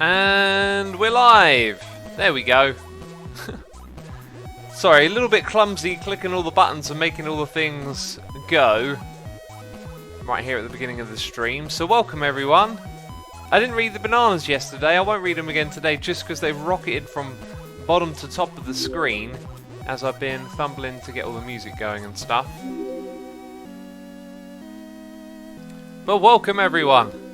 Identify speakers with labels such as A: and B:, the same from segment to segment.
A: And we're live! There we go. Sorry, a little bit clumsy clicking all the buttons and making all the things go. Right here at the beginning of the stream. So welcome everyone. I didn't read the bananas yesterday. I won't read them again today just because they've rocketed from bottom to top of the screen as I've been fumbling to get all the music going and stuff. But welcome everyone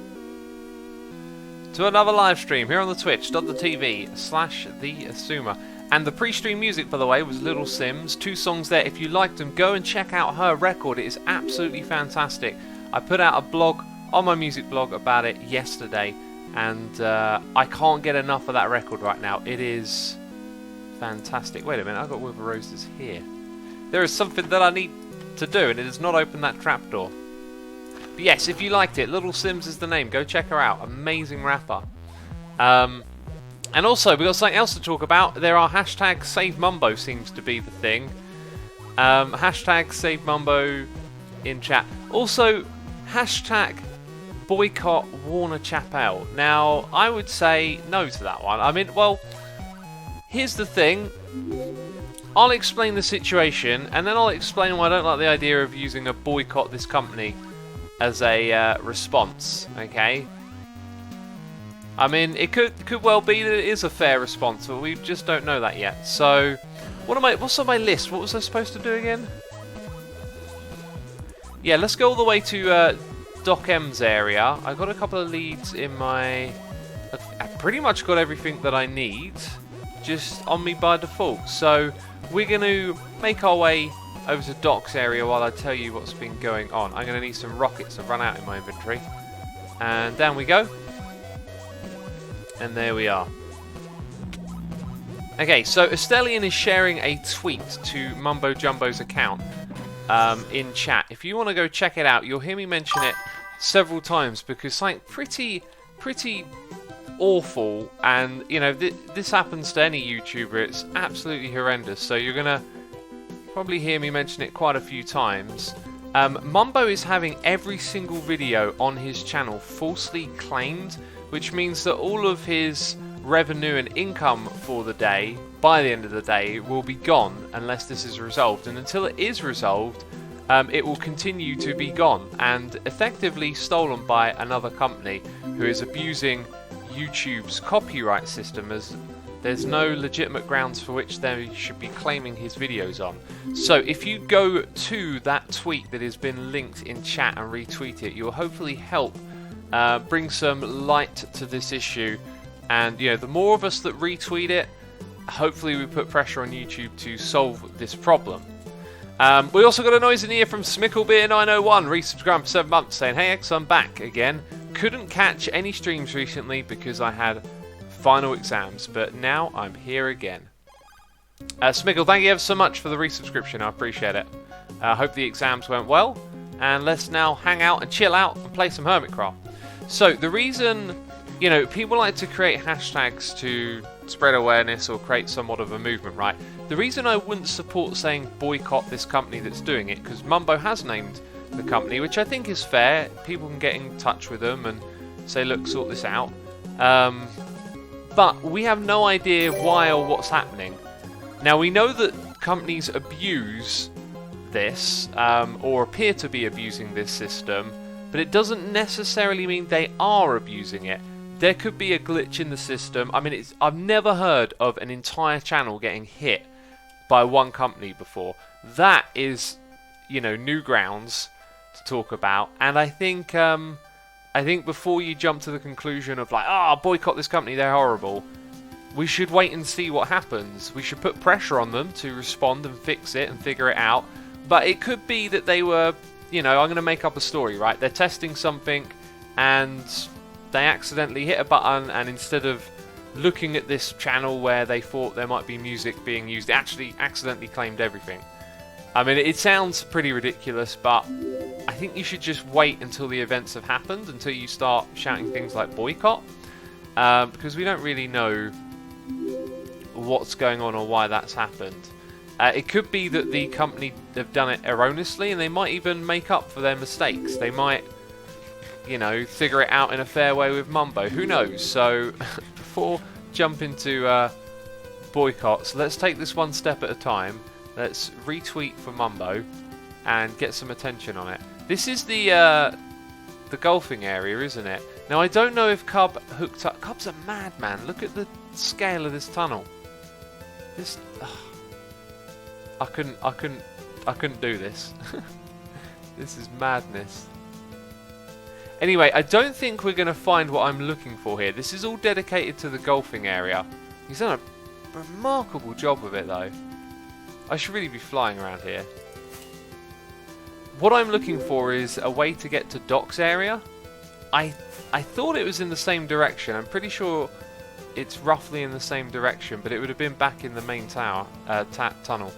A: to another live stream here on the twitch.tv/theassumer. And the pre-stream music, by the way, was Little Sims. 2 songs there. If you liked them, go and check out her record. It is absolutely fantastic. I put out a blog on my music blog about it yesterday, and I can't get enough of that record right now. It is fantastic. Wait a minute, I've got With Roses here. There is something that I need to do, and it does not open that trapdoor. But yes, if you liked it, Little Sims is the name. Go check her out. Amazing rapper. And also, we've got something else to talk about. There are hashtag Save Mambo seems to be the thing. Hashtag Save Mambo in chat. Also, hashtag Boycott Warner Chappelle. Now, I would say no to that one. I mean, well, here's the thing. I'll explain the situation, and then I'll explain why I don't like the idea of using a boycott this company as a response, okay? I mean, it could well be that it is a fair response, but we just don't know that yet. So, what's on my list? What was I supposed to do again? Yeah, let's go all the way to Doc M's area. I got a couple of leads in my... I've pretty much got everything that I need just on me by default. So, we're going to make our way over to Doc's area while I tell you what's been going on. I'm going to need some rockets to run out in my inventory. And down we go. And there we are. Okay, so Estelian is sharing a tweet to Mumbo Jumbo's account in chat. If you want to go check it out, you'll hear me mention it several times because something pretty awful, and you know this happens to any YouTuber. It's absolutely horrendous. So you're gonna probably hear me mention it quite a few times. Mambo is having every single video on his channel falsely claimed, which means that all of his revenue and income for the day, by the end of the day, will be gone unless this is resolved. And until it is resolved, it will continue to be gone and effectively stolen by another company who is abusing YouTube's copyright system, as there's no legitimate grounds for which they should be claiming his videos on. So if you go to that tweet that has been linked in chat and retweet it, you'll hopefully help bring some light to this issue. And you know, the more of us that retweet it, hopefully we put pressure on YouTube to solve this problem. We also got a noise in here from Smicklebeer901, resubscribed for 7 months, saying, "Hey X, I'm back again. Couldn't catch any streams recently because I had final exams, but now I'm here again." Smickle, thank you ever so much for the resubscription. I appreciate it. I hope the exams went well, and let's now hang out and chill out and play some Hermitcraft. So the reason, you know, people like to create hashtags to spread awareness or create somewhat of a movement, right? The reason I wouldn't support saying boycott this company that's doing it, because Mambo has named the company, which I think is fair. People can get in touch with them and say, look, sort this out. But we have no idea why or what's happening. Now, we know that companies abuse this, or appear to be abusing this system, but it doesn't necessarily mean they are abusing it. There could be a glitch in the system. I mean, I've never heard of an entire channel getting hit by one company before. That is, you know, new grounds to talk about. And I think before you jump to the conclusion of like, boycott this company, they're horrible, we should wait and see what happens. We should put pressure on them to respond and fix it and figure it out. But it could be that they were, you know, I'm going to make up a story, right? They're testing something and they accidentally hit a button, and instead of looking at this channel where they thought there might be music being used, they actually accidentally claimed everything. I mean, it sounds pretty ridiculous, but I think you should just wait until the events have happened, until you start shouting things like boycott, because we don't really know what's going on or why that's happened. It could be that the company have done it erroneously, and they might even make up for their mistakes. They might you know, figure it out in a fair way with Mambo. Who knows? So, before jumping to boycotts, let's take this one step at a time. Let's retweet for Mambo and get some attention on it. This is the golfing area, isn't it? Now, I don't know if Cub hooked up. Cub's a madman. Look at the scale of this tunnel. This, I couldn't do this. This is madness. Anyway, I don't think we're going to find what I'm looking for here. This is all dedicated to the golfing area. He's done a remarkable job with it, though. I should really be flying around here. What I'm looking for is a way to get to Doc's area. I thought it was in the same direction. I'm pretty sure it's roughly in the same direction, but it would have been back in the main tower, tunnel,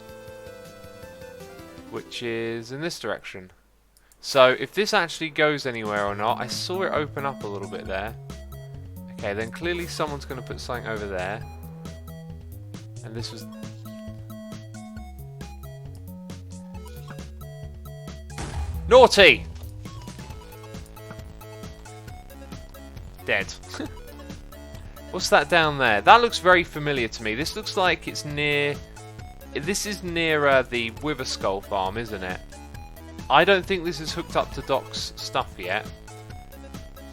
A: which is in this direction. So if this actually goes anywhere or not, I saw it open up a little bit there. Okay, then clearly someone's going to put something over there. And this was... Naughty! Dead. What's that down there? That looks very familiar to me. This looks like it's near... This is near the Wither Skull farm, isn't it? I don't think this is hooked up to Doc's stuff yet.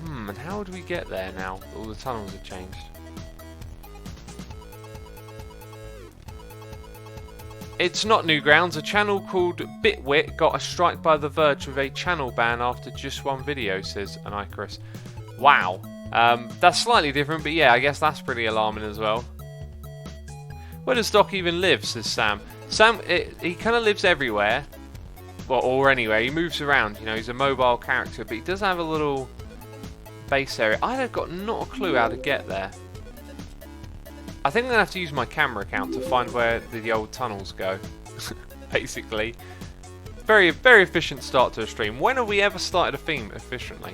A: And how do we get there now? All the tunnels have changed. It's not Newgrounds. A channel called Bitwit got a strike by The Verge with a channel ban after just one video, says an Icarus. Wow. That's slightly different, but yeah, I guess that's pretty alarming as well. Where does Doc even live, says Sam. Sam, he kind of lives everywhere. Well, or anywhere. He moves around, you know, he's a mobile character, but he does have a little base area. I've got not a clue how to get there. I think I'm going to have to use my camera account to find where the old tunnels go, basically. Very, very efficient start to a stream. When have we ever started a theme efficiently?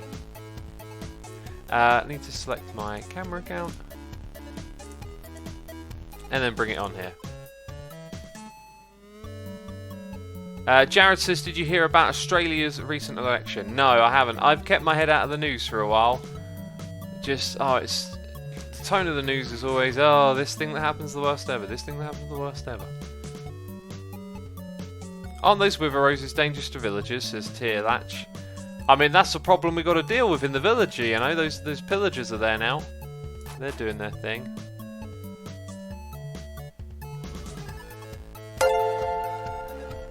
A: I need to select my camera account and then bring it on here. Jared says, did you hear about Australia's recent election? No, I haven't. I've kept my head out of the news for a while. Just, it's... The tone of the news is always, oh, this thing that happens the worst ever. This thing that happens the worst ever. Aren't those Wither Roses dangerous to villagers, says Tier Latch. I mean, that's the problem we got to deal with in the village, you know. Those pillagers are there now. They're doing their thing.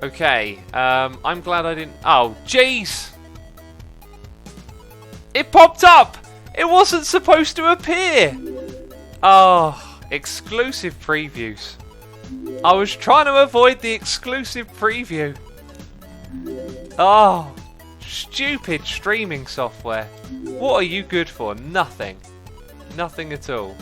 A: Okay, I'm glad I didn't... Oh, jeez! It popped up! It wasn't supposed to appear! Oh, exclusive previews. I was trying to avoid the exclusive preview. Oh, stupid streaming software. What are you good for? Nothing. Nothing at all.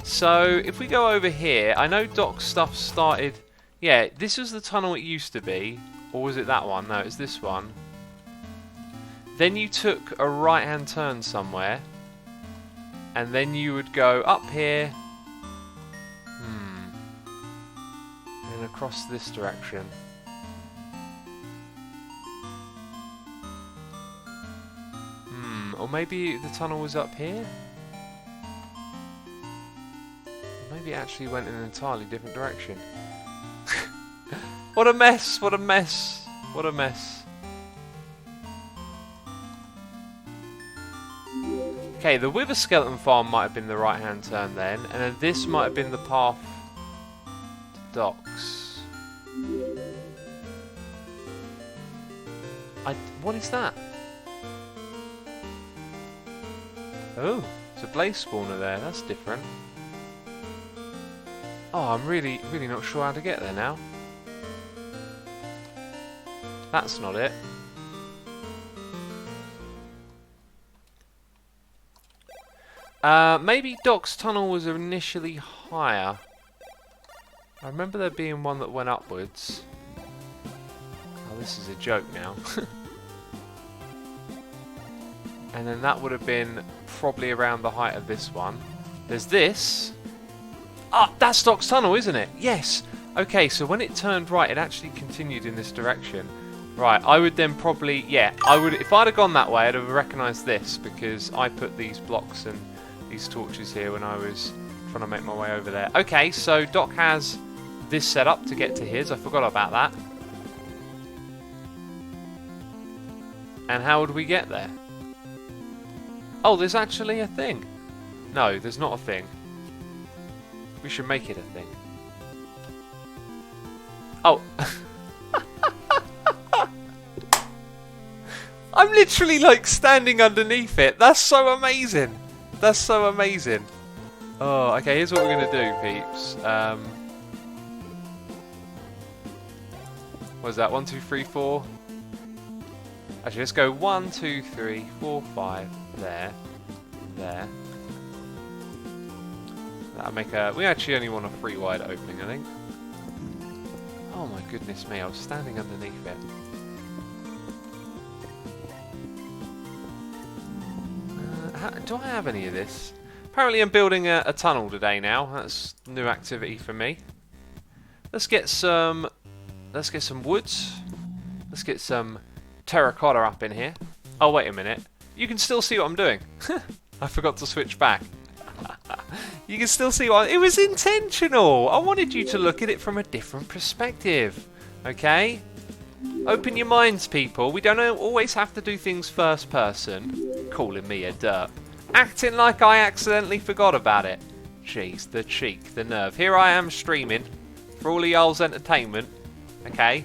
A: So, if we go over here, I know Doc's stuff started... Yeah, this was the tunnel it used to be. Or was it that one? No, it's this one. Then you took a right-hand turn somewhere. And then you would go up here. And across this direction. Or maybe the tunnel was up here? Maybe it actually went in an entirely different direction. What a mess! What a mess! What a mess. Okay, the Wither Skeleton Farm might have been the right-hand turn then, and then this might have been the path to Doc's. What is that? Oh, it's a blaze spawner there. That's different. Oh, I'm really not sure how to get there now. That's not it. Maybe Doc's tunnel was initially higher. I remember there being one that went upwards. Oh, this is a joke now. And then that would have been probably around the height of this one. There's this. Ah, that's Doc's tunnel, isn't it? Yes. Okay, so when it turned right, it actually continued in this direction. Right, I would then probably, yeah, I would, if I'd have gone that way, I'd have recognised this, because I put these blocks and these torches here when I was trying to make my way over there. Okay, so Doc has this set up to get to his. I forgot about that. And how would we get there? Oh, there's actually a thing. No, there's not a thing. We should make it a thing. Oh. I'm literally like standing underneath it. That's so amazing. That's so amazing. Oh, okay, here's what we're going to do, peeps. What is that? 1, 2, 3, 4. Actually, let's go 1, 2, 3, 4, 5. There. There. That'll make a... We actually only want a 3 wide opening, I think. Oh my goodness me, I was standing underneath it. Do I have any of this? Apparently I'm building a tunnel today now. That's new activity for me. Let's get some woods. Let's get some terracotta up in here. Oh, wait a minute. You can still see what I'm doing. I forgot to switch back. You can still see what... It was intentional. I wanted you to look at it from a different perspective. Okay? Open your minds, people. We don't always have to do things first person. Calling me a derp. Acting like I accidentally forgot about it. Jeez, the cheek, the nerve. Here I am streaming for all of y'all's entertainment. Okay?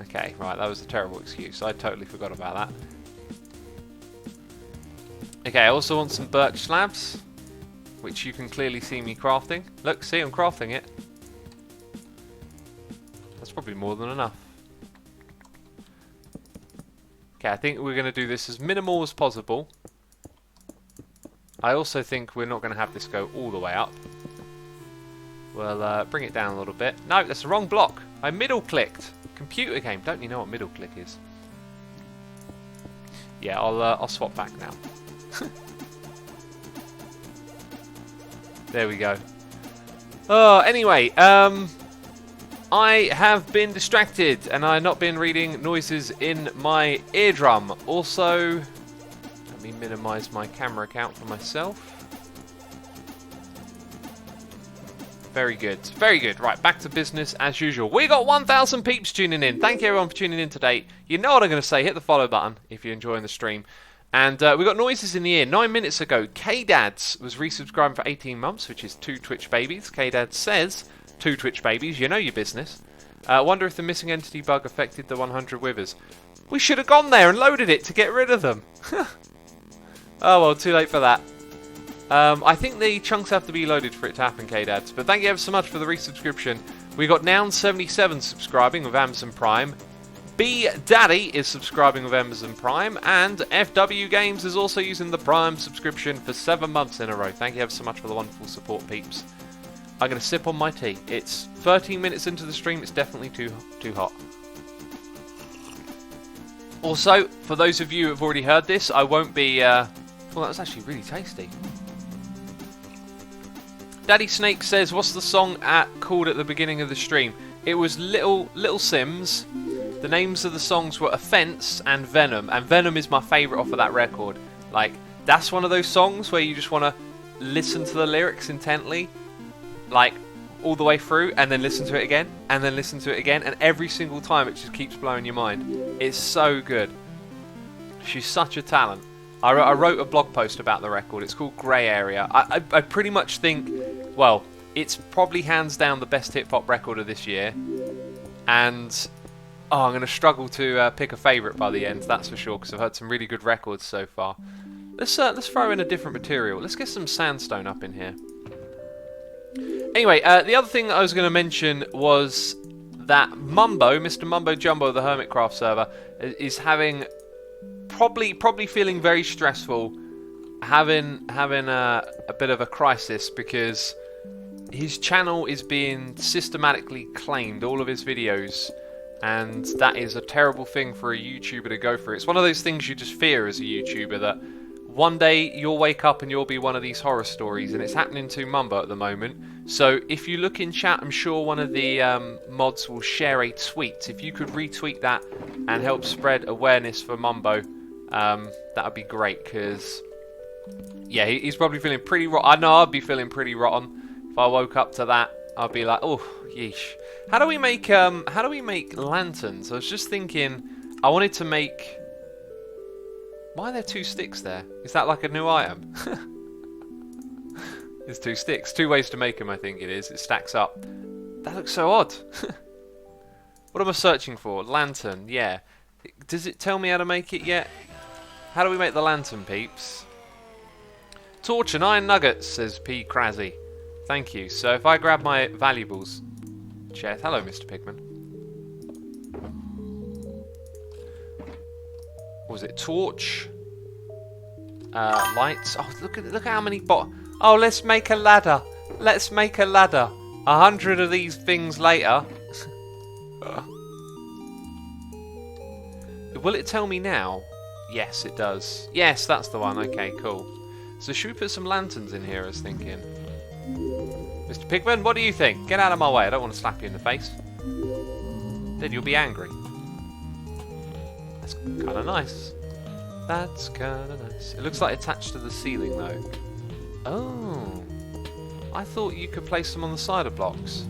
A: Okay, right, that was a terrible excuse. I totally forgot about that. Okay, I also want some birch slabs, which you can clearly see me crafting. Look, see, I'm crafting it. That's probably more than enough. Okay, I think we're going to do this as minimal as possible. I also think we're not going to have this go all the way up. We'll bring it down a little bit. No, that's the wrong block. I middle-clicked. Computer game, don't you know what middle-click is? Yeah, I'll swap back now. There we go. Oh, anyway, I have been distracted and I have not been reading noises in my eardrum. Also, let me minimize my camera account for myself. Very good. Very good. Right, back to business as usual. We got 1,000 peeps tuning in. Thank you everyone for tuning in today. You know what I'm going to say. Hit the follow button if you're enjoying the stream. And we got noises in the ear. 9 minutes ago, K-Dads was resubscribing for 18 months, which is 2 Twitch babies. K-Dads says... 2 Twitch babies, you know your business. Wonder if the missing entity bug affected the 100 withers. We should have gone there and loaded it to get rid of them. Oh well, too late for that. I think the chunks have to be loaded for it to happen, K-Dads. But thank you ever so much for the resubscription. We got Noun77 subscribing with Amazon Prime. B Daddy is subscribing with Amazon Prime. And FW Games is also using the Prime subscription for 7 months in a row. Thank you ever so much for the wonderful support, peeps. I'm going to sip on my tea. It's 13 minutes into the stream. It's definitely too hot. Also, for those of you who have already heard this, I won't be... Well, that was actually really tasty. Daddy Snake says, what's the song called at the beginning of the stream? It was Little Sims. The names of the songs were Offense and Venom. And Venom is my favourite off of that record. Like, that's one of those songs where you just want to listen to the lyrics intently. Like, all the way through, and then listen to it again, and then listen to it again, and every single time it just keeps blowing your mind. It's so good. She's such a talent. I wrote a blog post about the record. It's called Grey Area. I pretty much think, well, it's probably hands down the best hip-hop record of this year. And, oh, I'm going to struggle to pick a favourite by the end, that's for sure, because I've heard some really good records so far. Let's throw in a different material. Let's get some sandstone up in here. Anyway, the other thing that I was going to mention was that Mambo, Mr. Mumbo Jumbo, the Hermitcraft server, is having probably feeling very stressful, having a bit of a crisis because his channel is being systematically claimed, all of his videos, and that is a terrible thing for a YouTuber to go through. It's one of those things you just fear as a YouTuber, that one day you'll wake up and you'll be one of these horror stories, and it's happening to Mambo at the moment. So if you look in chat, I'm sure one of the mods will share a tweet. If you could retweet that and help spread awareness for Mambo, that would be great, because yeah, he's probably feeling pretty rotten. I know I'd be feeling pretty rotten if I woke up to that. I'd be like, oh, yeesh. How do we make lanterns? I was just thinking, I wanted to make. Why are there 2 sticks there? Is that like a new item? There's 2 sticks. 2 ways to make them, I think it is. It stacks up. That looks so odd. What am I searching for? Lantern, yeah. Does it tell me how to make it yet? How do we make the lantern, peeps? Torch and iron nuggets, says P. Crazzy. Thank you. So if I grab my valuables... Chest. Hello, Mr. Pigman. What was it? Torch, lights. Oh, look at how many Oh, let's make a ladder. Let's make a ladder. 100 of these things later. Will it tell me now? Yes, it does. Yes, that's the one. Okay, cool. So should we put some lanterns in here? I was thinking. Mr. Pigman, what do you think? Get out of my way. I don't want to slap you in the face. Then you'll be angry. That's kind of nice. That's kind of nice. It looks like attached to the ceiling, though. Oh. I thought you could place them on the side of blocks.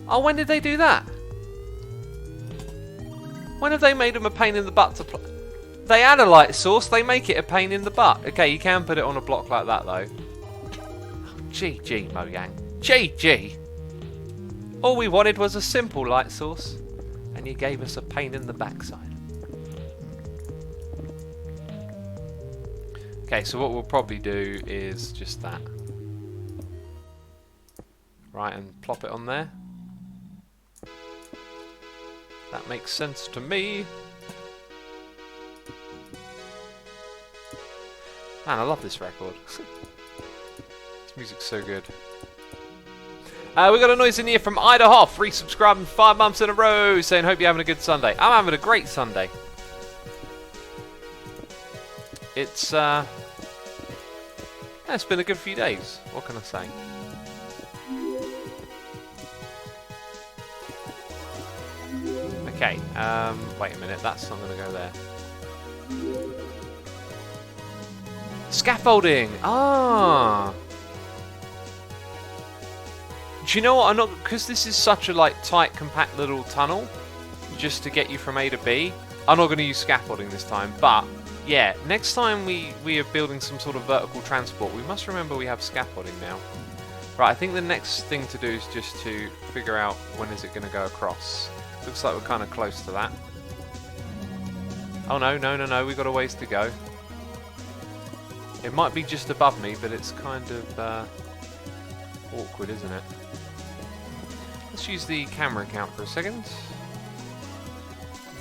A: Oh, when did they do that? When have they made them a pain in the butt to play? They add a light source, they make it a pain in the butt. Okay, you can put it on a block like that, though. Oh, GG, Mojang. GG! All we wanted was a simple light source, and you gave us a pain in the backside. Okay, so what we'll probably do is just that. Right, and plop it on there. That makes sense to me. Man, I love this record. This music's so good. We got a noise in here from Ida Hoff, resubscribing 5 months in a row, saying, hope you're having a good Sunday. I'm having a great Sunday. It's been a good few days. What can I say? Okay, wait a minute, that's not going to go there. Scaffolding! Ah! Do you know what? I'm not, because this is such a tight, compact little tunnel, just to get you from A to B. I'm not going to use scaffolding this time, but yeah, next time we are building some sort of vertical transport, we must remember we have scaffolding now. Right, I think the next thing to do is just to figure out when is it going to go across. Looks like we're kind of close to that. Oh no, we've got a ways to go. It might be just above me, but it's kind of awkward, isn't it? Let's use the camera account for a second.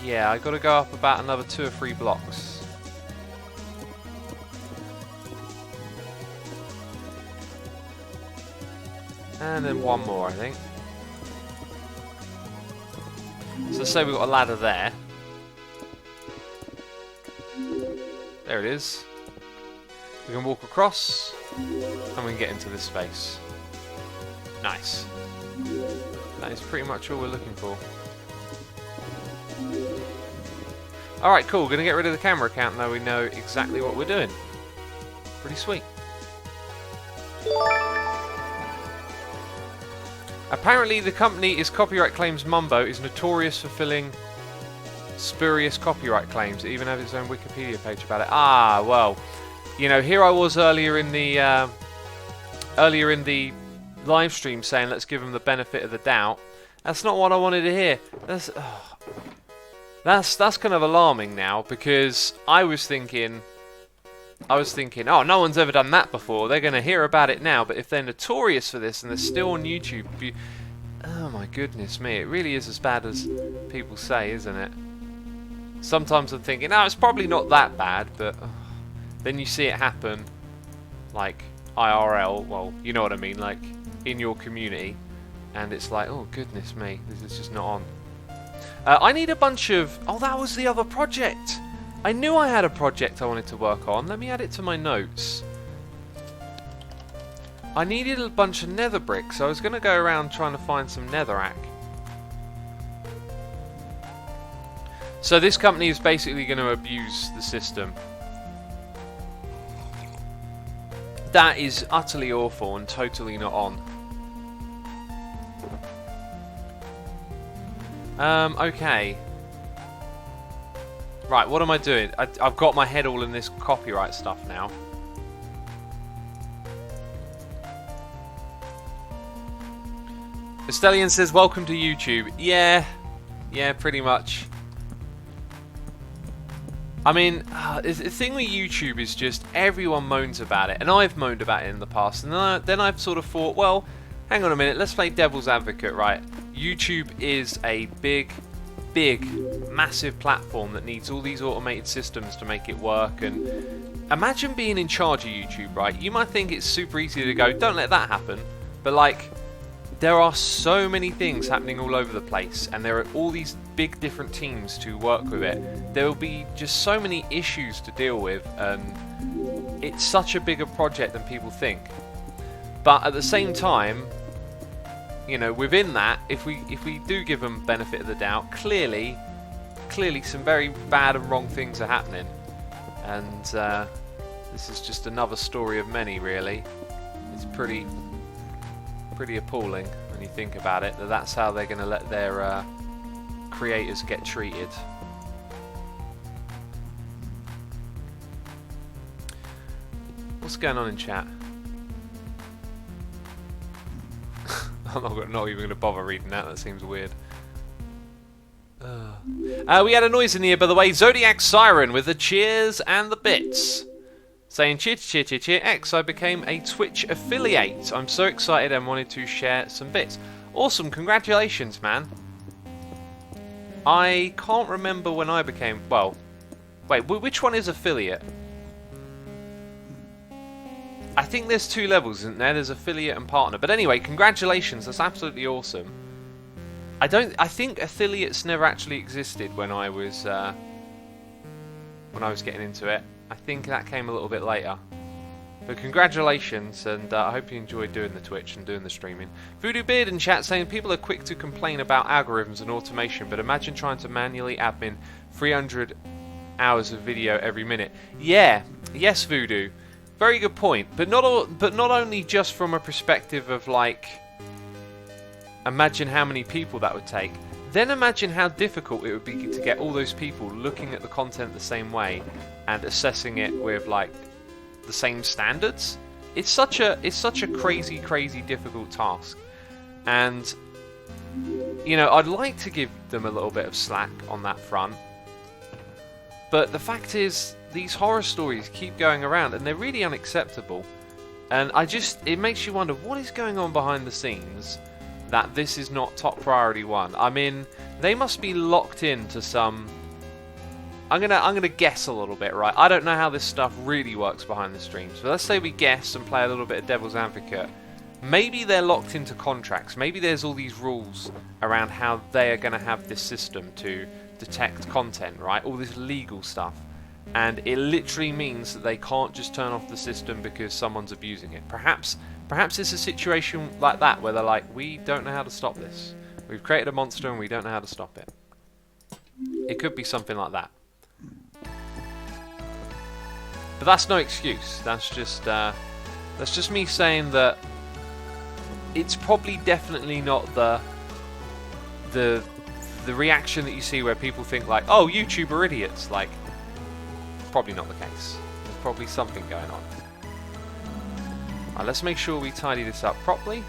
A: Yeah, I've got to go up about another 2 or 3 blocks. And then 1 more, I think. So say we've got a ladder there. There it is. We can walk across, and we can get into this space. Nice. That is pretty much all we're looking for. Alright, cool. Gonna get rid of the camera account now we know exactly what we're doing. Pretty sweet. Apparently the company is copyright claims Mambo is notorious for filing spurious copyright claims. It even has its own Wikipedia page about it. Ah, well, you know, here I was earlier in the live stream saying let's give them the benefit of the doubt. That's not what I wanted to hear. That's kind of alarming now, because I was thinking, oh, no one's ever done that before. They're going to hear about it now. But if they're notorious for this and they're still on YouTube, oh my goodness me, it really is as bad as people say, isn't it? Sometimes I'm thinking, no, it's probably not that bad, but then you see it happen, like IRL, well, you know what I mean, like in your community, and it's like, oh goodness me, this is just not on. I need a bunch of... Oh, that was the other project. I knew I had a project I wanted to work on. Let me add it to my notes. I needed a bunch of nether bricks, so I was going to go around trying to find some netherrack. So this company is basically going to abuse the system. That is utterly awful and totally not on. Okay. Right, what am I doing? I've got my head all in this copyright stuff now. Estellian says, welcome to YouTube. Yeah, pretty much. I mean, the thing with YouTube is just everyone moans about it, and I've moaned about it in the past, and then I've sort of thought, well, hang on a minute, let's play devil's advocate, right? YouTube is a big, massive platform that needs all these automated systems to make it work, and imagine being in charge of YouTube, right? You might think it's super easy to go, don't let that happen, but like, there are so many things happening all over the place, and there are all these big different teams to work with it. There will be just so many issues to deal with, and it's such a bigger project than people think. But at the same time, you know, within that, if we do give them benefit of the doubt, clearly some very bad and wrong things are happening, and this is just another story of many, really. It's pretty appalling when you think about it, that's how they're going to let their creators get treated. What's going on in chat? I'm not even going to bother reading that seems weird. We had a noise in here, by the way. Zodiac Siren with the cheers and the bits. Saying cheer to cheer, cheer, cheer, X, I became a Twitch affiliate. I'm so excited and wanted to share some bits. Awesome, congratulations, man. I can't remember when I became, well, wait, which one is affiliate? I think there's two levels, isn't there? There's affiliate and partner. But anyway, congratulations, that's absolutely awesome. I think affiliates never actually existed when I was getting into it. I think that came a little bit later. But congratulations, and I hope you enjoyed doing the Twitch and doing the streaming. Voodoo Beard in chat saying people are quick to complain about algorithms and automation, but imagine trying to manually admin 300 hours of video every minute. Yeah, yes, Voodoo. Very good point. But not only just from a perspective of like, imagine how many people that would take. Then imagine how difficult it would be to get all those people looking at the content the same way and assessing it with like the same standards. It's such a crazy difficult task, and you know, I'd like to give them a little bit of slack on that front, but the fact is these horror stories keep going around and they're really unacceptable, and it makes you wonder what is going on behind the scenes that this is not top priority one. I mean, they must be locked into some, I'm gonna guess a little bit, right? I don't know how this stuff really works behind the streams, but let's say we guess and play a little bit of devil's advocate. Maybe they're locked into contracts. Maybe there's all these rules around how they are going to have this system to detect content, right? All this legal stuff. And it literally means that they can't just turn off the system because someone's abusing it. Perhaps it's a situation like that where they're like, we don't know how to stop this. We've created a monster and we don't know how to stop it. It could be something like that. But that's no excuse. That's just me saying that it's probably definitely not the reaction that you see where people think like, oh, YouTube are idiots. Like, probably not the case. There's probably something going on. Right, let's make sure we tidy this up properly.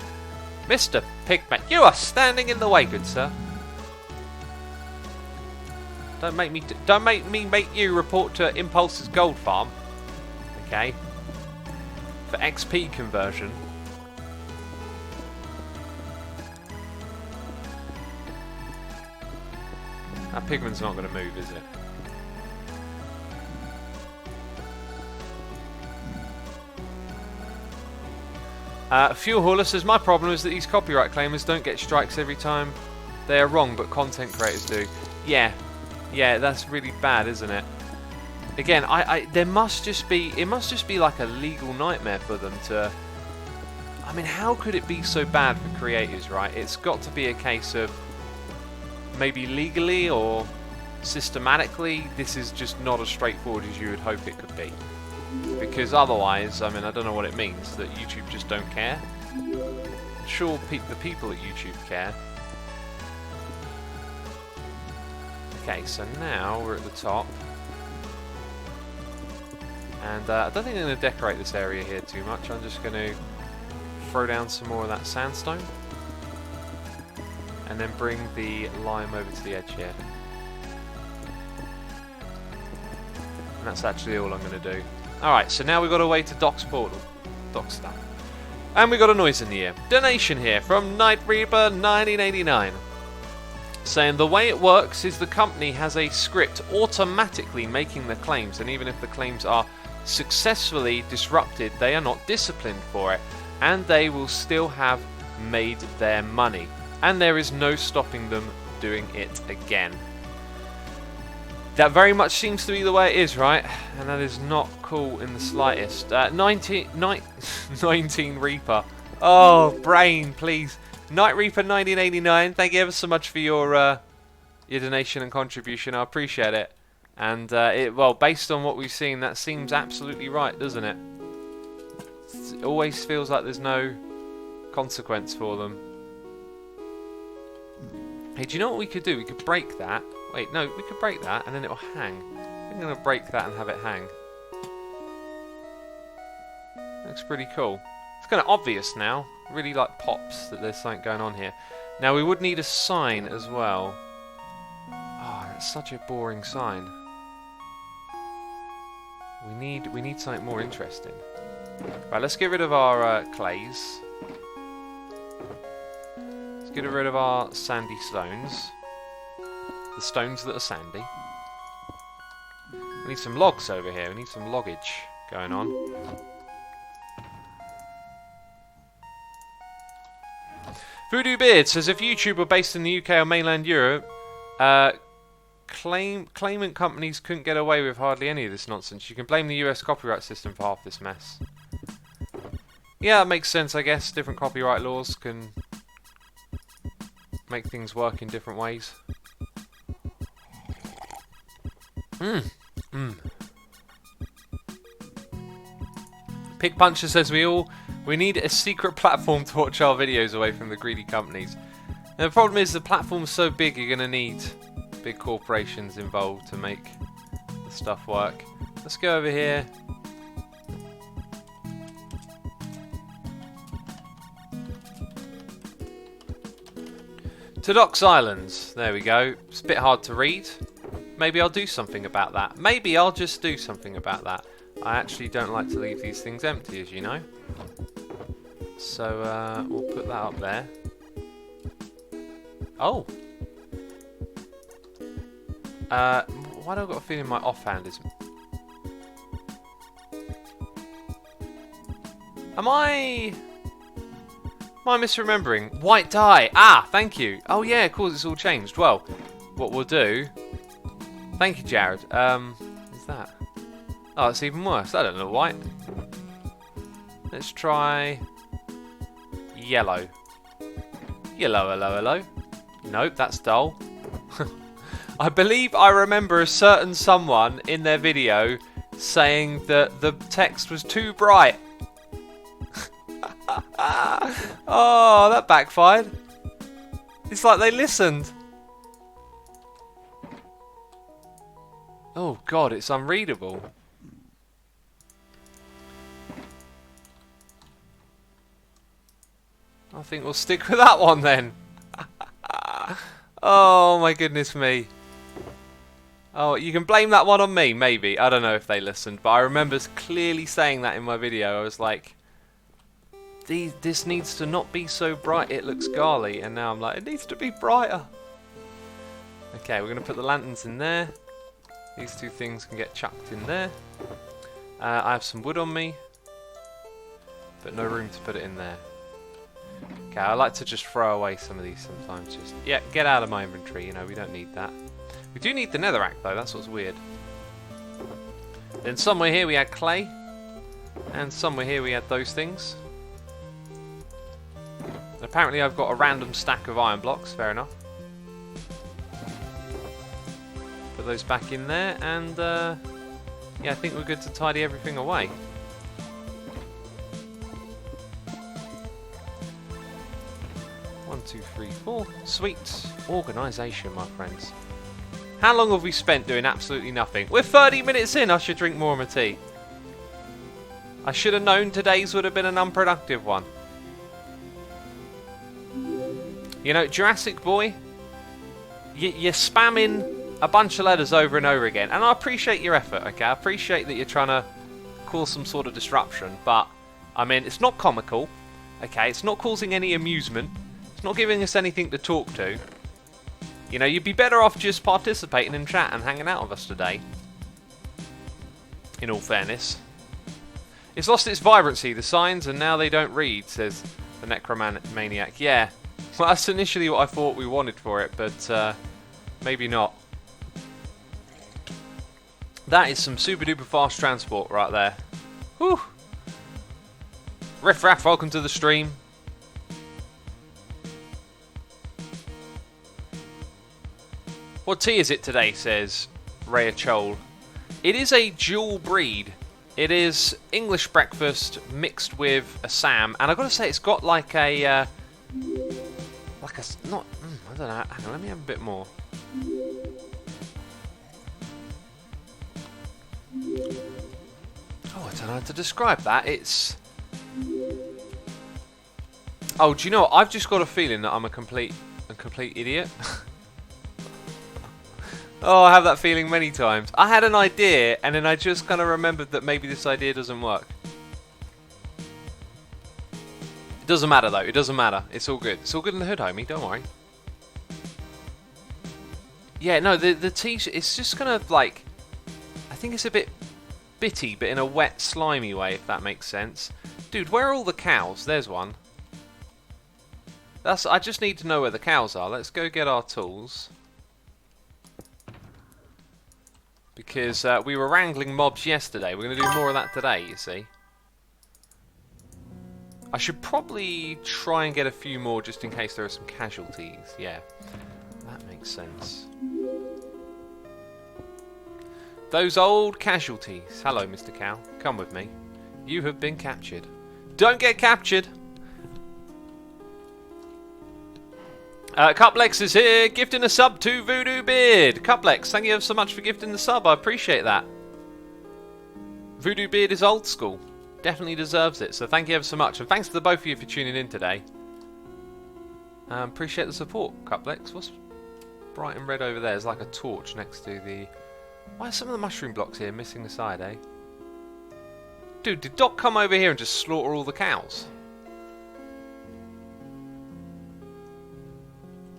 A: Mr. Pigman, you are standing in the way, good sir. Don't make me make you report to Impulse's gold farm. Okay. For XP conversion. That pigman's not going to move, is it? Fuel Hauler says, my problem is that these copyright claimers don't get strikes every time they are wrong, but content creators do. Yeah, that's really bad, isn't it? Again, there must just be, it must just be like a legal nightmare for them to, I mean, how could it be so bad for creators, right? It's got to be a case of maybe legally or systematically, this is just not as straightforward as you would hope it could be. Because otherwise, I mean, I don't know what it means, that YouTube just don't care. I'm sure the people at YouTube care. Okay, so now we're at the top. And I don't think I'm going to decorate this area here too much. I'm just going to throw down some more of that sandstone. And then bring the lime over to the edge here. And that's actually all I'm going to do. Alright, so now we've got a way to Doc's portal. Doc stuff. And we got a noise in the ear. Donation here from Night Reaper 1989. Saying the way it works is the company has a script automatically making the claims, and even if the claims are successfully disrupted, they are not disciplined for it, and they will still have made their money, and there is no stopping them doing it again. That very much seems to be the way it is, right? And that is not cool in the slightest. 19 Reaper. Oh, brain, please. Night Reaper 1989, thank you ever so much for your donation and contribution. I appreciate it. And, well, based on what we've seen, that seems absolutely right, doesn't it? It always feels like there's no consequence for them. Hey, do you know what we could do? We could break that. Wait, no, we could break that and then it'll hang. I'm going to break that and have it hang. Looks pretty cool. It's kind of obvious now. Really like pops that there's something going on here. Now we would need a sign as well. Oh, that's such a boring sign. We need something more interesting. Right, let's get rid of our clays. Let's get rid of our sandy stones. The stones that are sandy. We need some logs over here. We need some loggage going on. Voodoo Beard says, if YouTube were based in the UK or mainland Europe, claimant companies couldn't get away with hardly any of this nonsense. You can blame the US copyright system for half this mess. Yeah, that makes sense, I guess. Different copyright laws can make things work in different ways. Pig Puncher says we need a secret platform to watch our videos away from the greedy companies. And the problem is the platform's so big you're going to need big corporations involved to make the stuff work. Let's go over here. To Doc's Islands. There we go. It's a bit hard to read. Maybe I'll do something about that. Maybe I'll just do something about that. I actually don't like to leave these things empty, as you know. So we'll put that up there. Oh! Why do I got a feeling my offhand is... Am I misremembering? White dye! Ah, thank you! Oh yeah, of course it's all changed. Well, what we'll do... Thank you, Jared. Is that? Oh, it's even worse. I don't look white. Let's try... Yellow. Yellow, hello, hello. Nope, that's dull. I believe I remember a certain someone in their video saying that the text was too bright. Oh, that backfired. It's like they listened. Oh god, it's unreadable. I think we'll stick with that one then. Oh my goodness me. Oh, you can blame that one on me, maybe. I don't know if they listened, but I remember clearly saying that in my video. I was like, this needs to not be so bright, it looks garly. And now I'm like, it needs to be brighter. Okay, we're going to put the lanterns in there. These two things can get chucked in there. I have some wood on me, but no room to put it in there. Okay, I like to just throw away some of these sometimes. Just, yeah, get out of my inventory, you know, we don't need that. We do need the netherrack though, that's what's weird. Then somewhere here we had clay. And somewhere here we had those things. And apparently I've got a random stack of iron blocks, fair enough. Put those back in there, and yeah, I think we're good to tidy everything away. One, two, three, four. Sweet. Organisation, my friends. How long have we spent doing absolutely nothing? We're 30 minutes in. I should drink more of my tea. I should have known today's would have been an unproductive one. You know, Jurassic Boy, you're spamming a bunch of letters over and over again. And I appreciate your effort, okay? I appreciate that you're trying to cause some sort of disruption. But, I mean, it's not comical, okay? It's not causing any amusement. It's not giving us anything to talk to. You know, you'd be better off just participating in chat and hanging out with us today. In all fairness. It's lost its vibrancy, the signs, and now they don't read, says the Necromaniac. Yeah, well, that's initially what I thought we wanted for it, but maybe not. That is some super duper fast transport right there. Whew. Riff Raff, welcome to the stream. What tea is it today, says Rhea Chol. It is a dual breed. It is English breakfast mixed with a Sam, and I've got to say it's got like a, not, I don't know, hang on, let me have a bit more. Oh, I don't know how to describe that, it's... Oh, do you know what, I've just got a feeling that I'm a complete idiot. Oh, I have that feeling many times. I had an idea, and then I just kind of remembered that maybe this idea doesn't work. It doesn't matter, though. It doesn't matter. It's all good. It's all good in the hood, homie. Don't worry. Yeah, no, the tea, it's just kind of like... I think it's a bit bitty, but in a wet, slimy way, if that makes sense. Dude, where are all the cows? There's one. I just need to know where the cows are. Let's go get our tools. Because we were wrangling mobs yesterday. We're going to do more of that today, you see. I should probably try and get a few more just in case there are some casualties. Yeah, that makes sense. Those old casualties. Hello, Mr. Cow. Come with me. You have been captured. Don't get captured! Cuplex is here, gifting a sub to Voodoo Beard. Cuplex, thank you so much for gifting the sub. I appreciate that. Voodoo Beard is old school. Definitely deserves it. So thank you ever so much. And thanks to the both of you for tuning in today. Appreciate the support, Cuplex. What's bright and red over there? There's like a torch next to the... Why are some of the mushroom blocks here missing the side, eh? Dude, did Doc come over here and just slaughter all the cows?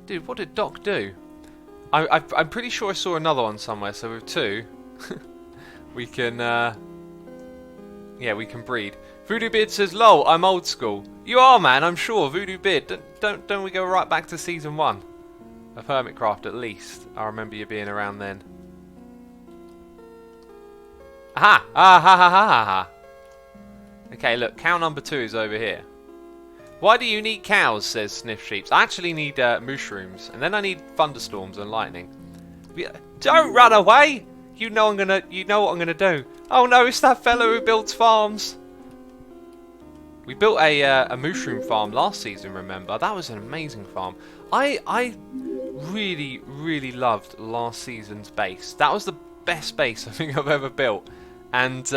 A: Dude, what did Doc do? I'm pretty sure I saw another one somewhere, so with two, we can, yeah, we can breed. Voodoo Beard says, lol, I'm old school. You are, man, I'm sure, Voodoo Beard. Don't we go right back to season 1 of Hermitcraft at least? I remember you being around then. Aha! Ah, ha, ha, ha, ha, ha. Okay, look, cow number 2 is over here. Why do you need cows, says Sniff Sheeps. I actually need mushrooms, and then I need thunderstorms and lightning. Don't run away! You know what I'm gonna do. Oh no, it's that fella who builds farms. We built a mushroom farm last season, remember? That was an amazing farm. I really, really loved last season's base. That was the best base I think I've ever built. And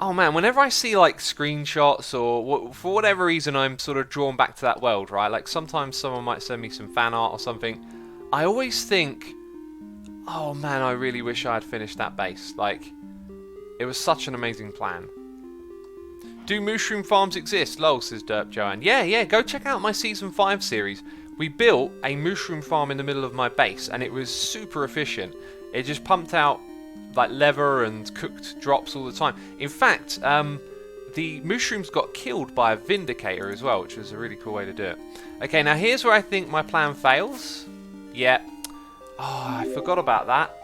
A: oh man, whenever I see like screenshots or for whatever reason I'm sort of drawn back to that world, right? Like sometimes someone might send me some fan art or something. I always think, oh man, I really wish I had finished that base. Like, it was such an amazing plan. Do mushroom farms exist? Lol, says Derp Joanne. Yeah, go check out my Season 5 series. We built a mushroom farm in the middle of my base and it was super efficient. It just pumped out like leather and cooked drops all the time. In fact, the mushrooms got killed by a vindicator as well, which was a really cool way to do it. Okay, now here's where I think my plan fails. Yeah. Oh, I forgot about that.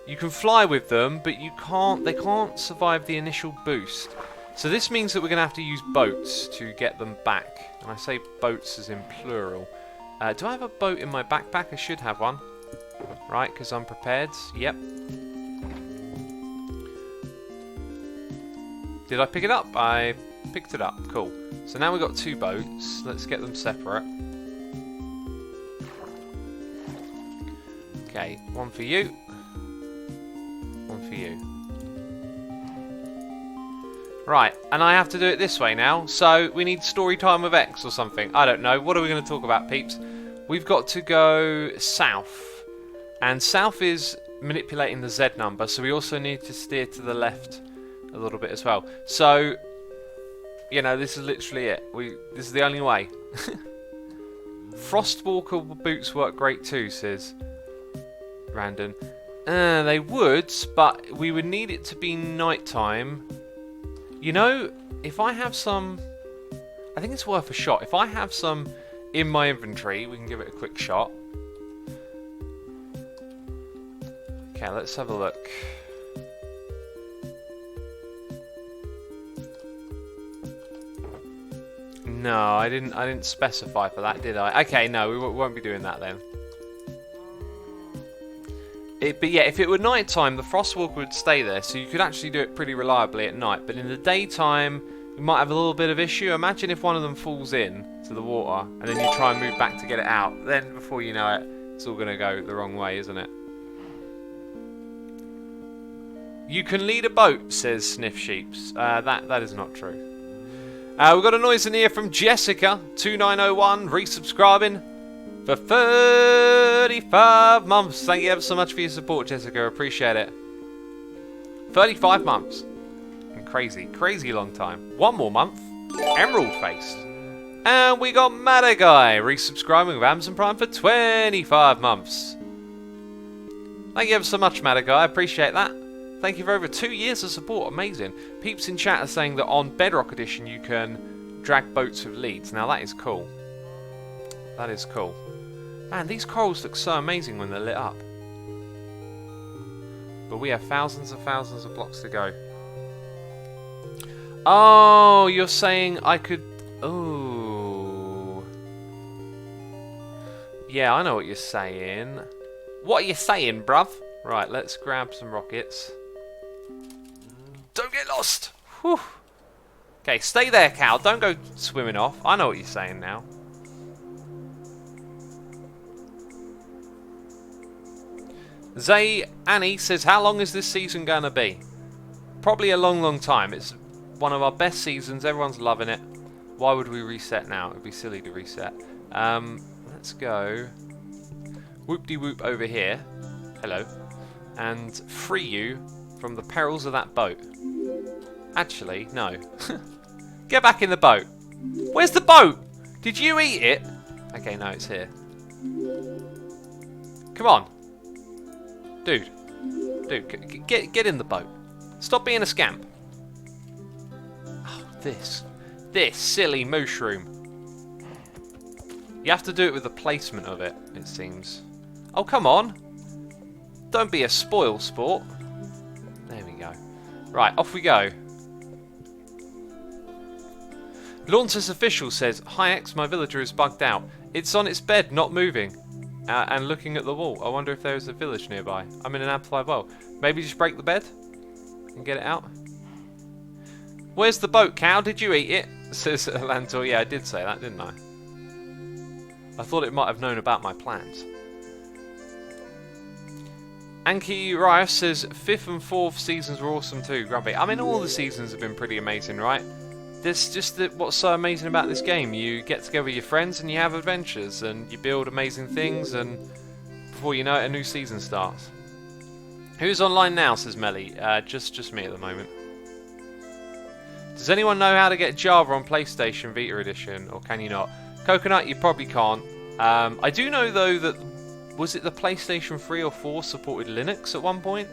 A: You can fly with them, but you can't. They can't survive the initial boost. So this means that we're going to have to use boats to get them back. And I say boats as in plural. Do I have a boat in my backpack? I should have one. Right, because I'm prepared. Yep. Did I pick it up? I picked it up. Cool. So now we've got 2 boats. Let's get them separate. Okay, one for you. One for you. Right, and I have to do it this way now. So we need story time with X or something. I don't know. What are we going to talk about, peeps? We've got to go south. And south is manipulating the Z number. So we also need to steer to the left a little bit as well. So, you know, this is literally it. This is the only way. Frostwalker boots work great too, says Randon. They would, but we would need it to be nighttime. You know, if I have some... I think it's worth a shot. If I have some in my inventory, we can give it a quick shot. Okay, let's have a look. No, I didn't specify for that, did I? Okay, no, we won't be doing that then. But yeah, if it were night time, the Frostwalker would stay there, so you could actually do it pretty reliably at night. But in the daytime, you might have a little bit of issue. Imagine if one of them falls in to the water, and then you try and move back to get it out. Then, before you know it, it's all going to go the wrong way, isn't it? You can lead a boat, says Sniff Sheeps. That is not true. We've got a noise in here from Jessica2901 resubscribing for 35 months. Thank you ever so much for your support, Jessica. Appreciate it. 35 months. And crazy long time. One more month. Emerald Face. And we got Madagai resubscribing with Amazon Prime for 25 months. Thank you ever so much, Madagai. I appreciate that. Thank you for over 2 years of support. Amazing. Peeps in chat are saying that on Bedrock Edition you can drag boats with leads. Now that is cool. That is cool. Man, these corals look so amazing when they're lit up. But we have thousands and thousands of blocks to go. Oh, you're saying I could... Oh. Yeah, I know what you're saying. What are you saying, bruv? Right, let's grab some rockets. Don't get lost! Whew. Okay, stay there, Cal. Don't go swimming off. I know what you're saying now. Zay Annie says, how long is this season going to be? Probably a long time. It's one of our best seasons. Everyone's loving it. Why would we reset now? It would be silly to reset. Let's go whoop-de-whoop over here. Hello. And free you from the perils of that boat. Actually, no. Get back in the boat. Where's the boat? Did you eat it? Okay, no, it's here. Come on. Dude, get in the boat. Stop being a scamp. Oh, this silly mushroom. You have to do it with the placement of it, it seems. Oh, come on. Don't be a spoil sport. There we go. Right, off we go. Launtus Official says, hi X, my villager is bugged out. It's on its bed, not moving. And looking at the wall. I wonder if there is a village nearby. I'm in an amplified well. Maybe just break the bed and get it out. Where's the boat, cow? Did you eat it? Says Lantor. Yeah, I did say that, didn't I? I thought it might have known about my plans. Anki Riot says 5th and 4th seasons were awesome too, Grumpy. I mean, all the seasons have been pretty amazing, right? There's just what's so amazing about this game. You get together with your friends and you have adventures and you build amazing things, and before you know it, a new season starts. Who's online now, says Melly. Just me at the moment. Does anyone know how to get Java on PlayStation Vita Edition, or can you not? Coconut, you probably can't. I do know though that, was it the PlayStation 3 or 4 supported Linux at one point?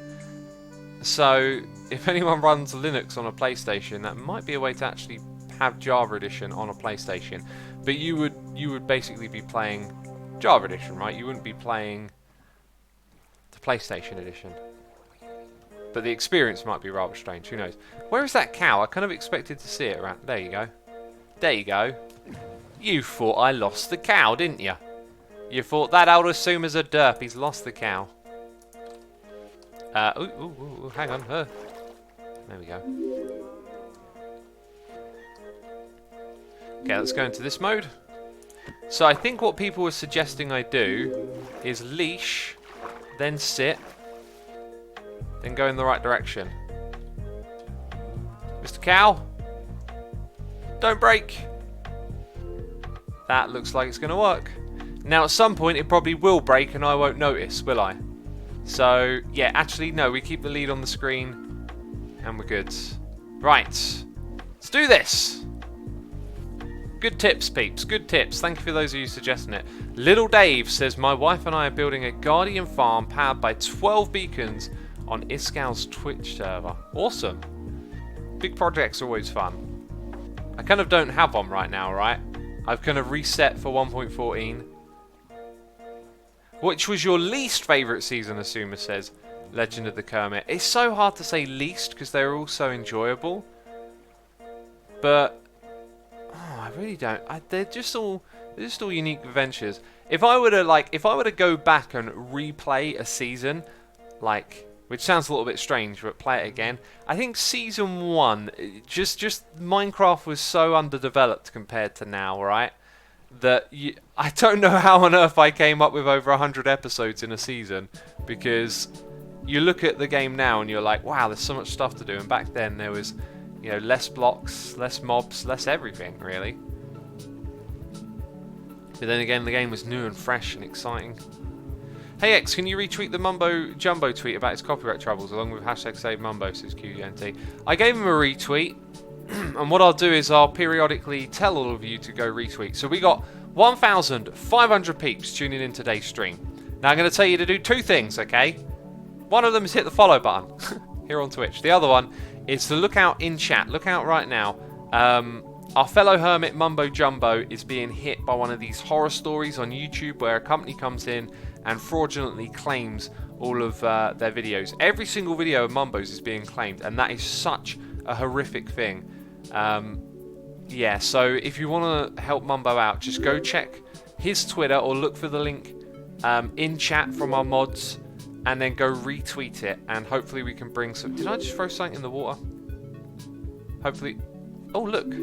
A: So if anyone runs Linux on a PlayStation, that might be a way to actually have Java Edition on a PlayStation. But you would basically be playing Java Edition, right? You wouldn't be playing the PlayStation Edition. But the experience might be rather strange. Who knows? Where is that cow? I kind of expected to see it around. There you go. There you go. You thought I lost the cow, didn't you? You thought that old Asuma's a derp. He's lost the cow. Ooh, hang on. There we go. Okay, let's go into this mode. So I think what people were suggesting I do is leash, then sit, then go in the right direction. Mr. Cow, don't break. That looks like it's going to work. Now at some point it probably will break and I won't notice, will I? So yeah, actually no, we keep the lead on the screen and we're good. Right, let's do this. Good tips, peeps. Good tips. Thank you for those of you suggesting it. Little Dave says, my wife and I are building a Guardian farm powered by 12 beacons on Iscal's Twitch server. Awesome. Big projects are always fun. I kind of don't have one right now, right? I've kind of reset for 1.14. Which was your least favourite season, Asuma says. Legend of the Kermit. It's so hard to say least because they're all so enjoyable. But I really don't. They're just all unique adventures. If I were to go back and replay a season, which sounds a little bit strange, but play it again, I think season 1, just Minecraft was so underdeveloped compared to now, right? That I don't know how on earth I came up with over 100 episodes in a season, because you look at the game now and you're like, wow, there's so much stuff to do, and back then there was, you know, less blocks, less mobs, less everything, really. But then again, the game was new and fresh and exciting. Hey X, can you retweet the Mambo Jumbo tweet about his copyright troubles along with hashtag save Mambo, says QGNT. I gave him a retweet, and what I'll do is I'll periodically tell all of you to go retweet. So we got 1,500 peeps tuning in today's stream. Now I'm going to tell you to do 2 things, okay? One of them is hit the follow button here on Twitch. The other one is to look out in chat. Look out right now. Our fellow hermit Mambo Jumbo is being hit by one of these horror stories on YouTube where a company comes in and fraudulently claims all of their videos. Every single video of Mambo's is being claimed, and that is such a horrific thing. Yeah, so if you want to help Mambo out, just go check his Twitter or look for the link in chat from our mods, and then go retweet it, and hopefully we can bring some... Did I just throw something in the water? Hopefully... Oh, look!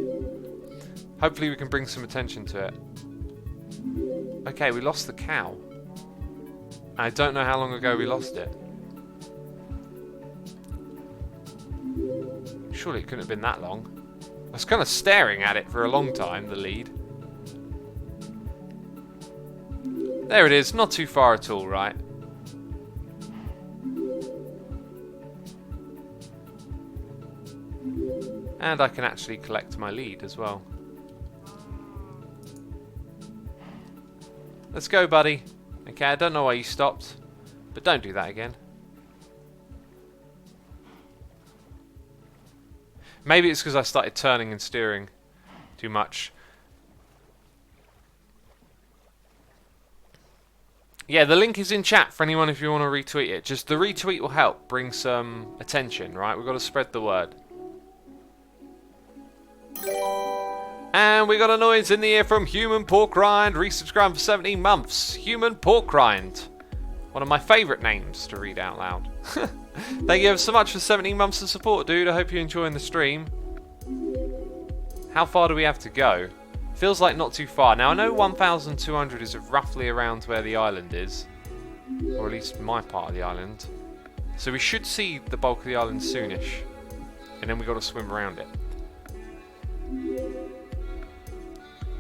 A: Hopefully we can bring some attention to it. Okay, we lost the cow. I don't know how long ago we lost it. Surely it couldn't have been that long. I was kind of staring at it for a long time, the lead. There it is, not too far at all, right? And I can actually collect my lead as well. Let's go, buddy. Okay, I don't know why you stopped, but don't do that again. Maybe it's because I started turning and steering too much. Yeah, the link is in chat for anyone if you want to retweet it. Just the retweet will help bring some attention, right? We've got to spread the word. And we got a noise in the ear from Human Pork Rind, resubscribed for 17 months. Human Pork Rind. One of my favourite names to read out loud. Thank you ever so much for 17 months of support, dude. I hope you're enjoying the stream. How far do we have to go? Feels like not too far. Now, I know 1,200 is roughly around where the island is. Or at least my part of the island. So we should see the bulk of the island soonish. And then we got to swim around it.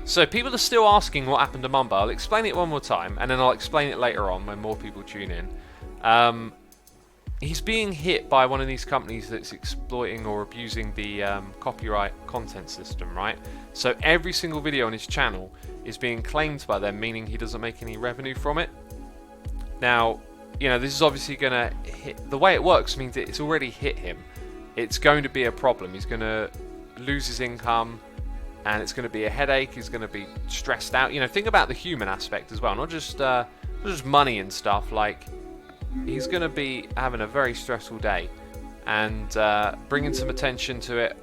A: So people are still asking what happened to Mambo. I'll explain it one more time, and then I'll explain it later on when more people tune in. He's being hit by one of these companies that's exploiting or abusing the copyright content system, right? So every single video on his channel is being claimed by them, meaning he doesn't make any revenue from it. Now, you know, this is obviously going to hit... The way it works means that it's already hit him. It's going to be a problem. He's going to lose his income, and it's going to be a headache. He's going to be stressed out. You know, think about the human aspect as well, not just money and stuff. Like, he's going to be having a very stressful day. and bringing some attention to it,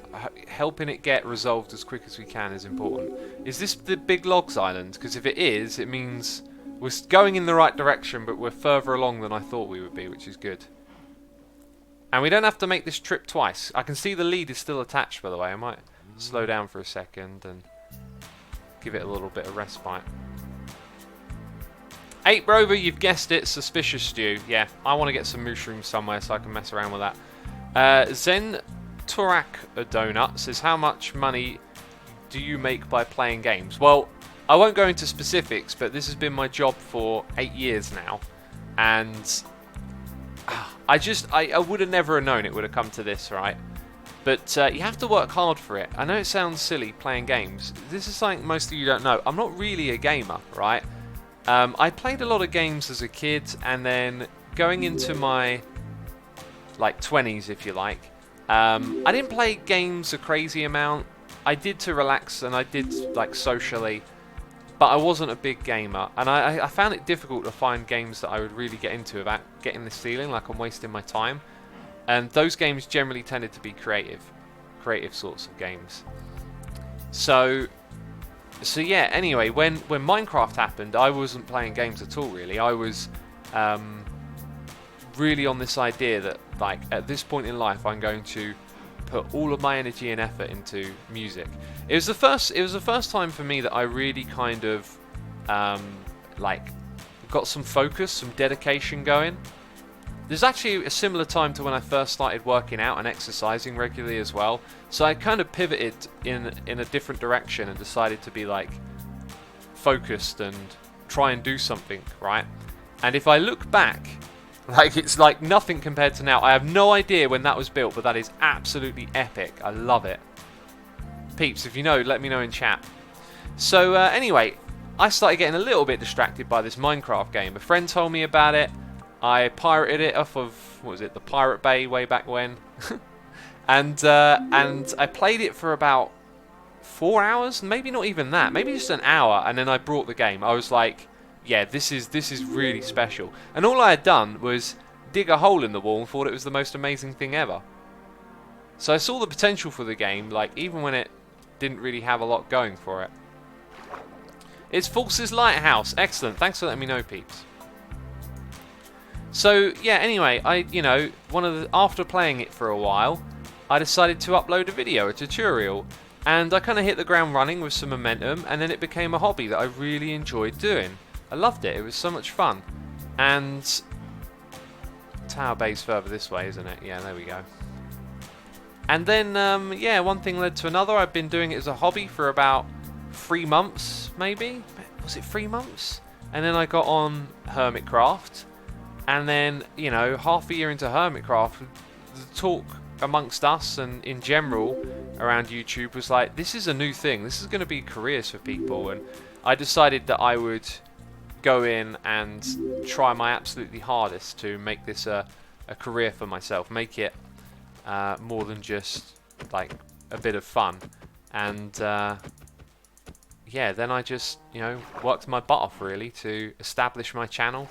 A: helping it get resolved as quick as we can is important. Is this the Big Logs Island? Because if it is, it means we're going in the right direction, but we're further along than I thought we would be, which is good. And we don't have to make this trip twice. I can see the lead is still attached, by the way. I might slow down for a second and give it a little bit of respite. 8 Rover, you've guessed it, Suspicious Stew. Yeah, I want to get some mushrooms somewhere so I can mess around with that. Zen Torak Donut says, how much money do you make by playing games? Well, I won't go into specifics, but this has been my job for 8 years now. And I would have never known it would have come to this, right? But you have to work hard for it. I know it sounds silly playing games. This is something most of you don't know. I'm not really a gamer, right? I played a lot of games as a kid, and then going into my 20s, if you like, I didn't play games a crazy amount. I did to relax, and I did socially, but I wasn't a big gamer, and I found it difficult to find games that I would really get into without getting this feeling like I'm wasting my time. And those games generally tended to be creative sorts of games. So yeah, anyway, when Minecraft happened, I wasn't playing games at all, really. I was really on this idea that, at this point in life, I'm going to put all of my energy and effort into music. It was the first time for me that I really kind of got some focus, some dedication going. There's actually a similar time to when I first started working out and exercising regularly as well. So I kind of pivoted in a different direction and decided to be focused and try and do something, right? And if I look back, it's nothing compared to now. I have no idea when that was built, but that is absolutely epic. I love it. Peeps, if you know, let me know in chat. So anyway, I started getting a little bit distracted by this Minecraft game. A friend told me about it. I pirated it off of, the Pirate Bay way back when. and I played it for about 4 hours, maybe not even that, maybe just an hour, and then I brought the game. I was like, yeah, this is really special. And all I had done was dig a hole in the wall and thought it was the most amazing thing ever. So I saw the potential for the game, even when it didn't really have a lot going for it. It's Forces Lighthouse. Excellent. Thanks for letting me know, peeps. So yeah, anyway, after playing it for a while, I decided to upload a video, a tutorial, and I kind of hit the ground running with some momentum, and then it became a hobby that I really enjoyed doing. I loved it. It was so much fun. And Tower Bay's further this way, isn't it? Yeah, there we go. And then yeah, one thing led to another. I've been doing it as a hobby for about 3 months, maybe. Was it 3 months? And then I got on Hermitcraft. And then, half a year into Hermitcraft, the talk amongst us and in general around YouTube was this is a new thing. This is going to be careers for people. And I decided that I would go in and try my absolutely hardest to make this a career for myself. Make it more than just, a bit of fun. And, yeah, then I just, worked my butt off, really, to establish my channel.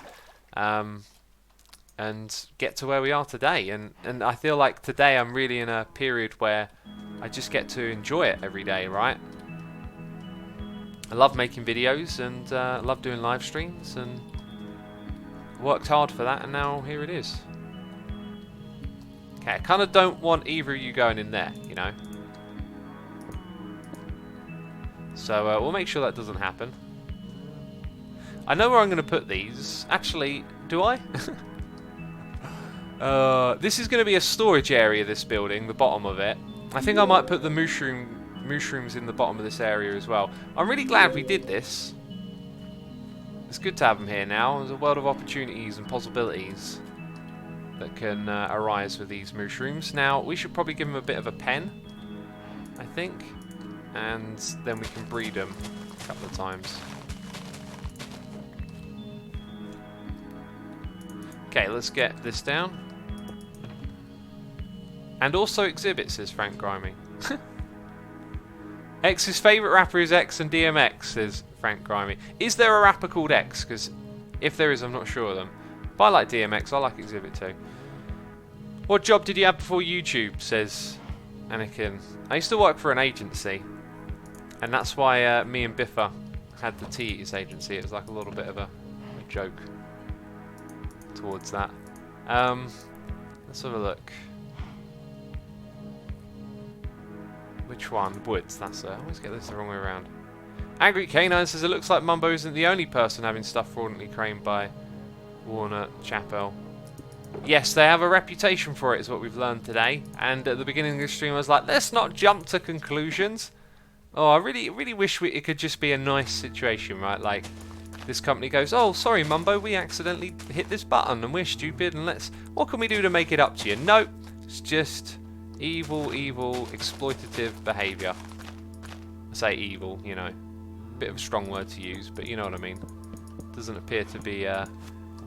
A: And get to where we are today, and I feel like today I'm really in a period where I just get to enjoy it every day, right? I love making videos and love doing live streams, and worked hard for that, and now here it is. Okay, I kind of don't want either of you going in there, So we'll make sure that doesn't happen. I know where I'm going to put these. Actually, do I? This is going to be a storage area, this building, the bottom of it. I think I might put the mushrooms in the bottom of this area as well. I'm really glad we did this. It's good to have them here now. There's a world of opportunities and possibilities that can arise with these mushrooms. Now, we should probably give them a bit of a pen, I think. And then we can breed them a couple of times. Okay, let's get this down. And also exhibit, says Frank Grimey. X's favourite rapper is X and DMX, says Frank Grimey. Is there a rapper called X? Because if there is, I'm not sure of them. But I like DMX, I like Exhibit too. What job did you have before YouTube? Says Anakin. I used to work for an agency, and that's why me and Biffa had the Tea Eaters agency. It was like a little bit of a joke towards that. Let's have a look. Which one? Woods. That's it. I always get this the wrong way around. Angry Canine says it looks like Mambo isn't the only person having stuff fraudulently claimed by Warner Chappell. Yes, they have a reputation for it, is what we've learned today. And at the beginning of the stream, I was like, let's not jump to conclusions. Oh, I really wish it could just be a nice situation, right? Like, this company goes, oh, sorry, Mambo, we accidentally hit this button and we're stupid, and what can we do to make it up to you? Nope, it's just evil, exploitative behaviour. I say evil, you know, bit of a strong word to use, but you know what I mean. Doesn't appear to be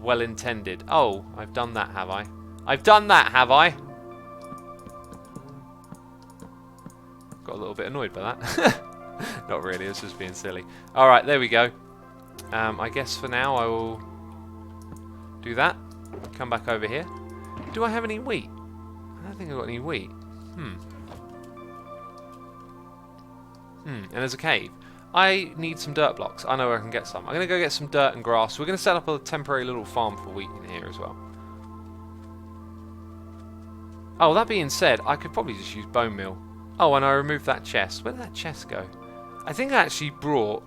A: well intended. Oh, I've done that, have I? I've done that, have I? Got a little bit annoyed by that. Not really, it's just being silly. Alright, there we go. I guess for now I will do that. Come back over here. Do I have any wheat? I don't think I've got any wheat. And there's a cave. I need some dirt blocks. I know where I can get some. I'm going to go get some dirt and grass. We're going to set up a temporary little farm for wheat in here as well. Oh, that being said, I could probably just use bone meal. Oh, and I removed that chest. Where did that chest go? I think I actually brought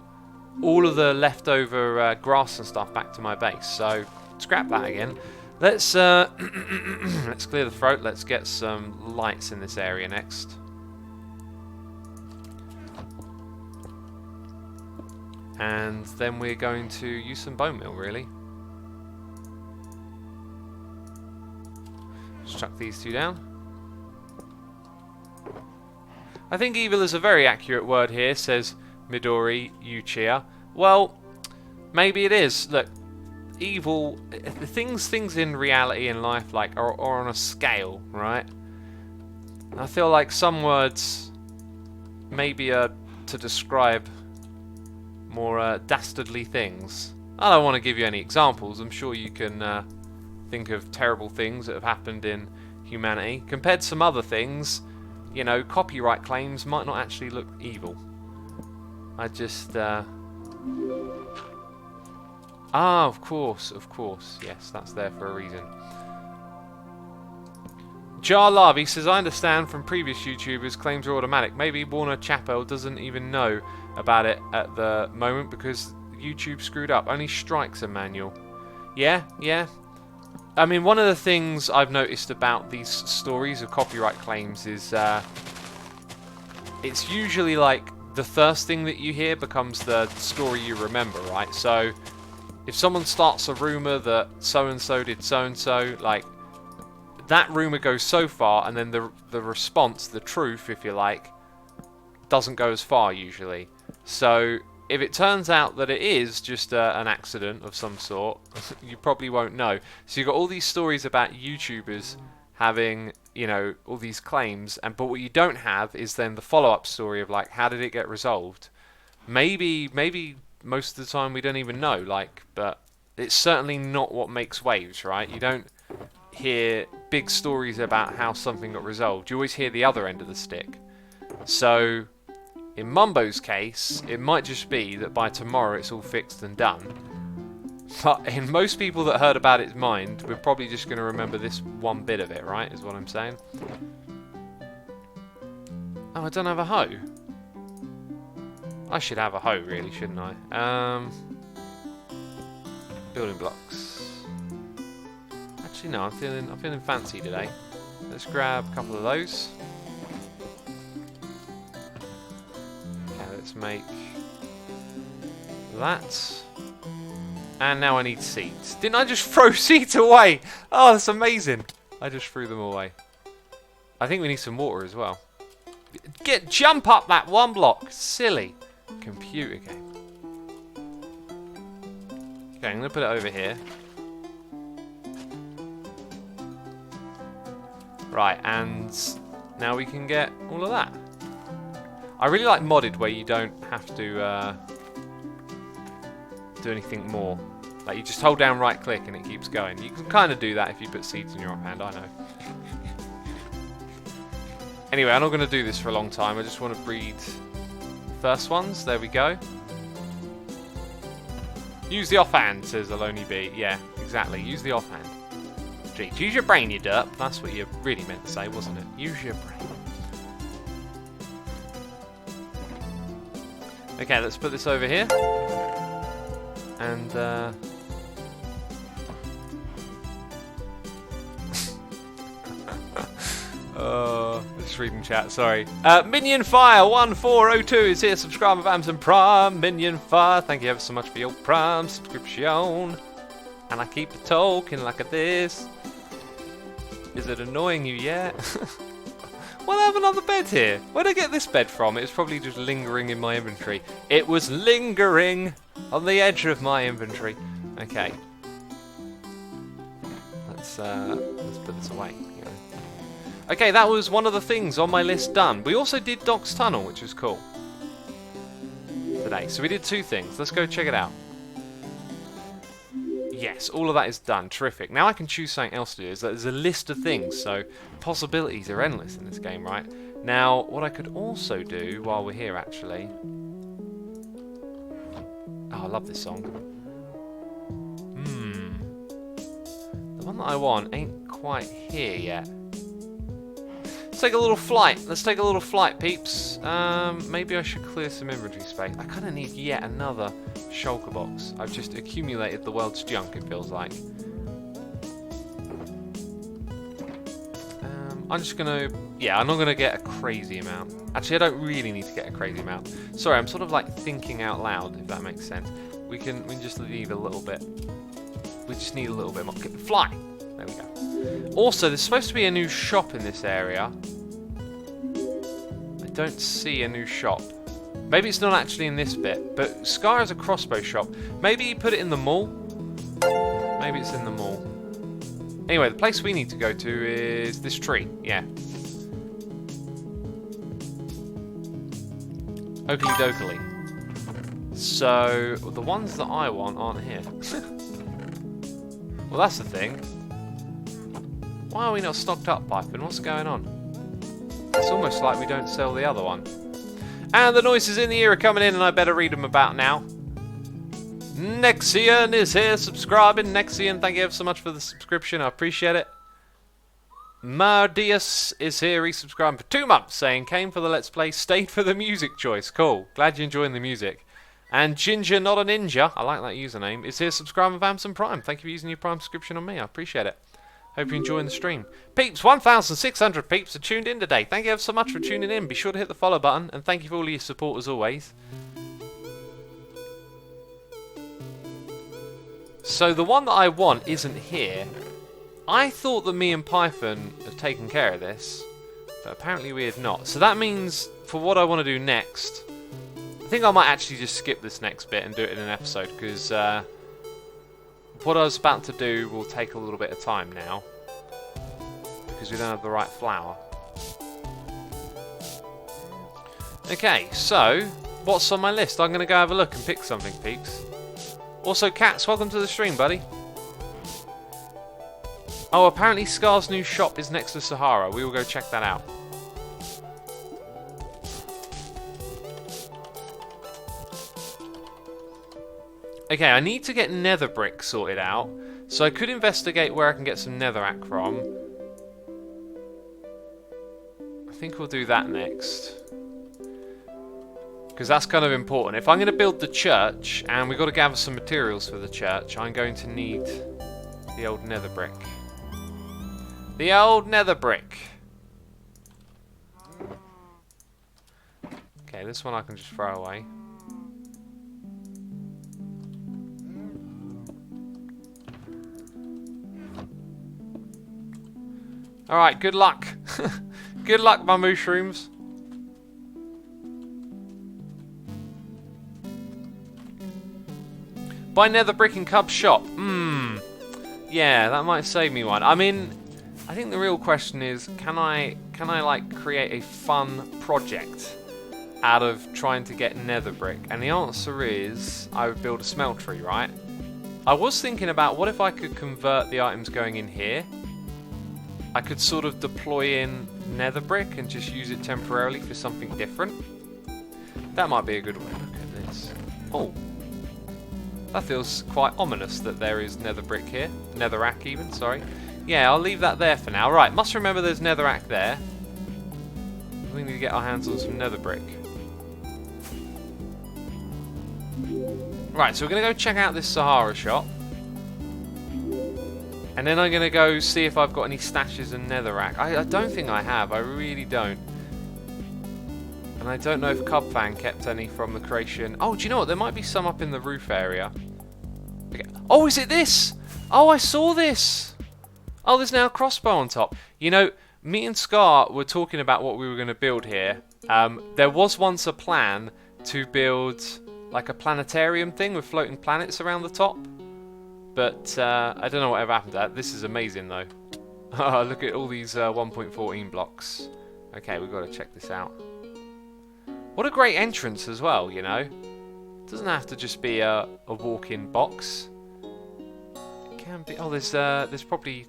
A: all of the leftover grass and stuff back to my base. So, scrap that again. Let's let's clear the throat. Let's get some lights in this area next. And then we're going to use some bone meal, really. Just chuck these two down. I think evil is a very accurate word here, says Midori Uchiha. Well, maybe it is. Look, evil, things in reality in life like are on a scale, right? I feel like some words maybe are to describe more dastardly things. I don't want to give you any examples. I'm sure you can think of terrible things that have happened in humanity. Compared to some other things, you know, copyright claims might not actually look evil. I just... Ah, of course. Yes, that's there for a reason. Jar Larvey says, I understand from previous YouTubers claims are automatic. Maybe Warner Chappell doesn't even know about it at the moment because YouTube screwed up. Only strikes a manual. Yeah. I mean, one of the things I've noticed about these stories of copyright claims is it's usually like the first thing that you hear becomes the story you remember, right? So if someone starts a rumor that so-and-so did so-and-so, like, that rumor goes so far, and then the response, the truth, if you like, doesn't go as far usually. So if it turns out that it is just an accident of some sort, you probably won't know. So you've got all these stories about YouTubers having, you know, all these claims, but what you don't have is then the follow-up story of, like, how did it get resolved? Maybe most of the time we don't even know, like, but it's certainly not what makes waves, right? You don't hear big stories about how something got resolved. You always hear the other end of the stick. So in Mambo's case, it might just be that by tomorrow it's all fixed and done. But in most people that heard about its mind, we're probably just going to remember this one bit of it, right? Is what I'm saying. Oh, I don't have a hoe. I should have a hoe, really, shouldn't I? Building blocks. Actually, no. I'm feeling fancy today. Let's grab a couple of those. Okay, let's make that. And now I need seeds. Didn't I just throw seeds away? Oh, that's amazing. I just threw them away. I think we need some water as well. Jump up that one block. Silly. Computer game. Okay, I'm going to put it over here. Right, and now we can get all of that. I really like modded where you don't have to do anything more. Like, you just hold down right click and it keeps going. You can kind of do that if you put seeds in your offhand, I know. Anyway, I'm not going to do this for a long time. I just want to breed first ones. There we go. Use the offhand, says Aloni B. Yeah, exactly. Use the offhand. Jeez, use your brain, you derp. That's what you really meant to say, wasn't it? Use your brain. Okay, let's put this over here. And, just reading chat, sorry. Minion Fire 1402 is here. Subscribe with Amazon Prime. Minion Fire, thank you ever so much for your Prime subscription. And I keep talking like this. Is it annoying you yet? Well, I have another bed here. Where'd I get this bed from? It was probably just lingering in my inventory. It was lingering on the edge of my inventory. Okay. Let's put this away. Okay, that was one of the things on my list done. We also did Doc's Tunnel, which was cool. Today. So we did 2 things. Let's go check it out. Yes, all of that is done. Terrific. Now I can choose something else to do. There's a list of things, so possibilities are endless in this game, right? Now, what I could also do while we're here, actually... Oh, I love this song. The one that I want ain't quite here yet. Let's take a little flight. Let's take a little flight, peeps. Maybe I should clear some inventory space. I kind of need yet another shulker box. I've just accumulated the world's junk, it feels like. I'm just going to... Yeah, I'm not going to get a crazy amount. Actually, I don't really need to get a crazy amount. Sorry, I'm sort of like thinking out loud, if that makes sense. We can just leave a little bit. We just need a little bit more. Fly! There we go. Also, there's supposed to be a new shop in this area. I don't see a new shop. Maybe it's not actually in this bit, but Scar has a crossbow shop. Maybe you put it in the mall? Maybe it's in the mall. Anyway, the place we need to go to is this tree. Yeah. Oakley dokley. So, the ones that I want aren't here. Well, that's the thing. Why are we not stocked up, Piper? What's going on? It's almost like we don't sell the other one. And the noises in the ear are coming in, and I better read them about now. Nexian is here, subscribing. Nexian, thank you ever so much for the subscription. I appreciate it. Mardius is here, resubscribing for 2 months, saying, came for the Let's Play, stayed for the music choice. Cool. Glad you're enjoying the music. And Ginger, not a ninja, I like that username, is here, subscribing with Amazon Prime. Thank you for using your Prime subscription on me. I appreciate it. Hope you're enjoying the stream. Peeps, 1,600 peeps are tuned in today. Thank you ever so much for tuning in. Be sure to hit the follow button, and thank you for all your support as always. So the one that I want isn't here. I thought that me and Python had taken care of this, but apparently we had not. So that means, for what I want to do next, I think I might actually just skip this next bit and do it in an episode, because what I was about to do will take a little bit of time now, because we don't have the right flour. Okay, so, what's on my list? I'm going to go have a look and pick something, peeps. Also, Cats, welcome to the stream, buddy. Oh, apparently Scar's new shop is next to Sahara. We will go check that out. Okay, I need to get nether brick sorted out. So I could investigate where I can get some netherrack from. I think we'll do that next. Because that's kind of important. If I'm going to build the church, and we've got to gather some materials for the church, I'm going to need the old nether brick. The old nether brick. Okay, this one I can just throw away. Alright, good luck. Good luck, my mushrooms. Buy nether brick in Cub's shop. Yeah, that might save me one. I mean, I think the real question is, can I like create a fun project out of trying to get nether brick? And the answer is, I would build a smeltery, right? I was thinking about, what if I could convert the items going in here I could sort of deploy in nether brick and just use it temporarily for something different. That might be a good way. Look at this. Oh. That feels quite ominous that there is nether brick here. Netherrack even, sorry. Yeah, I'll leave that there for now. Right, must remember there's netherrack there. We need to get our hands on some nether brick. Right, so we're going to go check out this Sahara shop. And then I'm going to go see if I've got any stashes and netherrack. I don't think I have. I really don't. And I don't know if Cubfan kept any from the creation. Oh, do you know what? There might be some up in the roof area. Okay. Oh, is it this? Oh, I saw this. Oh, there's now a crossbow on top. You know, me and Scar were talking about what we were going to build here. There was once a plan to build like a planetarium thing with floating planets around the top. But I don't know whatever happened to that. This is amazing though. Look at all these 1.14 blocks. Okay, we've got to check this out. What a great entrance as well, you know. It doesn't have to just be a walk-in box. It can be. Oh, there's probably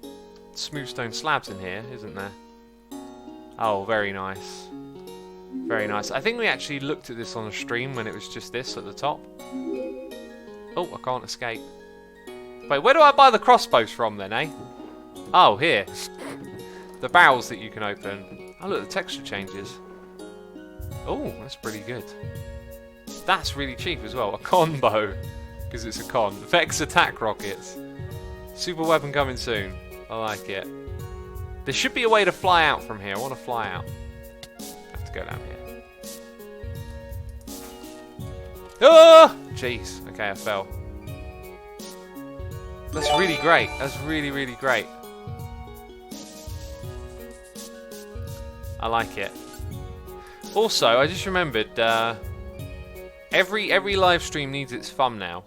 A: smooth stone slabs in here, isn't there? Oh, very nice. Very nice. I think we actually looked at this on a stream when it was just this at the top. Oh, I can't escape. Wait, where do I buy the crossbows from then, eh? Oh, here. The barrels that you can open. Oh, look, the texture changes. Oh, that's pretty good. That's really cheap as well. A combo, because it's a con. Vex attack rockets. Super weapon coming soon. I like it. There should be a way to fly out from here. I want to fly out. I have to go down here. Ah! Jeez. Okay, I fell. That's really great. That's really, really great. I like it. Also, I just remembered, every live stream needs its thumbnail.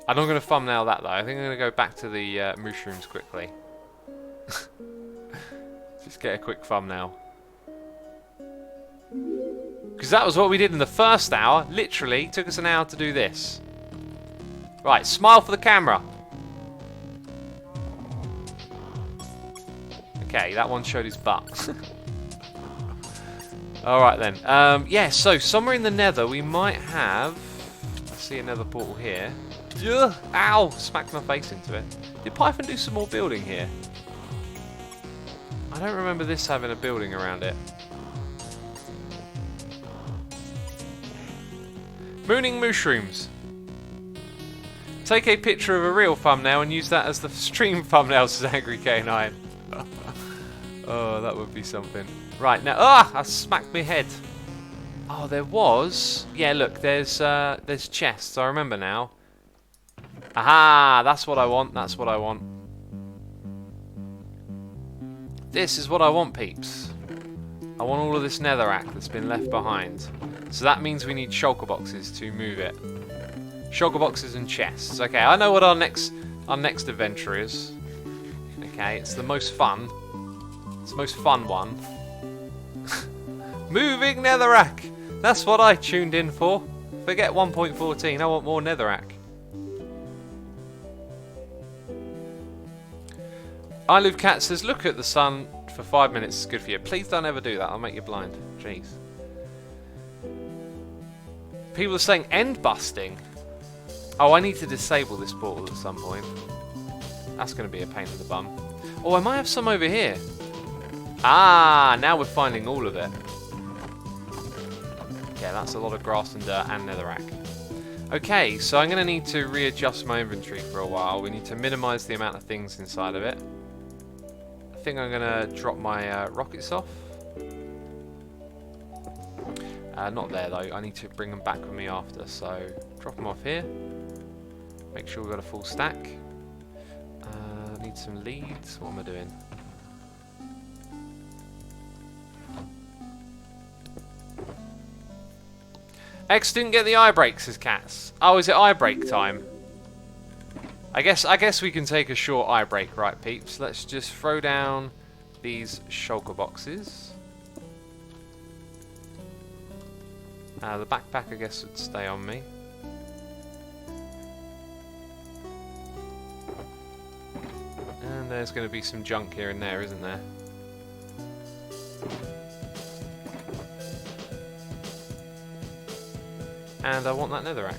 A: I'm not going to thumbnail that though. I think I'm going to go back to the mushrooms quickly. Just get a quick thumbnail. Because that was what we did in the first hour. Literally, took us an hour to do this. Right, smile for the camera. Okay, that one showed his butt. Alright then. Yeah, so somewhere in the nether we might have... I see another portal here. Ugh, ow! Smacked my face into it. Did Python do some more building here? I don't remember this having a building around it. Mooning mushrooms. Take a picture of a real thumbnail and use that as the stream thumbnail, says Angry K9. Oh, that would be something. Right, now... Ah! I smacked my head. Oh, there was... Yeah, look, there's chests. I remember now. Aha! That's what I want. That's what I want. This is what I want, peeps. I want all of this netherrack that's been left behind. So that means we need shulker boxes to move it. Shulker boxes and chests. Okay, I know what our next adventure is. Okay, it's the most fun. It's the most fun one. Moving netherrack! That's what I tuned in for. Forget 1.14, I want more netherrack. I Live Cat says, look at the sun for 5 minutes, it's good for you. Please don't ever do that, I'll make you blind. Jeez. People are saying end busting. Oh, I need to disable this portal at some point. That's going to be a pain in the bum. Oh, I might have some over here. Ah, now we're finding all of it. Yeah, that's a lot of grass and dirt and netherrack. Okay, so I'm going to need to readjust my inventory for a while. We need to minimize the amount of things inside of it. I think I'm going to drop my rockets off. Not there though, I need to bring them back with me after, so drop them off here. Make sure we've got a full stack. Need some leads, what am I doing? X didn't get the eye break, says Cats. Oh, is it eye break time? I guess we can take a short eye break, right peeps? Let's just throw down these shulker boxes. The backpack, I guess, would stay on me. And There's going to be some junk here and there, isn't there? And I want that netherrack.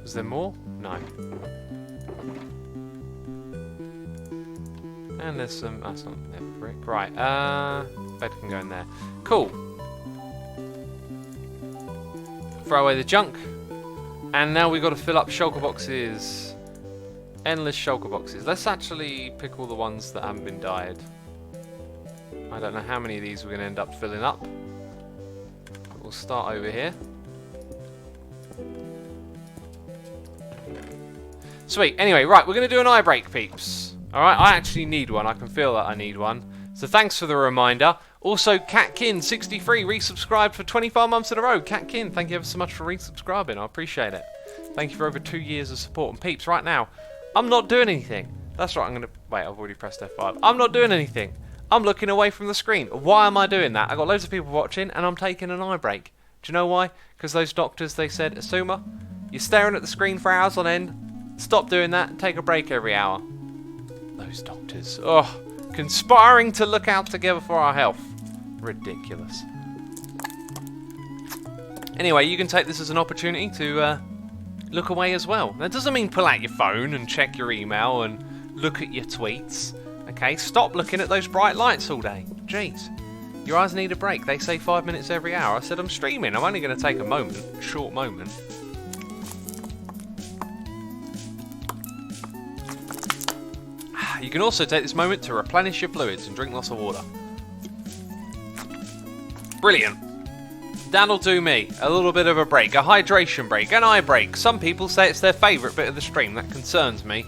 A: Is there more? No. And there's some... That's not nether brick. Right, bed can go in there. Cool. Throw away the junk. And now we've got to fill up shulker boxes. Endless shulker boxes. Let's actually pick all the ones that haven't been dyed. I don't know how many of these we're going to end up filling up. But we'll start over here. Sweet. Anyway, right, we're going to do an eye break, peeps. Alright, I actually need one. I can feel that I need one. So thanks for the reminder. Also, Catkin63 resubscribed for 25 months in a row. Catkin, thank you ever so much for resubscribing. I appreciate it. Thank you for over 2 years of support. And peeps, right now, I'm not doing anything. That's right, I'm going to... Wait, I've already pressed F5. I'm not doing anything. I'm looking away from the screen. Why am I doing that? I've got loads of people watching and I'm taking an eye break. Do you know why? Because those doctors, they said, Asuma, you're staring at the screen for hours on end. Stop doing that and take a break every hour. Those doctors. Oh, conspiring to look out together for our health. Ridiculous. Anyway, you can take this as an opportunity to look away as well. That doesn't mean pull out your phone and check your email and look at your tweets. Okay, stop looking at those bright lights all day. Jeez. Your eyes need a break. They say 5 minutes every hour. I said I'm streaming. I'm only going to take a moment. A short moment. You can also take this moment to replenish your fluids and drink lots of water. Brilliant. That'll do me. A little bit of a break. A hydration break. An eye break. Some people say it's their favourite bit of the stream. That concerns me.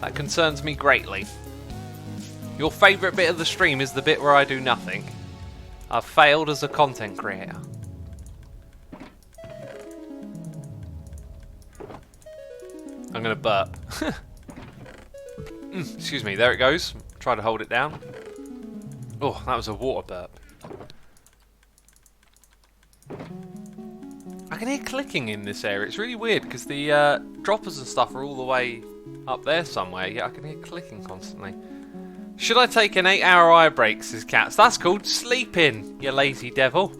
A: That concerns me greatly. Your favourite bit of the stream is the bit where I do nothing. I've failed as a content creator. I'm going to burp. Excuse me, there it goes. Try to hold it down. Oh, that was a water burp. I can hear clicking in this area. It's really weird because the droppers and stuff are all the way up there somewhere. Yeah, I can hear clicking constantly. Should I take an 8-hour eye break, says Cats? That's called sleeping, you lazy devil.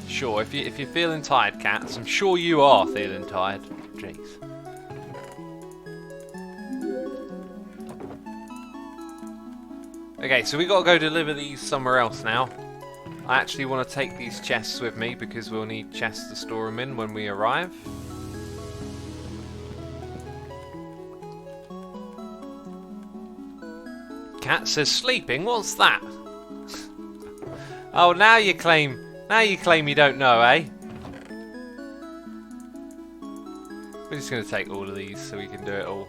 A: Sure, if you're feeling tired, Cats, I'm sure you are feeling tired. Jeez. Okay, so we got to go deliver these somewhere else now. I actually want to take these chests with me because we'll need chests to store them in when we arrive. Cat says sleeping. What's that? Oh, now you claim you don't know, eh? We're just going to take all of these so we can do it all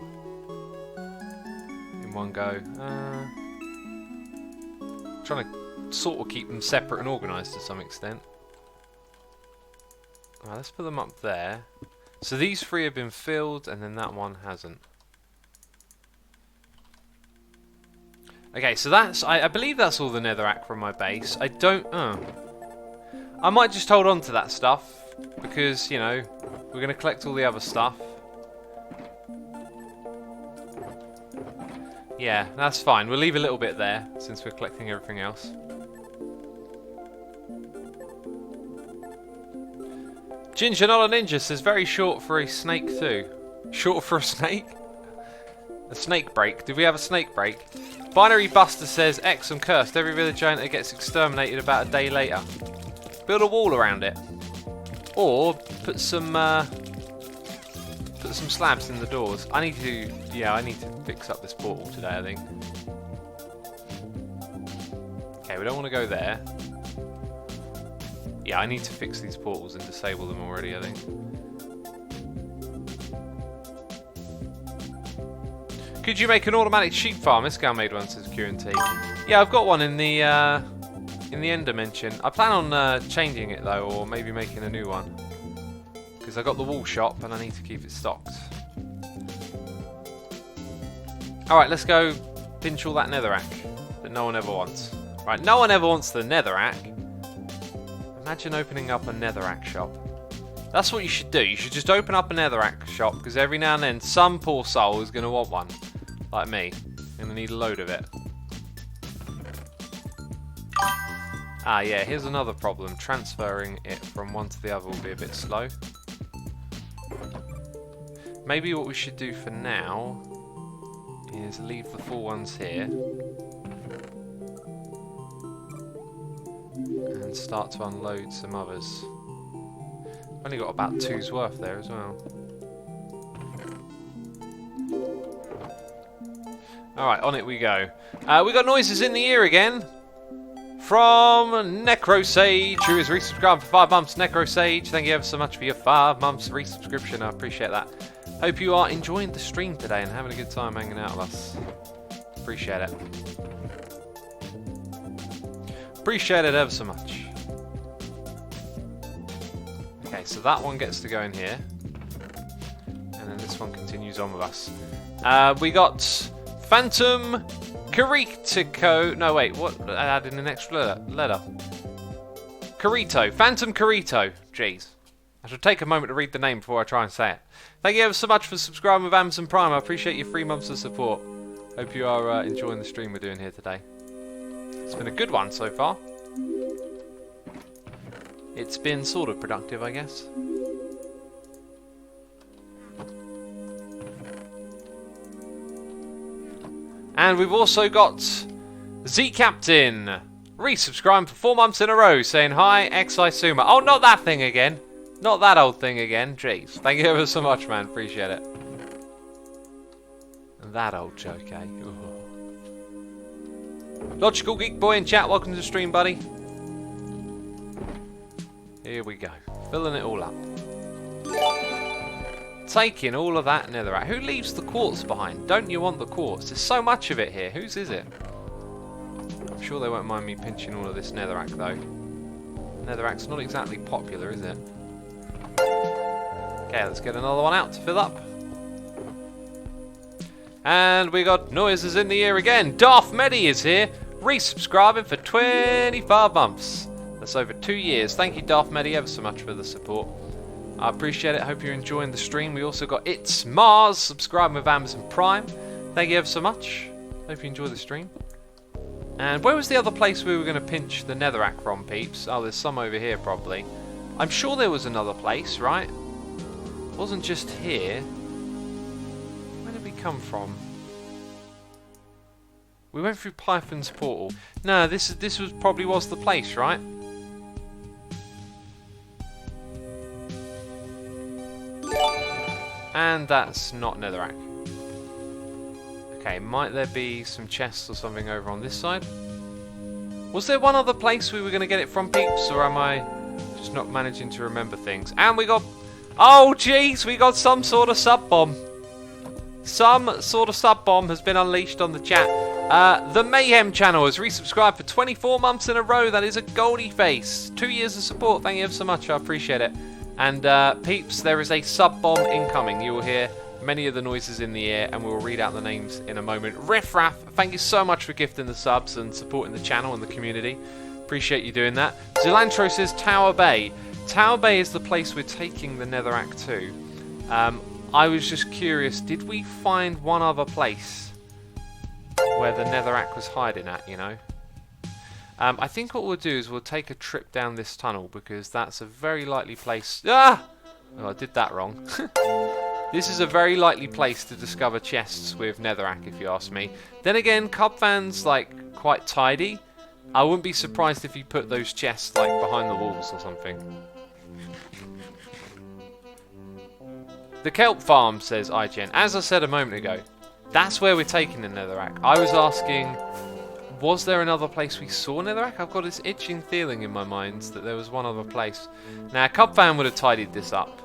A: in one go. Trying to sort of keep them separate and organised to some extent. Right, let's put them up there. So these 3 have been filled and then that one hasn't. Okay, so that's... I believe that's all the netherrack from my base. I don't... I might just hold on to that stuff because, you know, we're going to collect all the other stuff. Yeah, that's fine. We'll leave a little bit there since we're collecting everything else. Ginger Not a Ninja says very short for a snake too. Short for a snake? A snake break. Did we have a snake break? Binary Buster says X and cursed. Every villager enter gets exterminated about a day later. Build a wall around it. Or put some slabs in the doors. I need to fix up this portal today, I think. Okay, we don't want to go there. Yeah, I need to fix these portals and disable them already, I think. Could you make an automatic sheep farm? This guy made one, says QNT. Yeah, I've got one in the end dimension. I plan on changing it though, or maybe making a new one. Because I got the wool shop and I need to keep it stocked. Alright, let's go pinch all that netherrack that no one ever wants. Right, no one ever wants the netherrack. Imagine opening up a netherrack shop. That's what you should do. You should just open up a netherrack shop, because every now and then some poor soul is going to want one. Like me. Going to need a load of it. Ah, yeah, here's another problem. Transferring it from one to the other will be a bit slow. Maybe what we should do for now is leave the full ones here. And start to unload some others. Only got about 2's worth there as well. Alright, on it we go. We got noises in the ear again. From Necrosage, who is resubscribed for 5 months. Necrosage, thank you ever so much for your 5 months resubscription. I appreciate that. Hope you are enjoying the stream today and having a good time hanging out with us. Appreciate it. Appreciate it ever so much. Okay, so that one gets to go in here. And then this one continues on with us. We got Phantom Carito. No, wait, what? I added an extra letter. Carito. Phantom Carito. Jeez. I should take a moment to read the name before I try and say it. Thank you ever so much for subscribing with Amazon Prime. I appreciate your 3 months of support. Hope you are enjoying the stream we're doing here today. It's been a good one so far. It's been sort of productive, I guess. And we've also got Z Captain resubscribing for 4 months in a row, saying hi, XI Suma. Oh, not that thing again. Not that old thing again. Jeez. Thank you ever so much, man. Appreciate it. That old joke, eh? Ooh. Logical Geek Boy in chat, welcome to the stream, buddy. Here we go. Filling it all up. Taking all of that netherrack. Who leaves the quartz behind? Don't you want the quartz? There's so much of it here. Whose is it? I'm sure they won't mind me pinching all of this netherrack, though. Netherrack's not exactly popular, is it? Okay, let's get another one out to fill up. And we got noises in the ear again. Darth Medi is here, resubscribing for 25 months. That's over 2 years. Thank you, Darth Medi, ever so much for the support. I appreciate it. Hope you're enjoying the stream. We also got It's Mars subscribing with Amazon Prime. Thank you ever so much. Hope you enjoy the stream. And where was the other place we were going to pinch the netherrack from, peeps? Oh, there's some over here, probably. I'm sure there was another place, right? It wasn't just here. Where did we come from? We went through Python's portal. No, this was probably was the place, right? And that's not netherrack. Okay, might there be some chests or something over on this side? Was there one other place we were going to get it from, peeps? Or am I just not managing to remember things? And we got... Oh, jeez! We got some sort of sub-bomb. Some sort of sub-bomb has been unleashed on the chat. The Mayhem channel has resubscribed for 24 months in a row. That is a goldie face. 2 years of support. Thank you ever so much. I appreciate it. And peeps, there is a sub-bomb incoming. You will hear many of the noises in the air, and we will read out the names in a moment. Riffraff, thank you so much for gifting the subs and supporting the channel and the community. Appreciate you doing that. Zilantro says Tower Bay. Tower Bay is the place we're taking the netherrack to. I was just curious, did we find one other place where the netherrack was hiding at, you know? I think what we'll do is we'll take a trip down this tunnel, because that's a very likely place... Ah! Oh, I did that wrong. This is a very likely place to discover chests with netherrack, if you ask me. Then again, Cubfan's like quite tidy. I wouldn't be surprised if you put those chests like behind the walls or something. The Kelp Farm, says IGN. As I said a moment ago, that's where we're taking the netherrack. I was asking, was there another place we saw netherrack? I've got this itching feeling in my mind that there was one other place. Now, Cubfan would have tidied this up.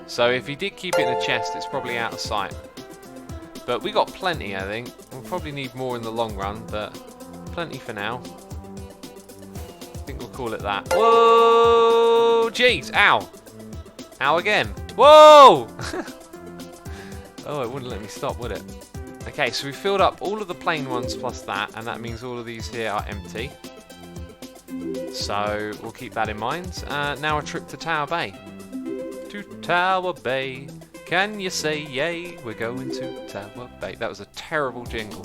A: So if he did keep it in a chest, it's probably out of sight. But we got plenty, I think. We'll probably need more in the long run, but plenty for now. I think we'll call it that. Whoa! Jeez! Ow! Ow again! Whoa! Oh, it wouldn't let me stop, would it? Okay, so we filled up all of the plain ones plus that, and that means all of these here are empty. So we'll keep that in mind. Now a trip to Tower Bay. to Tower Bay. Can you say yay? We're going to Tower Bay. That was a terrible jingle.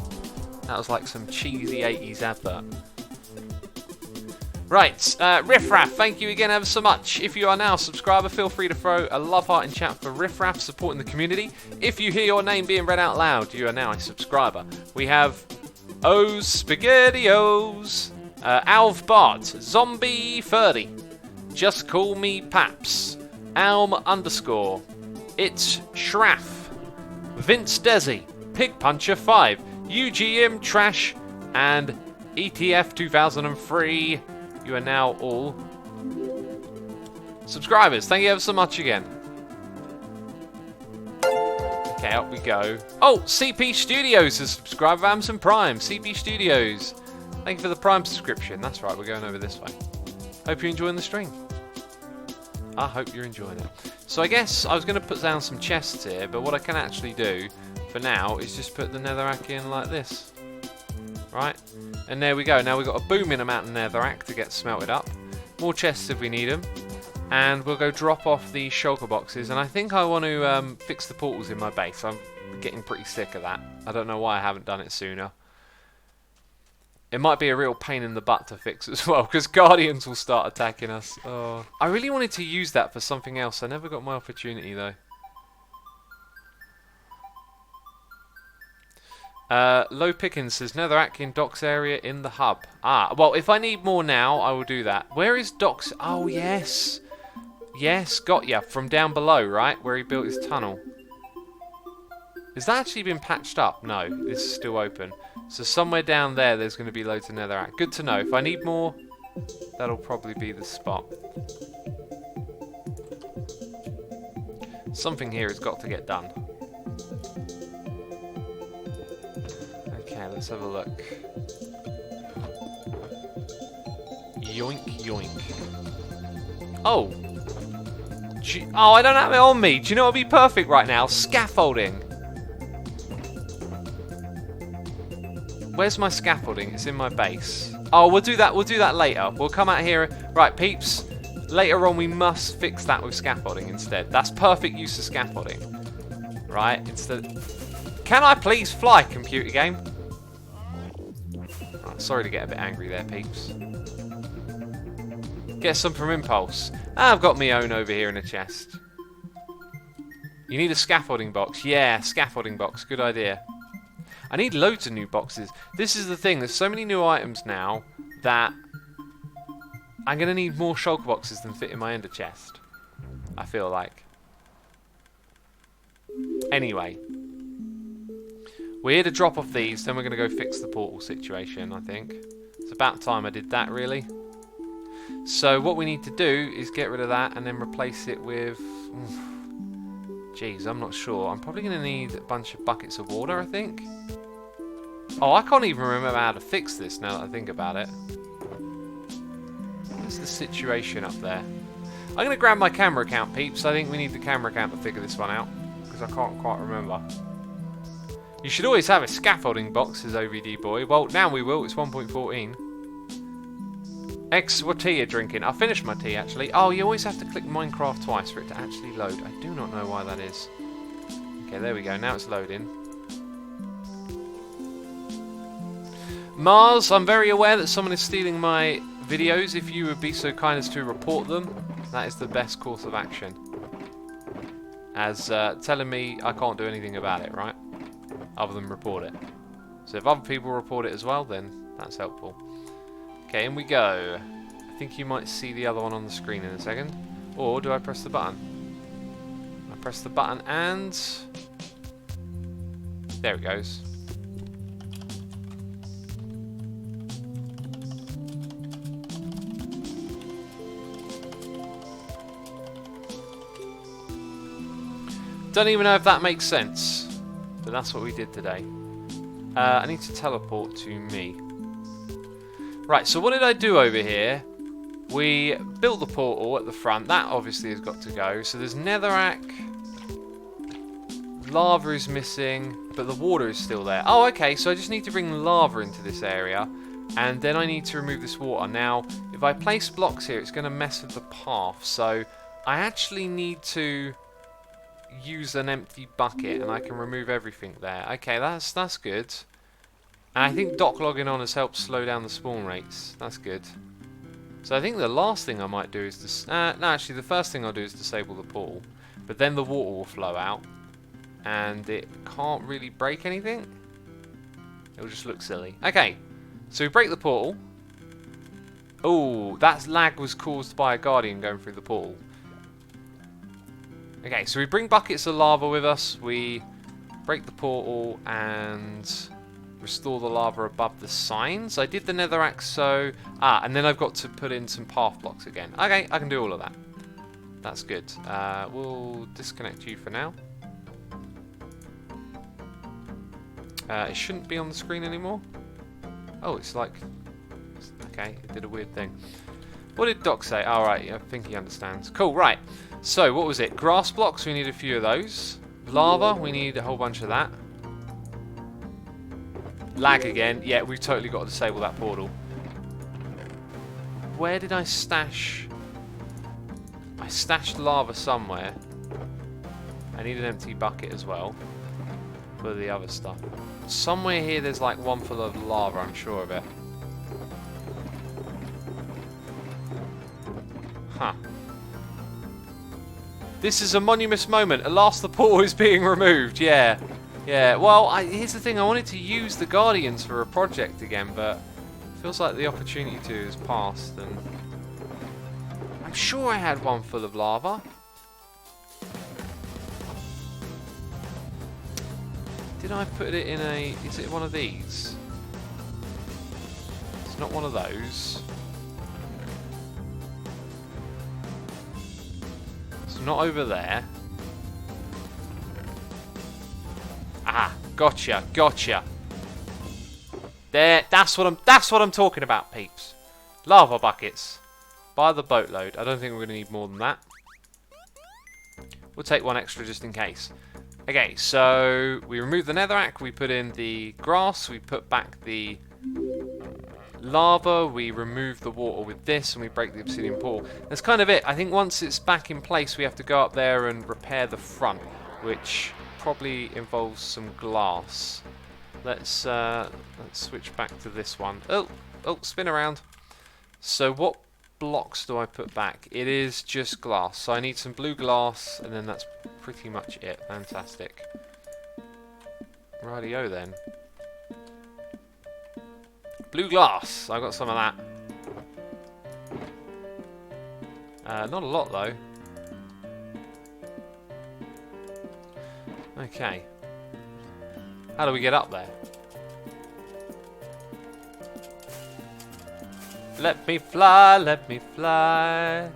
A: That was like some cheesy 80s advert. Right, Riffraff, thank you again ever so much. If you are now a subscriber, feel free to throw a love heart in chat for Riffraff, supporting the community. If you hear your name being read out loud, you are now a subscriber. We have O's SpaghettiOs, Alv Bart, Zombie 30, Just Call Me Paps, Alm _ It's Shraff, Vince Desi, Pig Puncher 5, UGM Trash, and ETF 2003. You are now all subscribers. Thank you ever so much again. Okay, up we go. Oh, CP Studios is subscribed with Amazon Prime. CP Studios. Thank you for the Prime subscription. That's right, we're going over this way. Hope you're enjoying the stream. I hope you're enjoying it. So I guess I was going to put down some chests here, but what I can actually do for now is just put the netherrack in like this. Right? And there we go. Now we've got a booming amount of netherrack to get smelted up. More chests if we need them. And we'll go drop off the shulker boxes. And I think I want to fix the portals in my base. I'm getting pretty sick of that. I don't know why I haven't done it sooner. It might be a real pain in the butt to fix as well, because guardians will start attacking us. Oh. I really wanted to use that for something else. I never got my opportunity though. Low Pickens says netherrack in docks area in the hub. Ah, well, if I need more now, I will do that. Where is docks? Oh, yes. Yes, got ya. From down below, right? Where he built his tunnel. Has that actually been patched up? No, this is still open. So somewhere down there, there's going to be loads of netherrack. Good to know. If I need more, that'll probably be the spot. Something here has got to get done. Okay, let's have a look. Yoink, yoink. Oh! Oh, I don't have it on me. Do you know what would be perfect right now? Scaffolding. Where's my scaffolding? It's in my base. Oh, we'll do that later. We'll come out here. Right, peeps. Later on, we must fix that with scaffolding instead. That's perfect use of scaffolding. Right? Can I please fly, computer game? Right, sorry to get a bit angry there, peeps. Get some from Impulse. I've got my own over here in a chest. You need a scaffolding box. Yeah, scaffolding box. Good idea. I need loads of new boxes. This is the thing. There's so many new items now that I'm going to need more shulker boxes than fit in my ender chest. I feel like. Anyway. We're here to drop off these. Then we're going to go fix the portal situation, I think. It's about time I did that, really. So what we need to do is get rid of that and then replace it with... Jeez, I'm not sure. I'm probably going to need a bunch of buckets of water, I think. Oh, I can't even remember how to fix this now that I think about it. What's the situation up there? I'm going to grab my camera account, peeps. I think we need the camera account to figure this one out, because I can't quite remember. You should always have a scaffolding box, says OVD Boy. Well, now we will. It's 1.14. What tea you're drinking? I finished my tea, actually. Oh, you always have to click Minecraft twice for it to actually load. I do not know why that is. Okay, there we go. Now it's loading. Mars, I'm very aware that someone is stealing my videos. If you would be so kind as to report them, that is the best course of action. As telling me I can't do anything about it, right? Other than report it. So if other people report it as well, then that's helpful. Okay, in we go. I think you might see the other one on the screen in a second. Or do I press the button? I press the button and... there it goes. Don't even know if that makes sense. But that's what we did today. I need to teleport to me. Right, so what did I do over here? We built the portal at the front. That obviously has got to go. So there's netherrack. Lava is missing, but the water is still there. Oh, okay, so I just need to bring lava into this area. And then I need to remove this water. Now, if I place blocks here, it's going to mess with the path. So I actually need to use an empty bucket, and I can remove everything there. Okay, that's good. And I think dock logging on has helped slow down the spawn rates. That's good. So I think the last thing I might do is no, actually, the first thing I'll do is disable the portal. But then the water will flow out, and it can't really break anything. It'll just look silly. Okay, so we break the portal. Oh, that lag was caused by a guardian going through the portal. Okay, so we bring buckets of lava with us. We break the portal and restore the lava above the signs. I did the netherrack, so... and then I've got to put in some path blocks again. Okay, I can do all of that. That's good. We'll disconnect you for now. It shouldn't be on the screen anymore. Oh, it's like... Okay, it did a weird thing. What did Doc say? Alright, I think he understands. Cool, right. So, what was it? Grass blocks, we need a few of those. Lava, we need a whole bunch of that. Lag again. Yeah, we've totally got to disable that portal. Where did I stash... I stashed lava somewhere. I need an empty bucket as well for the other stuff. Somewhere here there's like one full of lava, I'm sure of it. Huh. This is a monumentous moment. At last the portal is being removed. Yeah. Yeah. Well, here's the thing. I wanted to use the Guardians for a project again, but it feels like the opportunity to has passed. And I'm sure I had one full of lava. Did I put it in a... Is it one of these? It's not one of those. It's not over there. Ah, gotcha, gotcha. There, that's what I'm talking about, peeps. Lava buckets. By the boatload. I don't think we're going to need more than that. We'll take one extra just in case. Okay, so we remove the netherrack, we put in the grass, we put back the lava, we remove the water with this, and we break the obsidian portal. That's kind of it. I think once it's back in place, we have to go up there and repair the front, which probably involves some glass. Let's switch back to this one. Oh, spin around. So what blocks do I put back? It is just glass. So I need some blue glass, and then that's pretty much it. Fantastic. Rightio then. Blue glass. I got some of that. Not a lot though. Okay. How do we get up there? Let me fly, let me fly.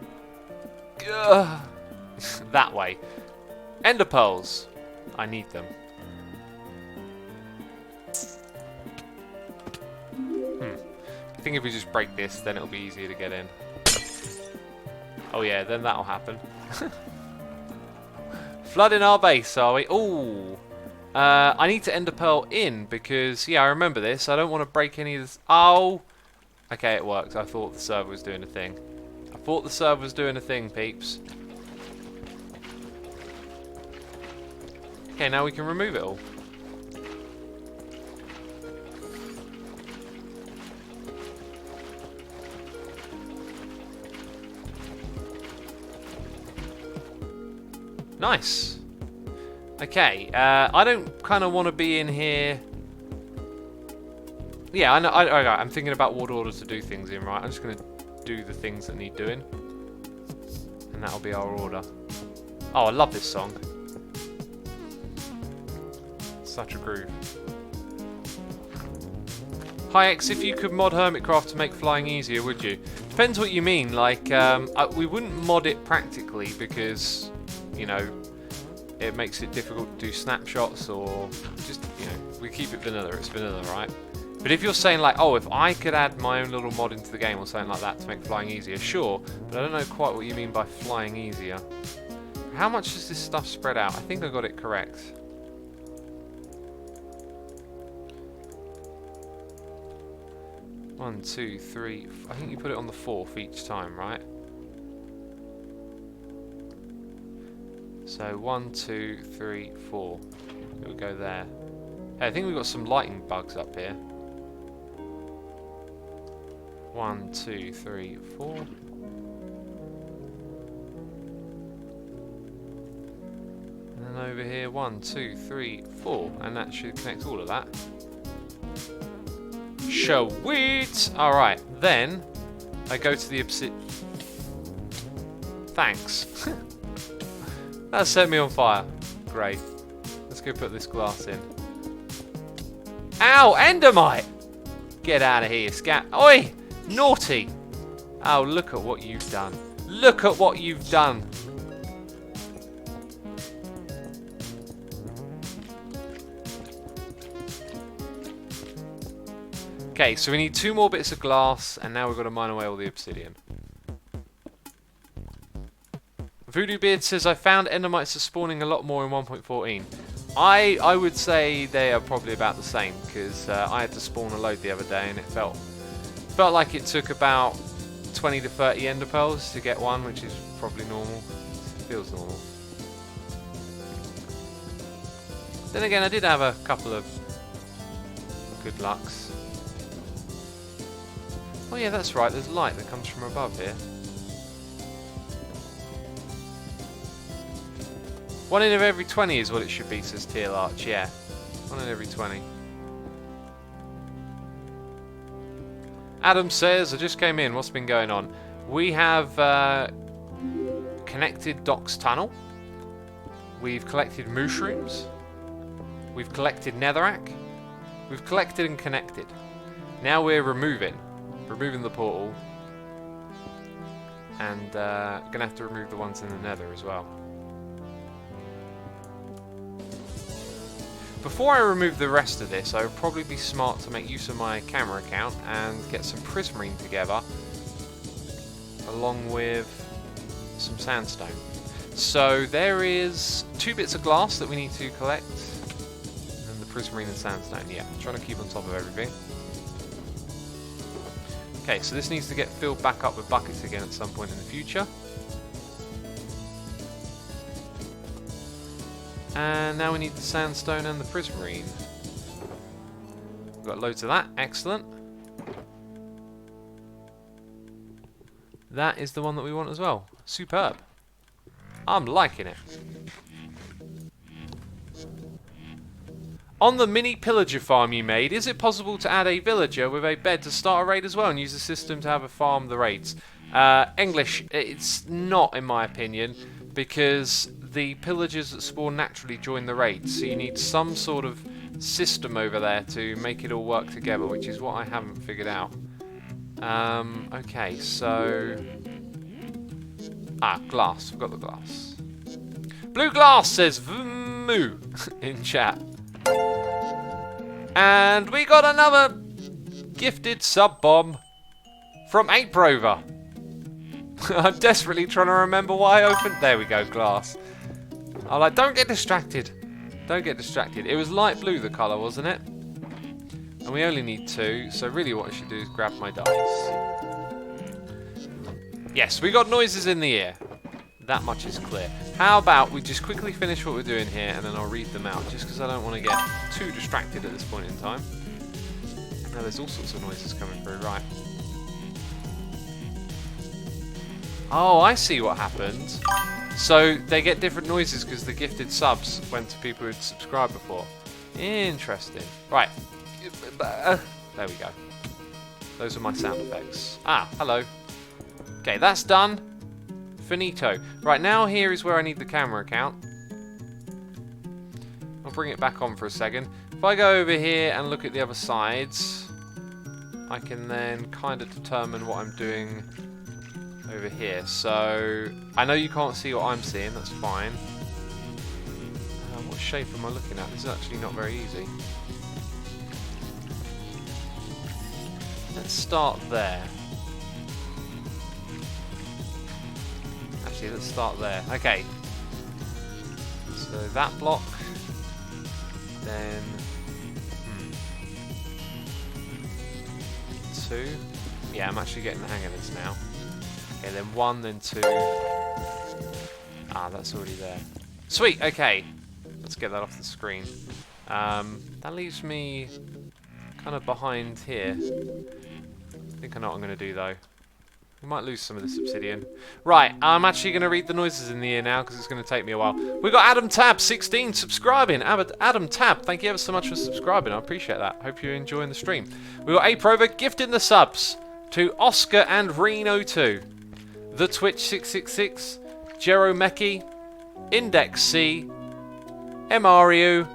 A: Ugh. That way. Ender pearls. I need them. I think if we just break this, then it'll be easier to get in. Oh yeah, then that'll happen. Flooding our base, are we? Ooh. I need to ender pearl in because, yeah, I remember this. I don't want to break any of this. Oh. Okay, it worked. I thought the server was doing a thing. I thought the server was doing a thing, peeps. Okay, now we can remove it all. Nice. Okay, I don't kind of want to be in here. Yeah, I know. I'm thinking about what order to do things in, right? I'm just going to do the things that need doing. And that'll be our order. Oh, I love this song. Such a groove. Hi X, if you could mod Hermitcraft to make flying easier, would you? Depends what you mean. Like, we wouldn't mod it practically because, you know, it makes it difficult to do snapshots or just, you know, we keep it vanilla. It's vanilla, right? But if you're saying like, oh, if I could add my own little mod into the game or something like that to make flying easier, sure. But I don't know quite what you mean by flying easier. How much does this stuff spread out? I think I got it correct. One, two, three. I think you put it on the fourth each time, right? So 1, 2, 3, 4. We'll go there. Hey, I think we've got some lighting bugs up here. 1, 2, 3, 4. And then over here, 1, 2, 3, 4. And that should connect all of that. Sweet! Alright, then I go to the obsidian. Thanks. That set me on fire. Great. Let's go put this glass in. Ow! Endermite! Get out of here, scat. Oi! Naughty! Oh, look at what you've done. Look at what you've done. Okay, so we need 2 more bits of glass, and now we've got to mine away all the obsidian. Voodoo Beard says, I found endermites are spawning a lot more in 1.14. I would say they are probably about the same, because I had to spawn a load the other day, and it felt like it took about 20 to 30 ender pearls to get one, which is probably normal. It feels normal. Then again, I did have a couple of good lucks. Oh yeah, that's right, there's light that comes from above here. 1 in every 20 is what it should be, says Teal Arch, yeah. 1 in every 20. Adam says, I just came in, what's been going on? We have connected Doc's tunnel. We've collected mushrooms. We've collected netherrack. We've collected and connected. Now we're removing the portal, and gonna have to remove the ones in the nether as well. Before I remove the rest of this, I would probably be smart to make use of my camera account and get some prismarine together, along with some sandstone. So there is 2 bits of glass that we need to collect, and the prismarine and sandstone. Yeah, I'm trying to keep on top of everything. Okay, so this needs to get filled back up with buckets again at some point in the future. And now we need the sandstone and the prismarine. We've got loads of that, excellent. That is the one that we want as well. Superb. I'm liking it. On the mini pillager farm you made, is it possible to add a villager with a bed to start a raid as well and use the system to have a farm the raids? English, it's not in my opinion, because the pillagers that spawn naturally join the raids, so you need some sort of system over there to make it all work together, which is what I haven't figured out. Okay, so... glass. We've got the glass. Blue Glass says moo in chat. And we got another gifted sub bomb from Ape Rover. I'm desperately trying to remember why I opened... There we go, glass. I'm like, don't get distracted. Don't get distracted. It was light blue, the colour, wasn't it? And we only need 2, so really what I should do is grab my dice. Yes, we got noises in the ear. That much is clear. How about we just quickly finish what we're doing here, and then I'll read them out, just because I don't want to get too distracted at this point in time. Now there's all sorts of noises coming through, right. Oh, I see what happened. So they get different noises because the gifted subs went to people who'd subscribed before. Interesting. Right. There we go. Those are my sound effects. Hello. Okay, that's done. Finito. Right, now here is where I need the camera account. I'll bring it back on for a second. If I go over here and look at the other sides, I can then kind of determine what I'm doing over here. So I know you can't see what I'm seeing, that's fine. What shape am I looking at? This is actually not very easy. Let's start there. Actually, let's start there. Okay. So that block. Then 2. Yeah, I'm actually getting the hang of this now. Okay, then 1, then 2. That's already there. Sweet, okay. Let's get that off the screen. That leaves me kind of behind here. I think I know what I'm going to do though. We might lose some of this obsidian. Right, I'm actually going to read the noises in the ear now because it's going to take me a while. We've got Adam Tab 16 subscribing. Adam Tab, thank you ever so much for subscribing. I appreciate that. Hope you're enjoying the stream. We've got Aprover gifting the subs to Oscar and Reno 2, The Twitch 666, Jero Meki, Index C, Mario,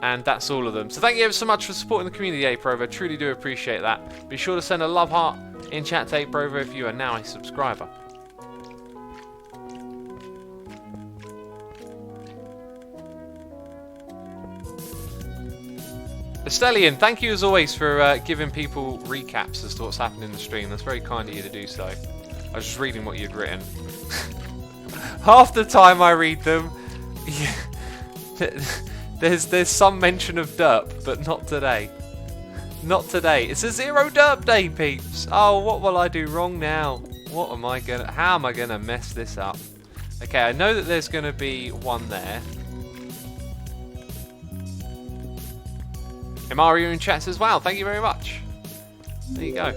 A: and that's all of them. So thank you ever so much for supporting the community, Aprover. Truly do appreciate that. Be sure to send a love heart in chat to Aprover if you are now a subscriber. Estelian, thank you as always for giving people recaps as to what's happened in the stream. That's very kind of you to do so. I was just reading what you'd written. Half the time I read them, there's some mention of derp, but not today. Not today. It's a 0 derp day, peeps. Oh, what will I do wrong now? How am I gonna mess this up? Okay, I know that there's gonna be one there. Mario in chat as well. Thank you very much. There you go.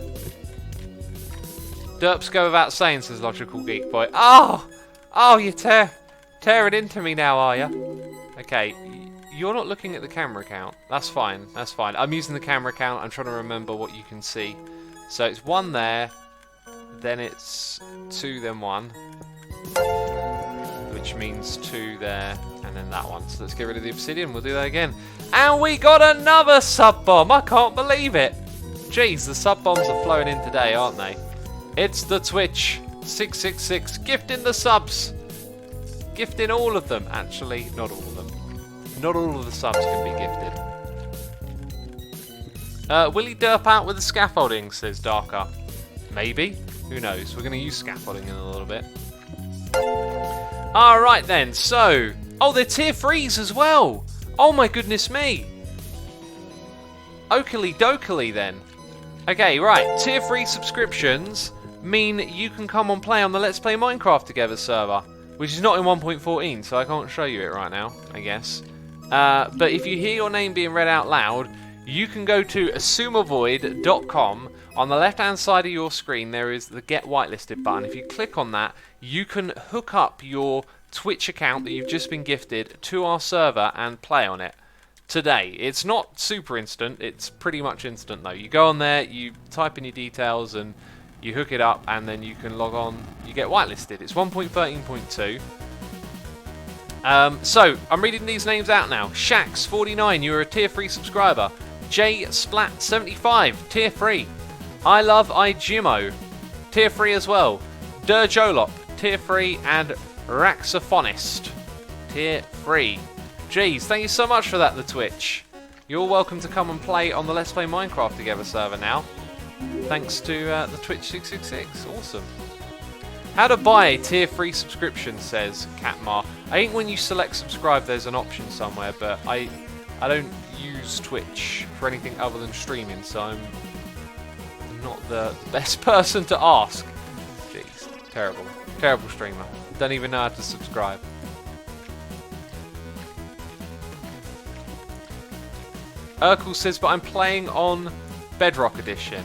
A: Derps go without saying, says Logical Geek Boy. Oh, you're tearing into me now, are you? Okay, you're not looking at the camera count. That's fine. That's fine. I'm using the camera count. I'm trying to remember what you can see. So it's 1 there, then it's 2, then 1, which means 2 there, and then that one. So let's get rid of the obsidian. We'll do that again. And we got another sub bomb. I can't believe it. Jeez, the sub bombs are flowing in today, aren't they? It's the Twitch 666 gifting the subs. Gifting all of them. Actually, not all of them. Not all of the subs can be gifted. Will he derp out with the scaffolding, says Darker. Maybe. Who knows? We're going to use scaffolding in a little bit. Alright then, so... Oh, they're tier 3s as well! Oh my goodness me! Oakley dokily then. Okay, right. Tier 3 subscriptions mean you can come and play on the Let's Play Minecraft Together server, which is not in 1.14, so I can't show you it right now, I guess. But if you hear your name being read out loud, you can go to assumavoid.com. On the left-hand side of your screen, there is the Get Whitelisted button. If you click on that, you can hook up your Twitch account that you've just been gifted to our server and play on it today. It's not super instant. It's pretty much instant, though. You go on there, you type in your details, and you hook it up, and then you can log on. You get whitelisted. It's 1.13.2. So, I'm reading these names out now. Shax49, you're a tier 3 subscriber. J Splat 75, tier 3. I Love iGimo, tier 3 as well. Durjolop, tier 3, and Raxophonist, tier 3. Jeez, thank you so much for that, the Twitch. You're welcome to come and play on the Let's Play Minecraft Together server now. Thanks to the Twitch 666. Awesome. How to buy a tier 3 subscription, says Catmar. I think when you select subscribe, there's an option somewhere, but I don't use Twitch for anything other than streaming, so I'm not the best person to ask. Jeez, terrible. Terrible streamer. Don't even know how to subscribe. Urkel says, but I'm playing on Bedrock Edition.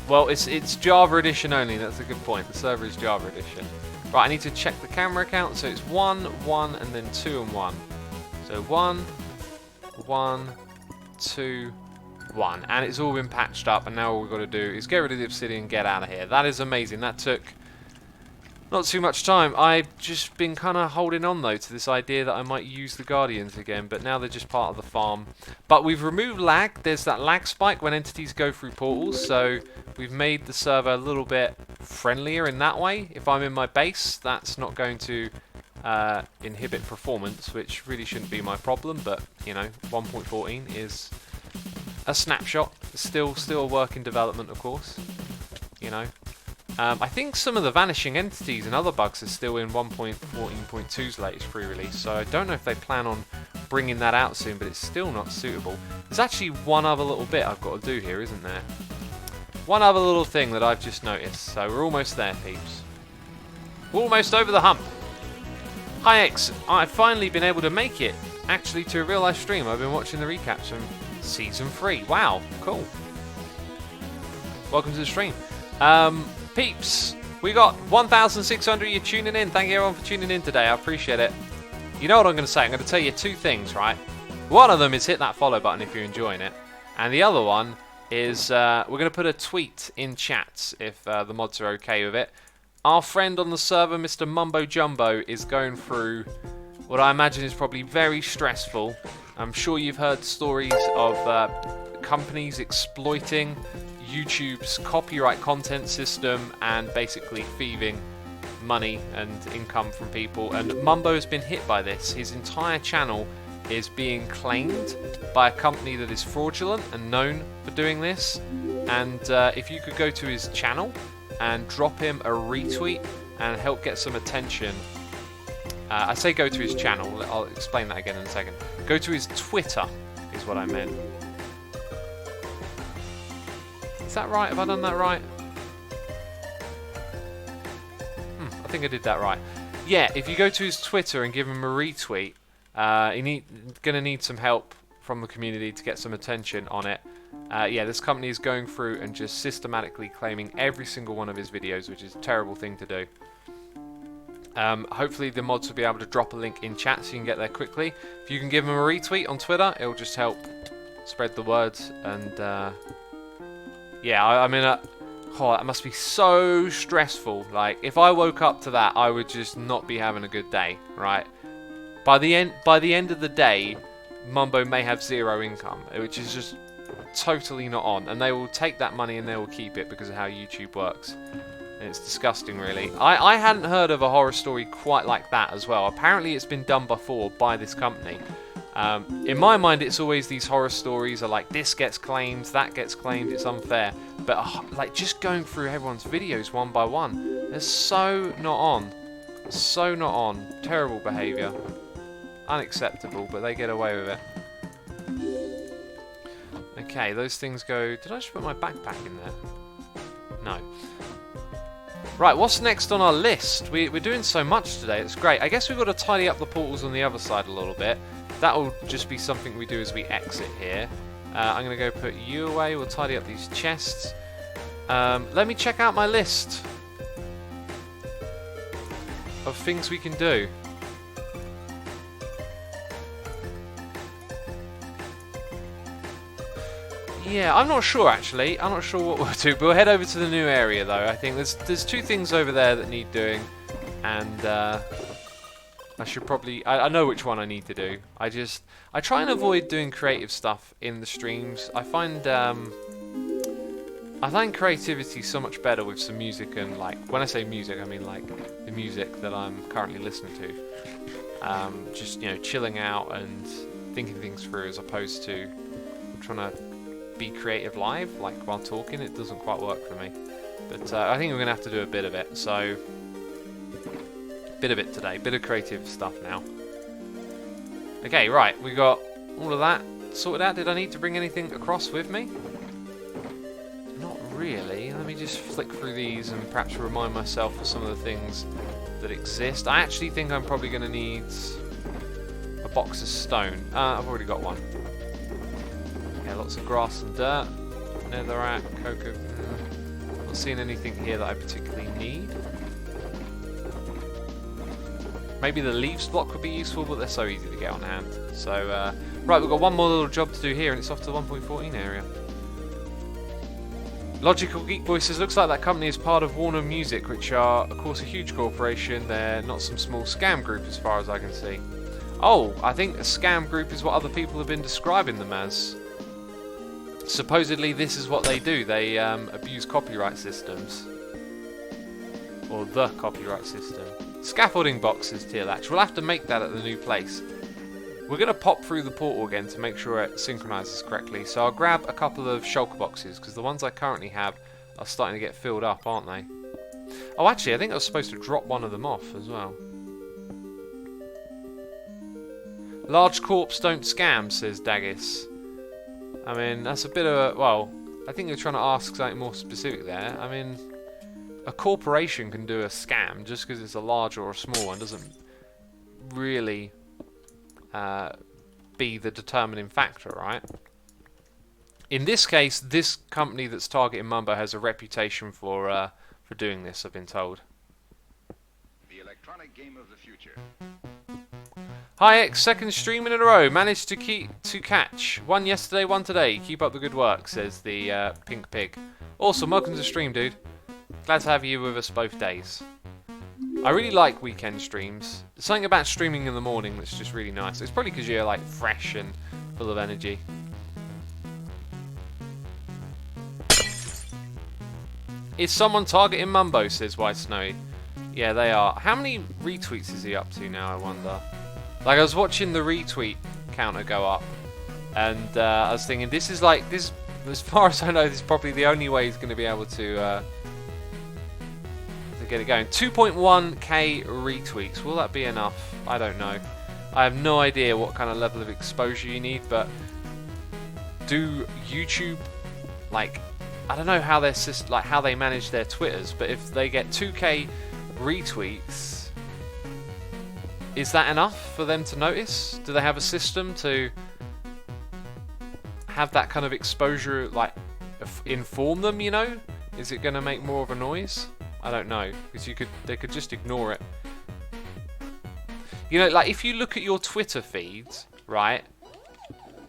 A: Well, it's Java Edition only. That's a good point. The server is Java Edition. Right, I need to check the camera count. So it's 1, 1, and then 2 and 1. So 1, 1, 2, 1. And it's all been patched up, and now all we've got to do is get rid of the obsidian and get out of here. That is amazing. That took not too much time. I've just been kind of holding on, though, to this idea that I might use the Guardians again, but now they're just part of the farm. But we've removed lag. There's that lag spike when entities go through portals, so we've made the server a little bit friendlier in that way. If I'm in my base, that's not going to inhibit performance, which really shouldn't be my problem, but, you know, 1.14 is a snapshot. It's still a work in development, of course, you know. I think some of the vanishing entities and other bugs are still in 1.14.2's latest pre-release, so I don't know if they plan on bringing that out soon, but it's still not suitable. There's actually one other little bit I've got to do here, isn't there? One other little thing that I've just noticed, so we're almost there, peeps. Almost over the hump. Hi X, I've finally been able to make it actually to a real life stream. I've been watching the recaps from Season 3. Wow, cool. Welcome to the stream. Peeps, we got 1,600 of you tuning in. Thank you everyone for tuning in today. I appreciate it. You know what I'm going to say? I'm going to tell you two things, right? One of them is hit that follow button if you're enjoying it. And the other one is we're going to put a tweet in chats if the mods are okay with it. Our friend on the server, Mr. Mumbo Jumbo, is going through what I imagine is probably very stressful. I'm sure you've heard stories of companies exploiting YouTube's copyright content system and basically thieving money and income from people. And Mumbo has been hit by this. His entire channel is being claimed by a company that is fraudulent and known for doing this. And if you could go to his channel and drop him a retweet and help get some attention. I say go to his channel, I'll explain that again in a second. Go to his Twitter is what I meant. Is that right? Have I done that right? I think I did that right. Yeah, if you go to his Twitter and give him a retweet, you're going to need some help from the community to get some attention on it. Yeah, this company is going through and just systematically claiming every single one of his videos, which is a terrible thing to do. Hopefully the mods will be able to drop a link in chat so you can get there quickly. If you can give him a retweet on Twitter, it will just help spread the word. And yeah, I mean, oh, that must be so stressful. Like, if I woke up to that, I would just not be having a good day, right? By the end of the day, Mambo may have zero income, which is just totally not on, and they will take that money and they will keep it because of how YouTube works. And it's disgusting, really. I hadn't heard of a horror story quite like that as well. Apparently it's been done before by this company. In my mind, it's always these horror stories are like, this gets claimed, that gets claimed, it's unfair. But like, just going through everyone's videos one by one, they're so not on. So not on. Terrible behaviour. Unacceptable, but they get away with it. Okay, those things go... Did I just put my backpack in there? No. Right, what's next on our list? We're doing so much today, it's great. I guess we've got to tidy up the portals on the other side a little bit. That'll just be something we do as we exit here. I'm going to go put you away, we'll tidy up these chests. Let me check out my list of things we can do. Yeah, I'm not sure actually. I'm not sure what we'll do, but we'll head over to the new area though. I think there's two things over there that need doing, and I should probably... I know which one I need to do. I try and avoid doing creative stuff in the streams. I find creativity so much better with some music, and like, when I say music, I mean like the music that I'm currently listening to. Just, you know, chilling out and thinking things through, as opposed to trying to be creative live, like while talking. It doesn't quite work for me. But I think we're going to have to do a bit of it, so... Bit of it today, bit of creative stuff now. Okay, right, we got all of that sorted out. Did I need to bring anything across with me? Not really. Let me just flick through these and perhaps remind myself of some of the things that exist. I actually think I'm probably going to need a box of stone. I've already got one. Yeah, lots of grass and dirt. Netherrack, cocoa. Not seeing anything here that I particularly need. Maybe the leaves block would be useful, but they're so easy to get on hand. So, right, we've got one more little job to do here, and it's off to the 1.14 area. Logical Geek Voices, looks like that company is part of Warner Music, which are, of course, a huge corporation. They're not some small scam group, as far as I can see. Oh, I think a scam group is what other people have been describing them as. Supposedly, this is what they do. They abuse copyright systems. Or the copyright system. Scaffolding boxes, Tealax. We'll have to make that at the new place. We're going to pop through the portal again to make sure it synchronises correctly. So I'll grab a couple of shulker boxes, because the ones I currently have are starting to get filled up, aren't they? Oh, actually, I think I was supposed to drop one of them off as well. Large corps don't scam, says Daggis. I mean, that's a bit of a... Well, I think you're trying to ask something more specific there. I mean... A corporation can do a scam just because it's a large or a small one doesn't really be the determining factor, right? In this case, this company that's targeting Mambo has a reputation for doing this, I've been told.
B: The electronic game of the future.
A: Hi X, second stream in a row. Managed to catch. One yesterday, one today. Keep up the good work, says the pink pig. Awesome, welcome to the stream, dude. Glad to have you with us both days. I really like weekend streams. There's something about streaming in the morning that's just really nice. It's probably because you're like fresh and full of energy. Is someone targeting Mambo, says White Snowy. Yeah, they are. How many retweets is he up to now, I wonder? Like, I was watching the retweet counter go up, and I was thinking, this is like, this, as far as I know, this is probably the only way he's going to be able to get it going. 2.1k retweets. Will that be enough? I don't know. I have no idea what kind of level of exposure you need, but do YouTube, like, I don't know how their how they manage their Twitters, but if they get 2k retweets, is that enough for them to notice? Do they have a system to have that kind of exposure, like, inform them, you know? Is it going to make more of a noise? I don't know, because they could just ignore it. You know, like, if you look at your Twitter feeds, right,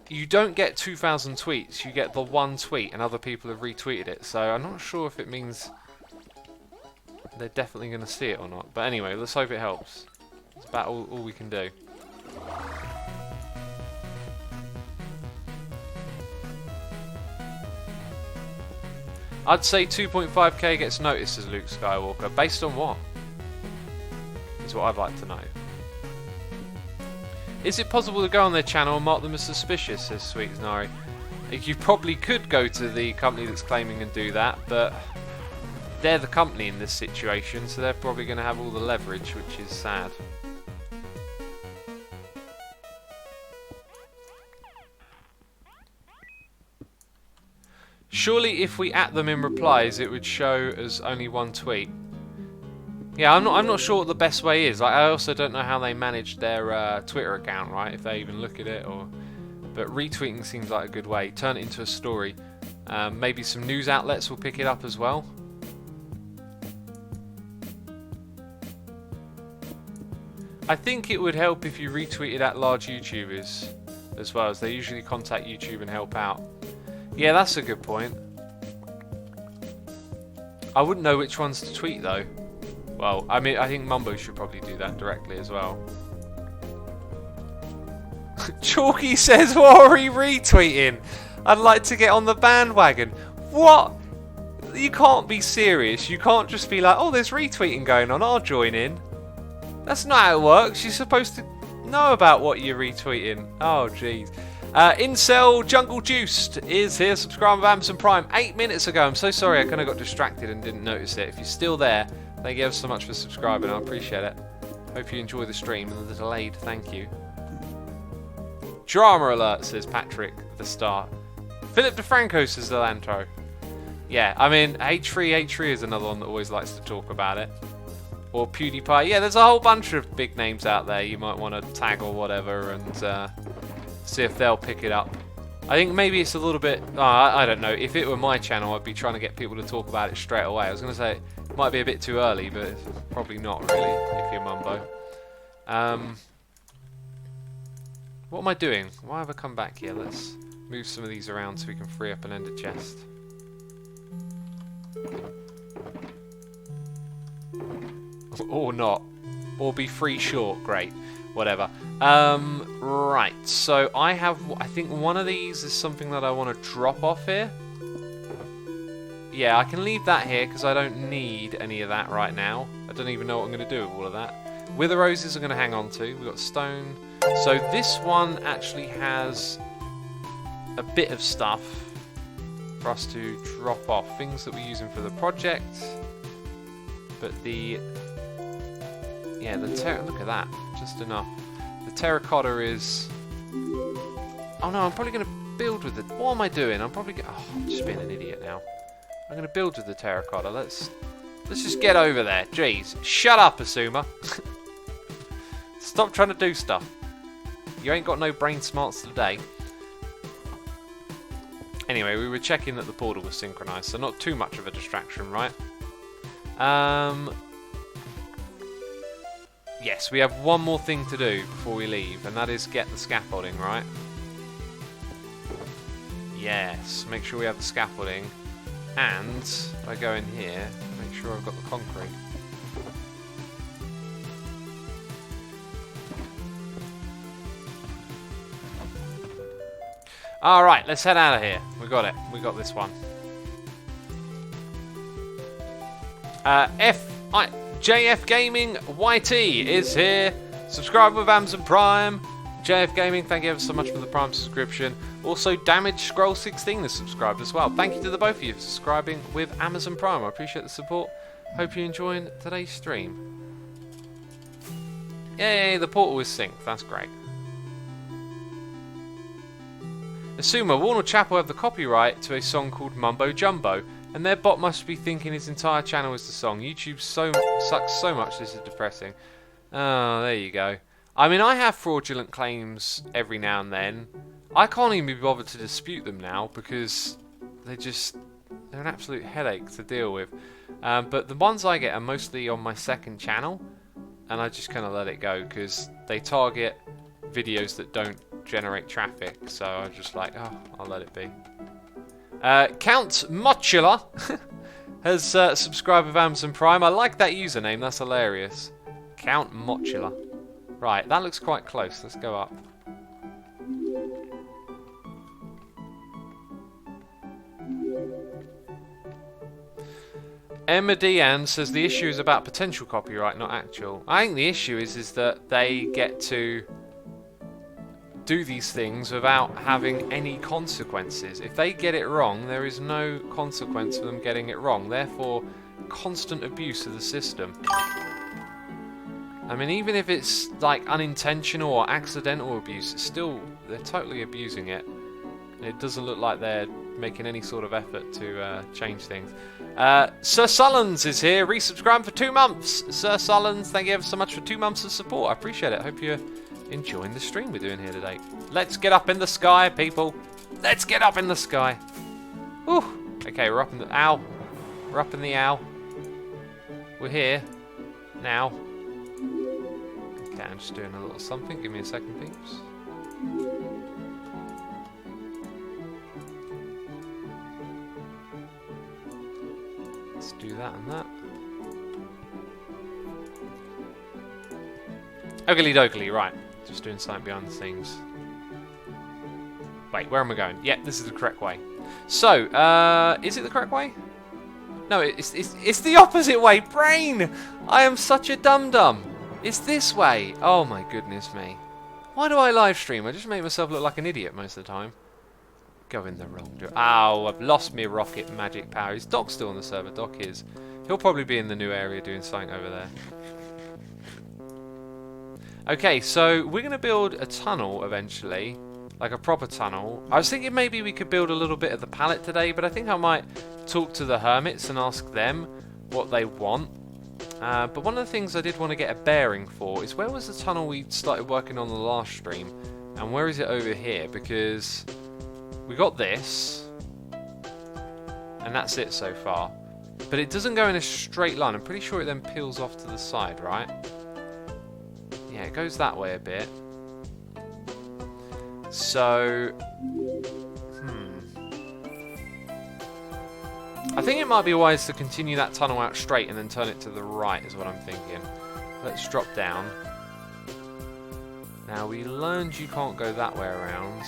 A: you don't get 2,000 tweets, you get the one tweet and other people have retweeted it, so I'm not sure if it means they're definitely going to see it or not. But anyway, let's hope it helps. It's about all we can do. I'd say 2.5k gets noticed as Luke Skywalker. Based on what? Is what I'd like to know. Is it possible to go on their channel and mark them as suspicious, says Sweet Znari. You probably could go to the company that's claiming and do that, but they're the company in this situation, so they're probably going to have all the leverage, which is sad. Surely if we @ them in replies, it would show as only one tweet. Yeah, I'm not sure what the best way is. Like, I also don't know how they manage their Twitter account, right? If they even look at it, or. But retweeting seems like a good way. Turn it into a story. Maybe some news outlets will pick it up as well. I think it would help if you retweeted at large YouTubers as well, as they usually contact YouTube and help out. Yeah, that's a good point. I wouldn't know which ones to tweet though. Well, I mean, I think Mambo should probably do that directly as well. Chalky says, what are we retweeting? I'd like to get on the bandwagon. What? You can't be serious. You can't just be like, oh, there's retweeting going on, I'll join in. That's not how it works. You're supposed to know about what you're retweeting. Oh, jeez. Incel Jungle Juiced is here, subscribing with Amazon Prime 8 minutes ago. I'm so sorry, I kind of got distracted and didn't notice it. If you're still there, thank you ever so much for subscribing. I appreciate it. Hope you enjoy the stream and the delayed thank you. Drama alert, says Patrick the Star. Philip DeFranco, says Delanto. Yeah, I mean, H3 is another one that always likes to talk about it. Or PewDiePie. Yeah, there's a whole bunch of big names out there you might want to tag or whatever and see if they'll pick it up. I think maybe it's a little bit... I don't know. If it were my channel, I'd be trying to get people to talk about it straight away. I was going to say it might be a bit too early, but it's probably not really if you're Mambo. What am I doing? Why have I come back here? Let's move some of these around so we can free up an ender chest. Or not. Or be free short. Great. Whatever. Right. So I think one of these is something that I want to drop off here. Yeah, I can leave that here because I don't need any of that right now. I don't even know what I'm going to do with all of that. Wither roses are going to hang on to. We've got stone. So this one actually has a bit of stuff for us to drop off. Things that we're using for the project. But the... Yeah, look at that. Just enough. The terracotta is... Oh no, I'm probably going to build with it. What am I doing? I'm probably... Oh, I'm just being an idiot now. I'm going to build with the terracotta. Let's just get over there. Jeez. Shut up, Asuma. Stop trying to do stuff. You ain't got no brain smarts today. Anyway, we were checking that the portal was synchronized, so not too much of a distraction, right? Yes, we have one more thing to do before we leave, and that is get the scaffolding, right? Yes, make sure we have the scaffolding. And if I go in here, make sure I've got the concrete. Alright, let's head out of here. We got it. We got this one. JF Gaming YT is here. Subscribe with Amazon Prime. JF Gaming, thank you ever so much for the Prime subscription. Also, Damage Scroll 16 has subscribed as well. Thank you to the both of you for subscribing with Amazon Prime. I appreciate the support. Hope you're enjoying today's stream. Yay, the portal is synced. That's great. Assume Warner Chappell have the copyright to a song called Mumbo Jumbo, and their bot must be thinking his entire channel is the song. YouTube sucks so much, this is depressing. Oh, there you go. I mean, I have fraudulent claims every now and then. I can't even be bothered to dispute them now because they're an absolute headache to deal with. But the ones I get are mostly on my second channel, and I just kind of let it go because they target videos that don't generate traffic, so I'm just like, oh, I'll let it be. Count Mochula has subscribed with Amazon Prime. I like that username, that's hilarious. Count Mochula. Right, that looks quite close. Let's go up. Emma Deanne says the issue is about potential copyright, not actual. I think the issue is that they get to do these things without having any consequences. If they get it wrong, there is no consequence for them getting it wrong. Therefore, constant abuse of the system. I mean, even if it's like unintentional or accidental abuse, it's still, they're totally abusing it. And it doesn't look like they're making any sort of effort to change things. Sir Sullens is here, resubscribed for 2 months. Sir Sullens, thank you ever so much for 2 months of support. I appreciate it. Hope you're enjoying the stream we're doing here today. Let's get up in the sky, people. Let's get up in the sky. Whew. Okay, we're up in the ow. We're up in the ow. We're here now. Okay, I'm just doing a little something. Give me a second, peeps. Let's do that and that. Oogly doogly, right. Just doing something behind the scenes. Wait, where am I going? Yeah, this is the correct way. So, is it the correct way? No, it's the opposite way. Brain! I am such a dum-dum. It's this way. Oh my goodness me. Why do I live stream? I just make myself look like an idiot most of the time. Go in the wrong direction. Ow, I've lost me rocket magic power. Is Doc still on the server? Doc is. He'll probably be in the new area doing something over there. Okay, so we're going to build a tunnel eventually, like a proper tunnel. I was thinking maybe we could build a little bit of the pallet today, but I think I might talk to the hermits and ask them what they want. But one of the things I did want to get a bearing for is where was the tunnel we started working on the last stream, and where is it over here? Because we got this, and that's it so far. But it doesn't go in a straight line. I'm pretty sure it then peels off to the side, right? Yeah, it goes that way a bit. So, I think it might be wise to continue that tunnel out straight and then turn it to the right is what I'm thinking. Let's drop down. Now, we learned you can't go that way around.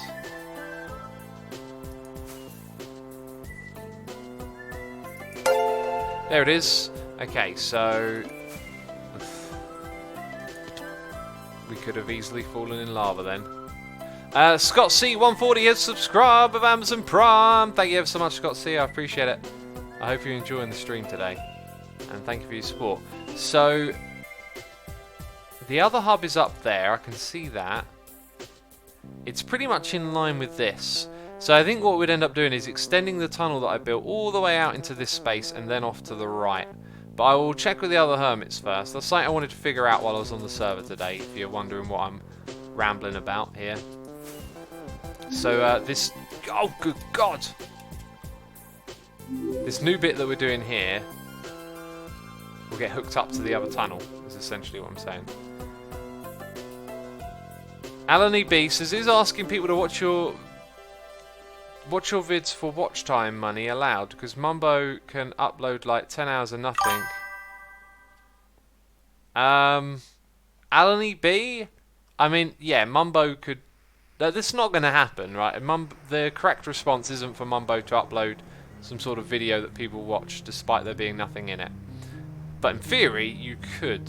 A: There it is. Okay, so we could have easily fallen in lava then. Scott C140 has subscribed with Amazon Prime. Thank you ever so much, Scott C. I appreciate it. I hope you're enjoying the stream today. And thank you for your support. So, the other hub is up there. I can see that. It's pretty much in line with this. So I think what we'd end up doing is extending the tunnel that I built all the way out into this space and then off to the right. But I will check with the other hermits first. That's something I wanted to figure out while I was on the server today, if you're wondering what I'm rambling about here. So this... Oh, good God! This new bit that we're doing here will get hooked up to the other tunnel, is essentially what I'm saying. Alan EB says, is asking people to watch your vids for watch time money allowed? Because Mambo can upload like 10 hours of nothing. Alan EB? I mean, yeah, Mambo could... This is not going to happen, right? The correct response isn't for Mambo to upload some sort of video that people watch despite there being nothing in it. But in theory, you could.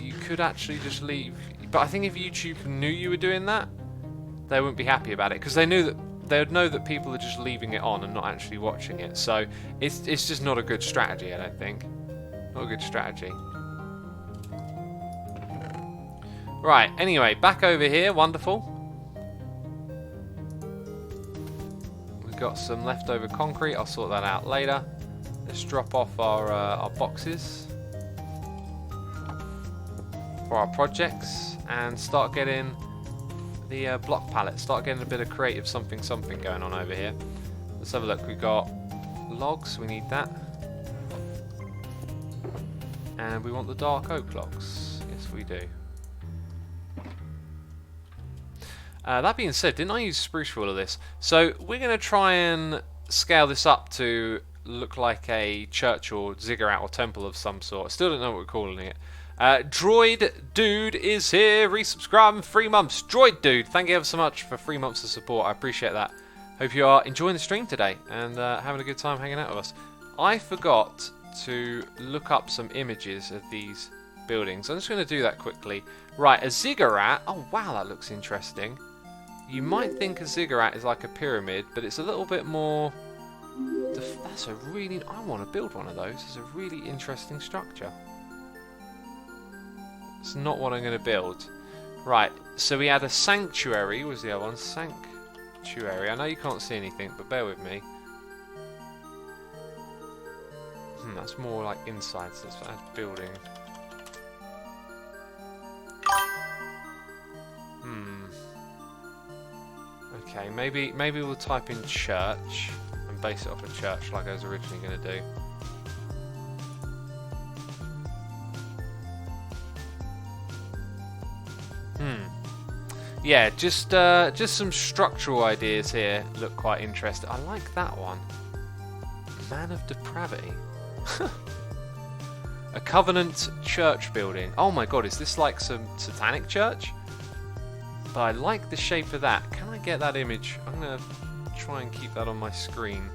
A: You could actually just leave... But I think if YouTube knew you were doing that, they wouldn't be happy about it, because they would know that people are just leaving it on and not actually watching it. So it's just not a good strategy, I don't think. Not a good strategy. Right, anyway, back over here, wonderful. We've got some leftover concrete, I'll sort that out later. Let's drop off our boxes for our projects and start getting the block palette, start getting a bit of creative something going on over here. Let's have a look. We've got logs, we need that. And we want the dark oak logs. Yes, we do. That being said, didn't I use spruce for all of this? So we're going to try and scale this up to look like a church or ziggurat or temple of some sort. I still don't know what we're calling it. Droid Dude is here, resubscribing 3 months. Droid Dude, thank you ever so much for 3 months of support. I appreciate that. Hope you are enjoying the stream today and having a good time hanging out with us. I forgot to look up some images of these buildings. I'm just going to do that quickly. Right, a ziggurat. Oh wow, that looks interesting. You might think a ziggurat is like a pyramid, but it's a little bit more... That's a really... I want to build one of those. It's a really interesting structure. It's not what I'm going to build. Right, so we had a sanctuary. What was the other one? Sanctuary. I know you can't see anything, but bear with me. That's more like inside, so that's building. Okay, maybe we'll type in church and base it off a church like I was originally going to do. Yeah, just some structural ideas here look quite interesting. I like that one. Man of Depravity. A Covenant church building. Oh my god, is this like some satanic church? But I like the shape of that. Can I get that image? I'm going to try and keep that on my screen.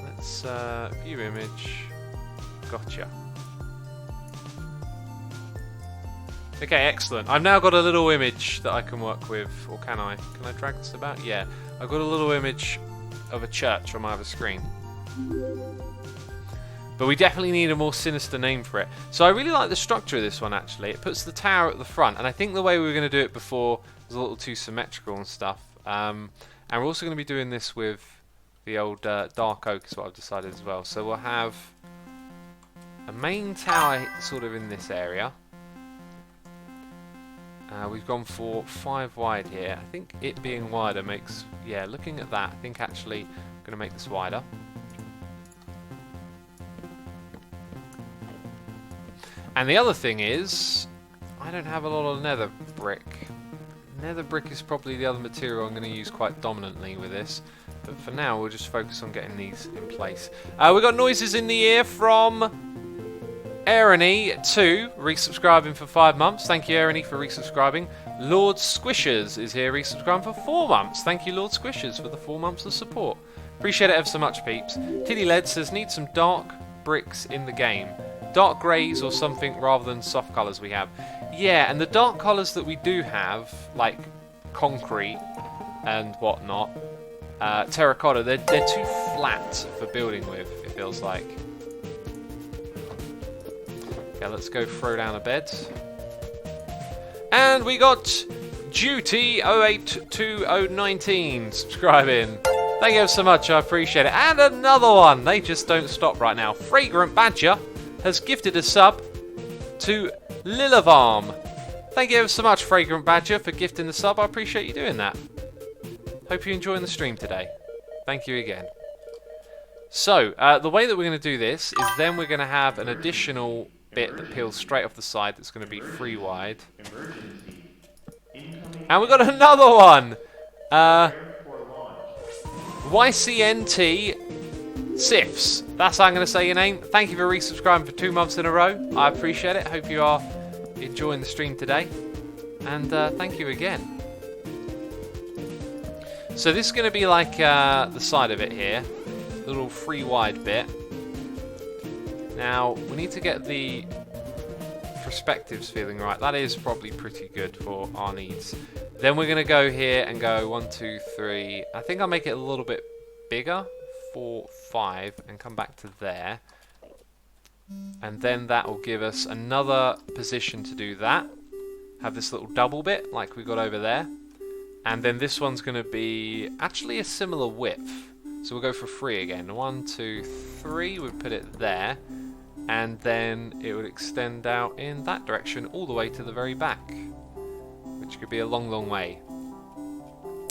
A: Let's view image. Gotcha. Okay, excellent. I've now got a little image that I can work with. Or can I? Can I drag this about? Yeah. I've got a little image of a church on my other screen. But we definitely need a more sinister name for it. So I really like the structure of this one, actually. It puts the tower at the front, and I think the way we were going to do it before was a little too symmetrical and stuff. And we're also going to be doing this with the old dark oak, is what I've decided as well. So we'll have a main tower sort of in this area. We've gone for 5 wide here. I think it being wider makes... Yeah, looking at that, I think actually I'm going to make this wider. And the other thing is, I don't have a lot of nether brick. Nether brick is probably the other material I'm going to use quite dominantly with this. But for now, we'll just focus on getting these in place. We've got noises in the ear from Erony2, resubscribing for 5 months. Thank you, Erony, for resubscribing. Lord Squishers is here, resubscribing for 4 months. Thank you, Lord Squishers, for the 4 months of support. Appreciate it ever so much, peeps. Tiddy Led says, need some dark bricks in the game. Dark greys or something rather than soft colours we have. Yeah, and the dark colours that we do have, like concrete and whatnot, terracotta, they're too flat for building with, it feels like. Okay, let's go throw down a bed. And we got Duty 082019 subscribing. Thank you so much, I appreciate it. And another one. They just don't stop right now. Fragrant Badger has gifted a sub to Lilavarm. Thank you so much, Fragrant Badger, for gifting the sub. I appreciate you doing that. Hope you're enjoying the stream today. Thank you again. So, the way that we're going to do this is then we're going to have an additional bit that peels straight off the side that's going to be 3 wide. And we've got another one! YCNT Sifs. That's how I'm going to say your name. Thank you for resubscribing for 2 months in a row. I appreciate it. Hope you are enjoying the stream today. And thank you again. So this is going to be like the side of it here. Little 3 wide bit. Now, we need to get the perspectives feeling right. That is probably pretty good for our needs. Then we're going to go here and go 1, 2, 3. I think I'll make it a little bit bigger. 4, 5, and come back to there. And then that will give us another position to do that. Have this little double bit like we got over there. And then this one's going to be actually a similar width. So we'll go for 3 again. 1, 2, 3. We'll put it there. And then it would extend out in that direction all the way to the very back. Which could be a long, long way.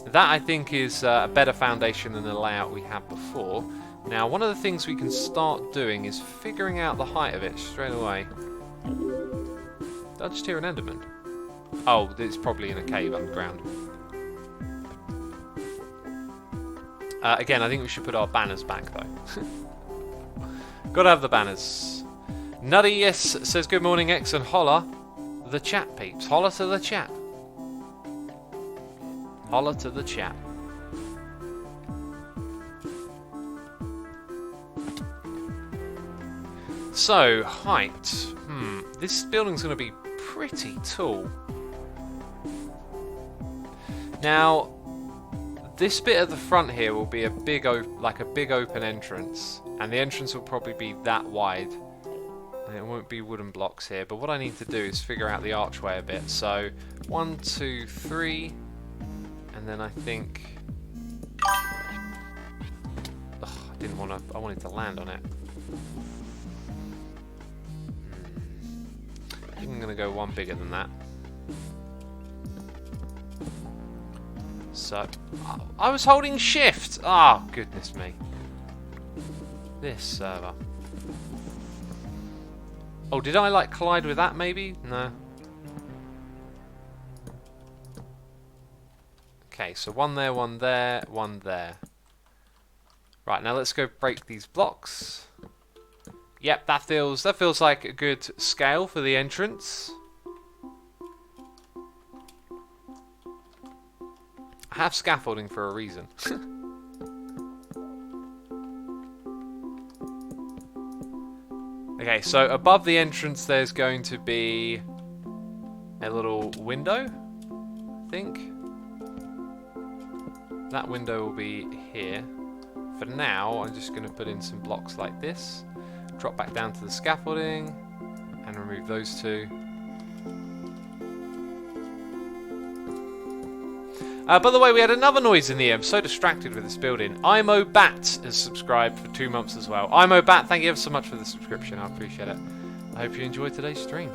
A: That, I think, is a better foundation than the layout we had before. Now, one of the things we can start doing is figuring out the height of it straight away. Did I just hear an Enderman? Oh, it's probably in a cave underground. Again, I think we should put our banners back, though. Gotta have the banners. Nutty Yes says, good morning, X, and holla the chat, peeps. Holla to the chat. Holla to the chat. So, height. This building's going to be pretty tall. Now, this bit at the front here will be a big, like a big open entrance, and the entrance will probably be that wide. And it won't be wooden blocks here. But what I need to do is figure out the archway a bit. So, 1, 2, 3, and then I think. Ugh, I didn't want to. I wanted to land on it. I think I'm going to go 1 bigger than that. So, I was holding shift! Oh, goodness me. This server. Oh, did I like collide with that maybe? No. Okay, so 1 there, 1 there, 1 there. Right, now let's go break these blocks. Yep, that feels like a good scale for the entrance. I have scaffolding for a reason. Okay, so above the entrance there's going to be a little window, I think. That window will be here. For now, I'm just going to put in some blocks like this. Drop back down to the scaffolding and remove those 2. By the way, we had another noise in the air. I'm so distracted with this building. IMO Bat has subscribed for 2 months as well. IMO Bat, thank you ever so much for the subscription. I appreciate it. I hope you enjoyed today's stream.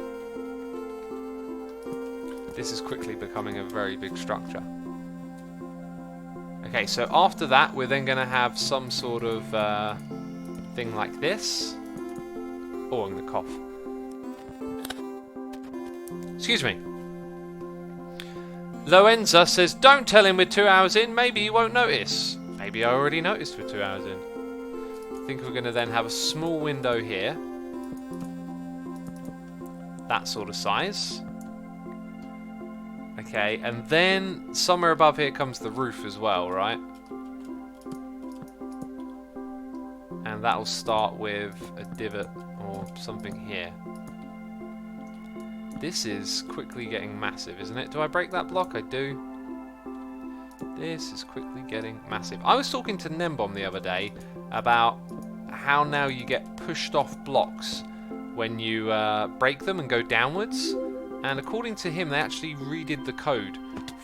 A: This is quickly becoming a very big structure. Okay, so after that, we're then going to have some sort of thing like this. Oh, I'm going to cough. Excuse me. Loenza says, don't tell him we're 2 hours in, maybe he won't notice. Maybe I already noticed we're 2 hours in. I think we're going to then have a small window here. That sort of size. Okay, and then somewhere above here comes the roof as well, right? And that will start with a divot or something here. This is quickly getting massive, isn't it? Do I break that block? I do. This is quickly getting massive. I was talking to Nembom the other day about how now you get pushed off blocks when you break them and go downwards. And according to him, they actually redid the code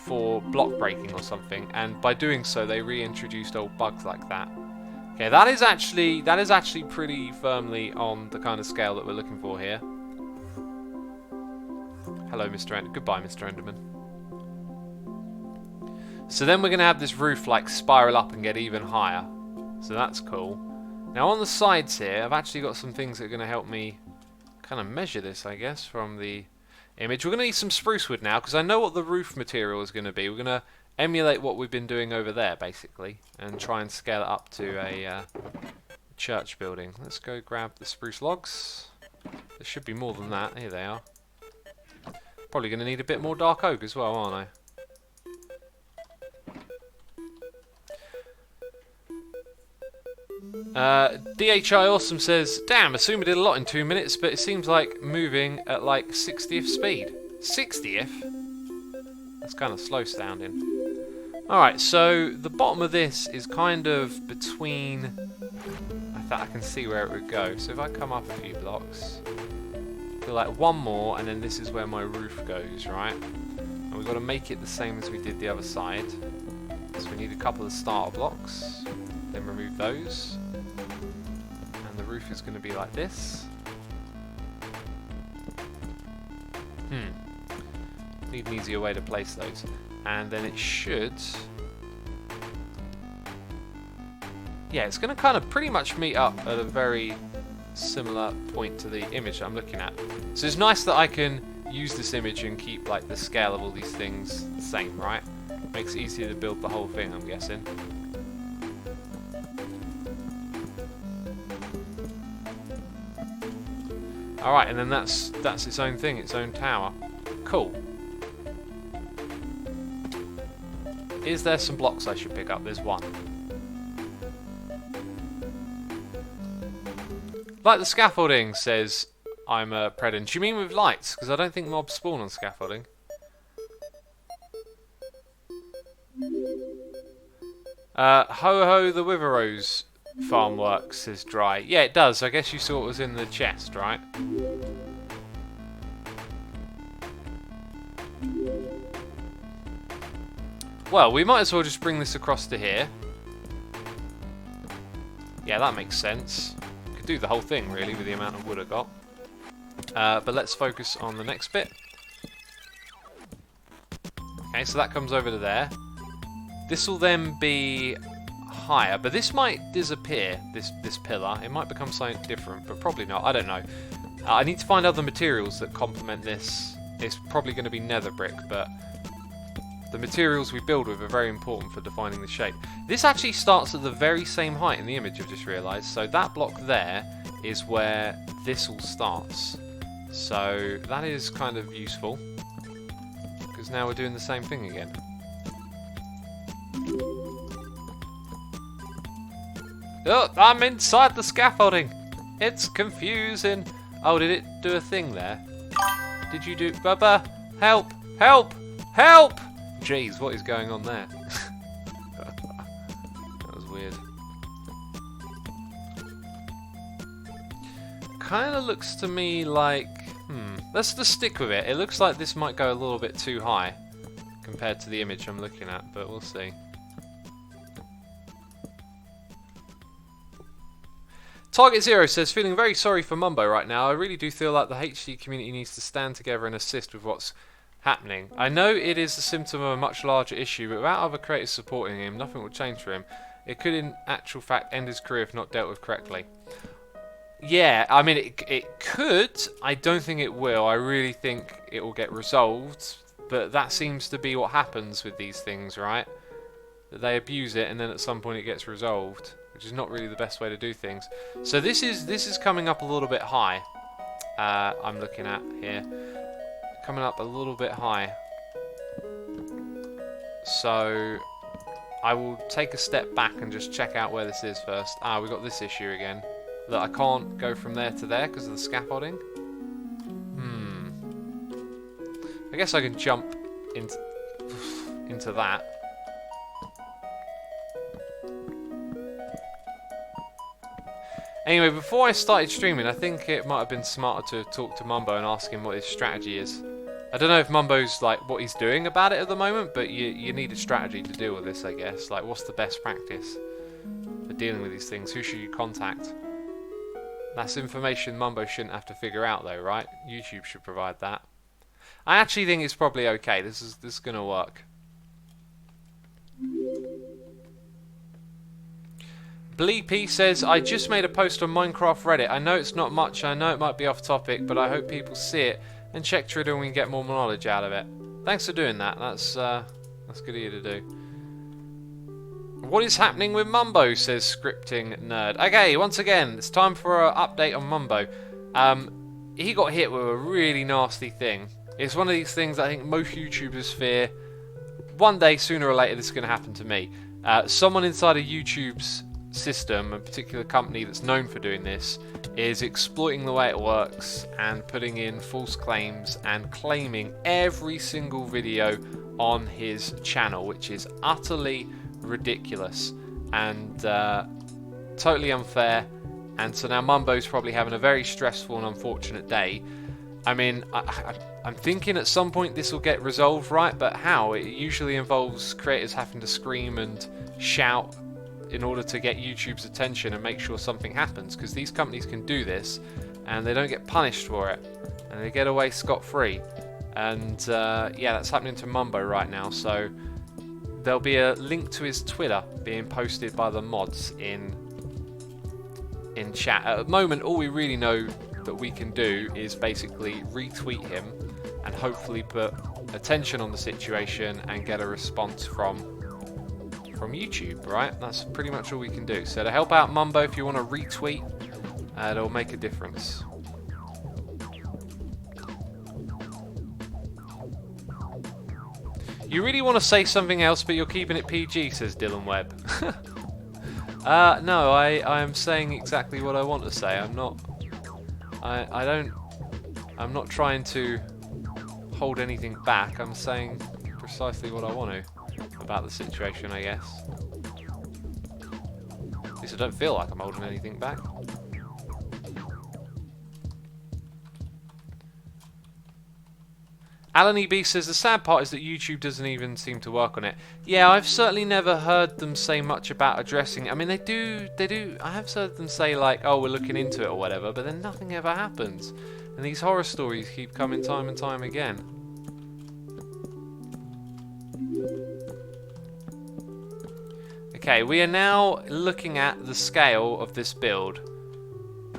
A: for block breaking or something, and by doing so they reintroduced old bugs like that. Okay, that is actually pretty firmly on the kind of scale that we're looking for here. Hello, Mr. End. Goodbye, Mr. Enderman. So then we're going to have this roof like spiral up and get even higher. So that's cool. Now on the sides here, I've actually got some things that are going to help me kind of measure this, I guess, from the image. We're going to need some spruce wood now, because I know what the roof material is going to be. We're going to emulate what we've been doing over there, basically, and try and scale it up to a church building. Let's go grab the spruce logs. There should be more than that. Here they are. Probably going to need a bit more dark oak as well, aren't I? DHI Awesome says, damn, assume we did a lot in 2 minutes, but it seems like moving at like 60th speed. 60th? That's kind of slow sounding. Alright, so the bottom of this is kind of between... I thought I can see where it would go. So if I come up a few blocks, feel like one more, and then this is where my roof goes, right? And we've got to make it the same as we did the other side. So we need a couple of starter blocks, then remove those. And the roof is going to be like this. Need an easier way to place those. And then it should... Yeah, it's going to kind of pretty much meet up at a very similar point to the image I'm looking at. So it's nice that I can use this image and keep like the scale of all these things the same, right? Makes it easier to build the whole thing, I'm guessing. Alright, and then that's its own thing, its own tower. Cool. Is there some blocks I should pick up? There's one. Like the scaffolding, says I'm a Predin. Do you mean with lights? Because I don't think mobs spawn on scaffolding. Ho ho the Witherows farm works, says Dry. Yeah, it does. I guess you saw what was in the chest, right? Well, we might as well just bring this across to here. Yeah, that makes sense. Could do the whole thing, really, with the amount of wood I got. But let's focus on the next bit. Okay, so that comes over to there. This will then be higher, but this might disappear, this pillar. It might become something different, but probably not. I don't know. I need to find other materials that complement this. It's probably going to be nether brick, but the materials we build with are very important for defining the shape. This actually starts at the very same height in the image, I've just realised. So that block there is where this all starts. So that is kind of useful, because now we're doing the same thing again. Oh, I'm inside the scaffolding. It's confusing. Oh, did it do a thing there? Did you do... Bubba, help, help, help! Jeez, what is going on there? That was weird. Kind of looks to me like... Let's just stick with it. It looks like this might go a little bit too high compared to the image I'm looking at, but we'll see. Target Zero says, feeling very sorry for Mambo right now. I really do feel like the HD community needs to stand together and assist with what's happening. I know it is a symptom of a much larger issue, but without other creators supporting him, nothing will change for him. It could in actual fact end his career if not dealt with correctly. Yeah, I mean, it could. I don't think it will. I really think it will get resolved, but that seems to be what happens with these things, right? That they abuse it and then at some point it gets resolved, which is not really the best way to do things. So this is coming up a little bit high. I'm looking at here. Coming up a little bit high. So I will take a step back and just check out where this is first. We got this issue again. That I can't go from there to there because of the scaffolding. I guess I can jump into that. Anyway, before I started streaming, I think it might have been smarter to talk to Mambo and ask him what his strategy is. I don't know if Mambo's like what he's doing about it at the moment, but you need a strategy to deal with this, I guess. Like, what's the best practice for dealing with these things? Who should you contact? That's information Mambo shouldn't have to figure out, though, right? YouTube should provide that. I actually think it's probably okay. This is gonna work. Bleepy says, I just made a post on Minecraft Reddit. I know it's not much, I know it might be off topic, but I hope people see it and check through it and we can get more knowledge out of it. Thanks for doing that. That's good of you to do. What is happening with Mambo, says Scripting Nerd. Okay, once again, it's time for an update on Mambo. He got hit with a really nasty thing. It's one of these things I think most YouTubers fear. One day, sooner or later, this is going to happen to me. Someone inside of YouTube's system, a particular company that's known for doing this, is exploiting the way it works and putting in false claims and claiming every single video on his channel, which is utterly ridiculous and totally unfair. And so now Mambo's probably having a very stressful and unfortunate day. I mean, I'm thinking at some point this will get resolved, right? But how? It usually involves creators having to scream and shout in order to get YouTube's attention and make sure something happens, because these companies can do this and they don't get punished for it and they get away scot-free. And yeah, that's happening to Mambo right now. So there'll be a link to his Twitter being posted by the mods in chat. At the moment, all we really know that we can do is basically retweet him and hopefully put attention on the situation and get a response from YouTube, right? That's pretty much all we can do. So to help out Mambo, if you want to retweet, it'll make a difference. You really want to say something else, but you're keeping it PG, says Dylan Webb. No, I am saying exactly what I want to say. I'm not trying to hold anything back. I'm saying precisely what I want to about the situation, I guess. At least I don't feel like I'm holding anything back. Alan EB says the sad part is that YouTube doesn't even seem to work on it. Yeah, I've certainly never heard them say much about addressing it. I mean, they do. I have heard them say like, oh, we're looking into it or whatever, but then nothing ever happens. And these horror stories keep coming time and time again. Okay, we are now looking at the scale of this build.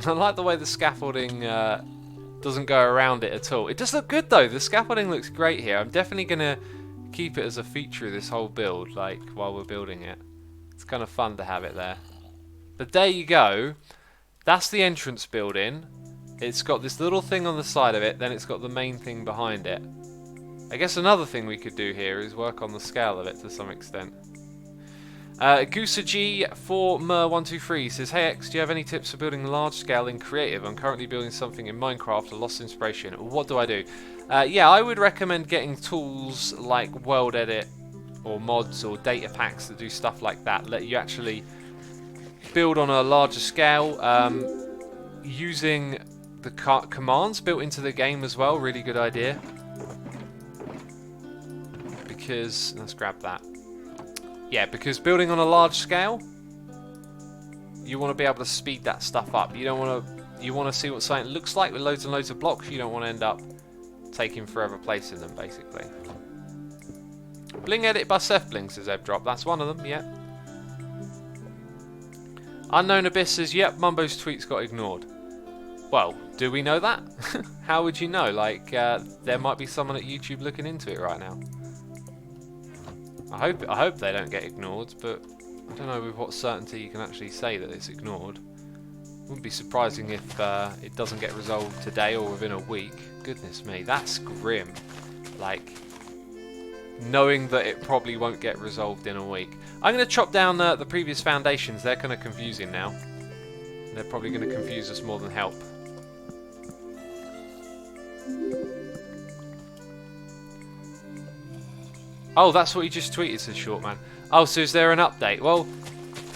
A: I like the way the scaffolding doesn't go around it at all. It does look good though. The scaffolding looks great here. I'm definitely gonna keep it as a feature of this whole build, like while we're building it. It's kind of fun to have it there. But there you go. That's the entrance building. It's got this little thing on the side of it, then it's got the main thing behind it. I guess another thing we could do here is work on the scale of it to some extent. GoosaG4Mer123 says, hey X, do you have any tips for building large scale in creative? I'm currently building something in Minecraft, I lost inspiration. What do I do? Yeah, I would recommend getting tools like World Edit or mods or data packs that do stuff like that. Let you actually build on a larger scale. Using the commands built into the game as well, really good idea. Because, let's grab that. Yeah, because building on a large scale, you want to be able to speed that stuff up. You don't want to. You want to see what something looks like with loads and loads of blocks. You don't want to end up taking forever placing them, basically. Bling Edit by Seth Bling says Drop. That's one of them. Yeah. Unknown Abyss says, yep, Mambo's tweets got ignored. Well, do we know that? How would you know? Like, there might be someone at YouTube looking into it right now. I hope they don't get ignored, but I don't know with what certainty you can actually say that it's ignored. Wouldn't be surprising if it doesn't get resolved today or within a week. Goodness me, that's grim. Like, knowing that it probably won't get resolved in a week. I'm going to chop down the previous foundations. They're kind of confusing now. They're probably going to confuse us more than help. Oh, that's what he just tweeted, says Shortman. Oh, so is there an update? Well,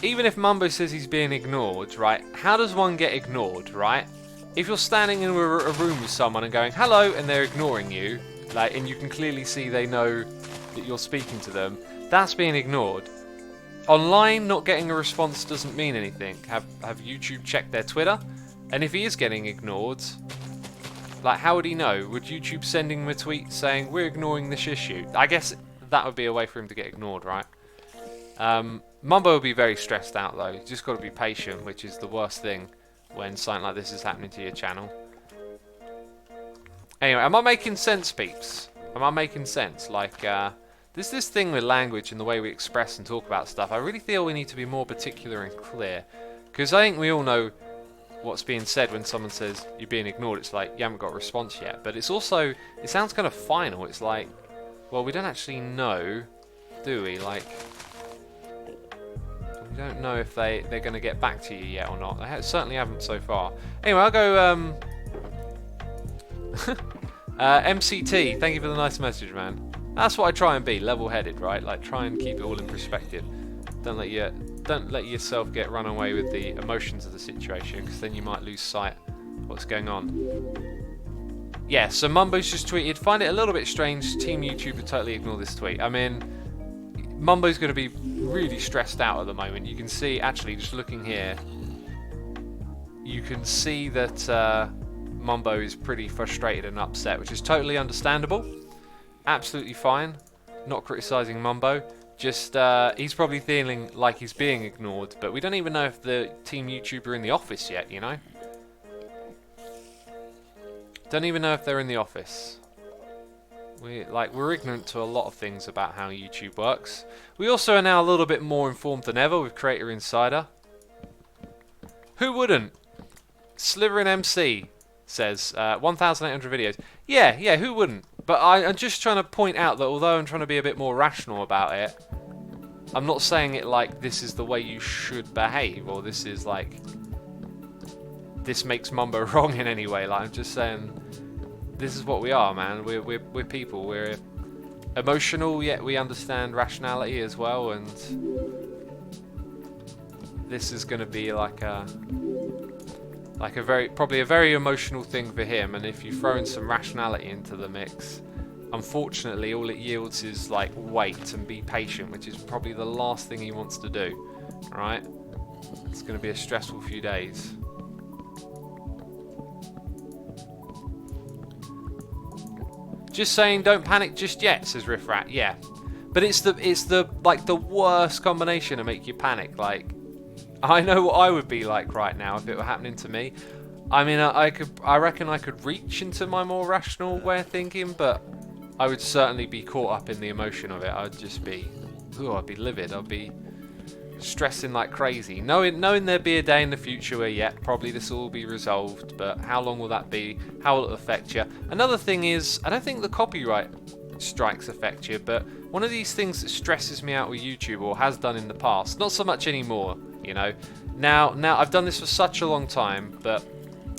A: even if Mambo says he's being ignored, right, how does one get ignored, right? If you're standing in a room with someone and going, hello, and they're ignoring you, like, and you can clearly see they know that you're speaking to them, that's being ignored. Online, not getting a response doesn't mean anything. Have YouTube checked their Twitter? And if he is getting ignored, like, how would he know? Would YouTube sending him a tweet saying, we're ignoring this issue? I guess that would be a way for him to get ignored, right? Mambo will be very stressed out, though. You just got to be patient, which is the worst thing when something like this is happening to your channel. Anyway, am I making sense, peeps? Am I making sense? Like, there's this thing with language and the way we express and talk about stuff. I really feel we need to be more particular and clear. Because I think we all know what's being said when someone says you're being ignored. It's like, you haven't got a response yet. But it's also, it sounds kind of final. It's like, well, we don't actually know, do we? Like, we don't know if they're going to get back to you yet or not. They certainly haven't so far. Anyway, I'll go, MCT, thank you for the nice message, man. That's what I try and be, level-headed, right? Like, try and keep it all in perspective. Don't let yourself get run away with the emotions of the situation, because then you might lose sight of what's going on. Yeah, so Mambo's just tweeted, find it a little bit strange, Team YouTube would totally ignore this tweet. I mean, Mambo's going to be really stressed out at the moment. You can see, actually, just looking here, you can see that Mambo is pretty frustrated and upset, which is totally understandable. Absolutely fine. Not criticising Mambo. Just, he's probably feeling like he's being ignored, but we don't even know if the Team YouTube are in the office yet, you know? Don't even know if they're in the office. We're ignorant to a lot of things about how YouTube works. We also are now a little bit more informed than ever with Creator Insider. Who wouldn't? Sliverin MC says 1,800 videos. Yeah, who wouldn't? But I'm just trying to point out that although I'm trying to be a bit more rational about it, I'm not saying it like this is the way you should behave, or this is like, this makes Mambo wrong in any way. Like, I'm just saying, this is what we are, man. We're people. We're emotional, yet we understand rationality as well, and this is going to be like a probably a very emotional thing for him, and if you throw in some rationality into the mix, unfortunately all it yields is like wait and be patient, which is probably the last thing he wants to do. Right? It's going to be a stressful few days. Just saying, don't panic just yet, says Riffrat. Yeah, but it's the like the worst combination to make you panic. Like, I know what I would be like right now if it were happening to me. I mean, I reckon I could reach into my more rational way of thinking, but I would certainly be caught up in the emotion of it. I'd just be, I'd be livid. I'd be stressing like crazy, knowing there'd be a day in the future where, yeah, probably this will all be resolved, but how long will that be? How will it affect you? Another thing is, I don't think the copyright strikes affect you, but one of these things that stresses me out with YouTube, or has done in the past, not so much anymore, you know. Now I've done this for such a long time, but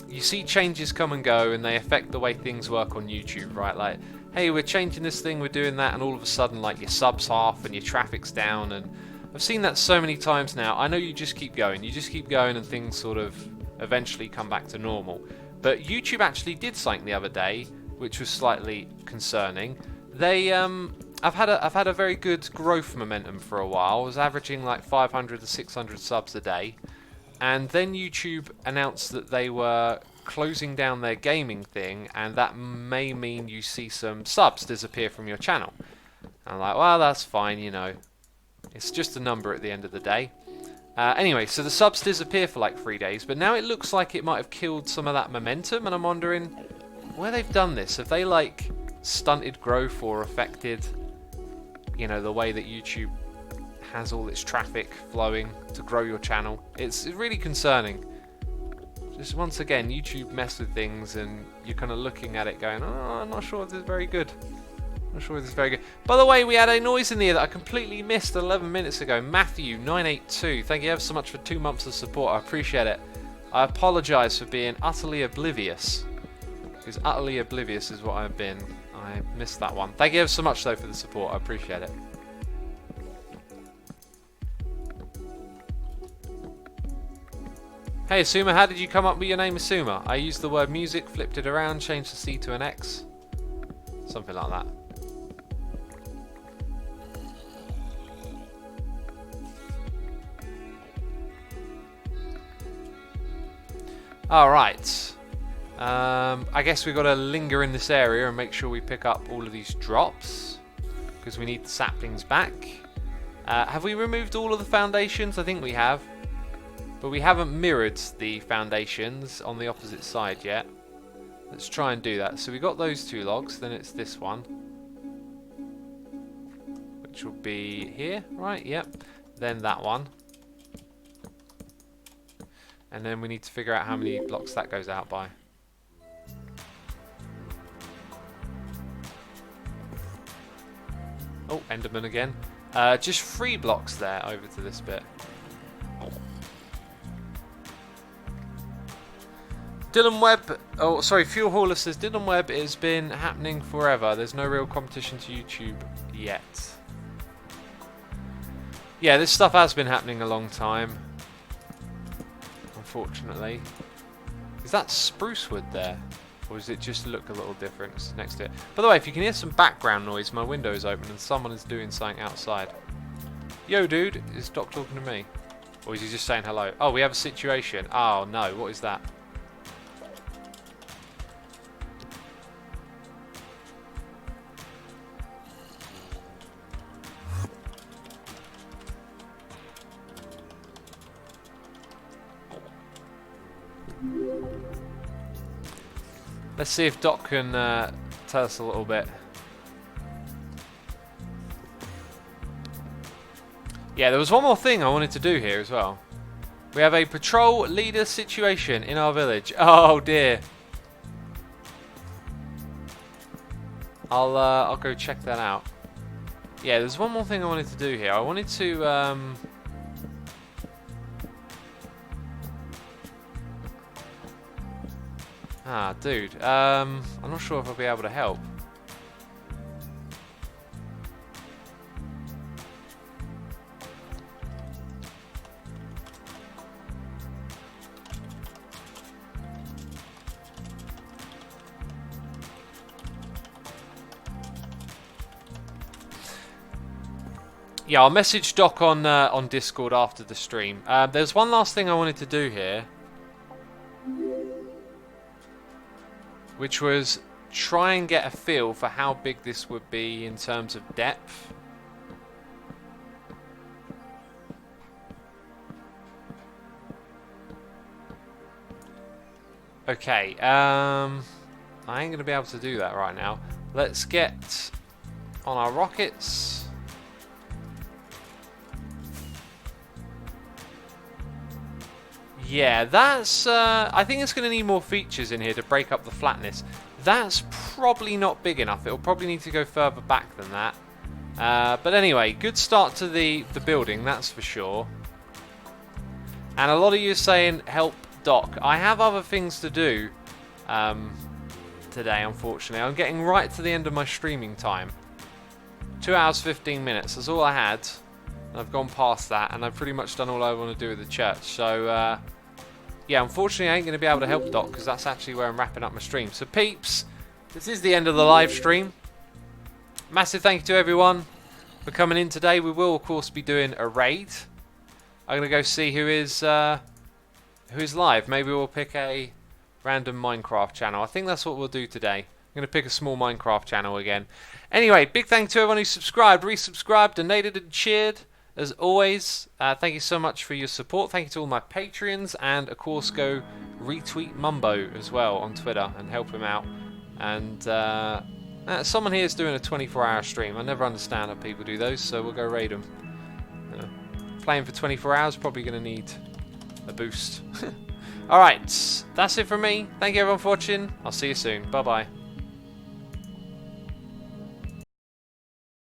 A: you see changes come and go, and they affect the way things work on YouTube, right? Like, hey, we're changing this thing, we're doing that, and all of a sudden, like, your subs half and your traffic's down, and I've seen that so many times now. I know you just keep going, and things sort of eventually come back to normal. But YouTube actually did something the other day, which was slightly concerning. They, I've had a very good growth momentum for a while. I was averaging like 500 to 600 subs a day, and then YouTube announced that they were closing down their gaming thing, and that may mean you see some subs disappear from your channel. And I'm like, well, that's fine, you know. It's just a number at the end of the day. Anyway, so the subs disappear for like 3 days, but now it looks like it might have killed some of that momentum, and I'm wondering where they've done this. Have they like stunted growth or affected, you know, the way that YouTube has all its traffic flowing to grow your channel? It's really concerning. Just once again, YouTube mess with things, and you're kind of looking at it going, oh, I'm not sure if this is very good. I'm sure this is very good. By the way, we had a noise in the air that I completely missed 11 minutes ago. Matthew982, thank you ever so much for 2 months of support. I appreciate it. I apologise for being utterly oblivious. Because utterly oblivious is what I've been. I missed that one. Thank you ever so much, though, for the support. I appreciate it. Hey, Asuma, how did you come up with your name, Asuma? I used the word music, flipped it around, changed the C to an X. Something like that. Alright. I guess we've got to linger in this area and make sure we pick up all of these drops, because we need the saplings back. Have we removed all of the foundations? I think we have. But we haven't mirrored the foundations on the opposite side yet. Let's try and do that. So we got those 2 logs, then it's this one. Which will be here, right? Yep. Then that one. And then we need to figure out how many blocks that goes out by. Oh, Enderman again. Just 3 blocks there over to this bit. Dylan Webb, oh sorry, Fuel Hauler says Dylan Webb has been happening forever. There's no real competition to YouTube yet. Yeah, this stuff has been happening a long time. Unfortunately. Is that spruce wood there? Or does it just look a little different next to it? By the way, if you can hear some background noise, my window is open and someone is doing something outside. Yo dude, is Doc talking to me? Or is he just saying hello? Oh, we have a situation. Oh no, what is that? Let's see if Doc can tell us a little bit. Yeah, there was one more thing I wanted to do here as well. We have a patrol leader situation in our village. Oh dear. I'll go check that out. Yeah, there's one more thing I wanted to do here. I wanted to Ah, dude. I'm not sure if I'll be able to help. Yeah, I'll message Doc on Discord after the stream. There's one last thing I wanted to do here, which was try and get a feel for how big this would be in terms of depth. Okay, I ain't going to be able to do that right now. Let's get on our rockets. Yeah, that's... I think it's going to need more features in here to break up the flatness. That's probably not big enough. It'll probably need to go further back than that. But anyway, good start to the building, that's for sure. And a lot of you are saying, help Doc. I have other things to do today, unfortunately. I'm getting right to the end of my streaming time. 2 hours, 15 minutes. That's all I had. And I've gone past that, and I've pretty much done all I want to do with the church. So, yeah, unfortunately, I ain't going to be able to help Doc, because that's actually where I'm wrapping up my stream. So, peeps, this is the end of the live stream. Massive thank you to everyone for coming in today. We will, of course, be doing a raid. I'm going to go see who is live. Maybe we'll pick a random Minecraft channel. I think that's what we'll do today. I'm going to pick a small Minecraft channel again. Anyway, big thank you to everyone who subscribed, resubscribed, donated, and cheered. As always, thank you so much for your support. Thank you to all my Patreons, and of course go retweet Mambo as well on Twitter and help him out. And someone here is doing a 24-hour stream. I never understand how people do those, so we'll go raid them. Playing for 24 hours, probably going to need a boost. Alright, that's it from me. Thank you everyone for watching. I'll see you soon. Bye-bye.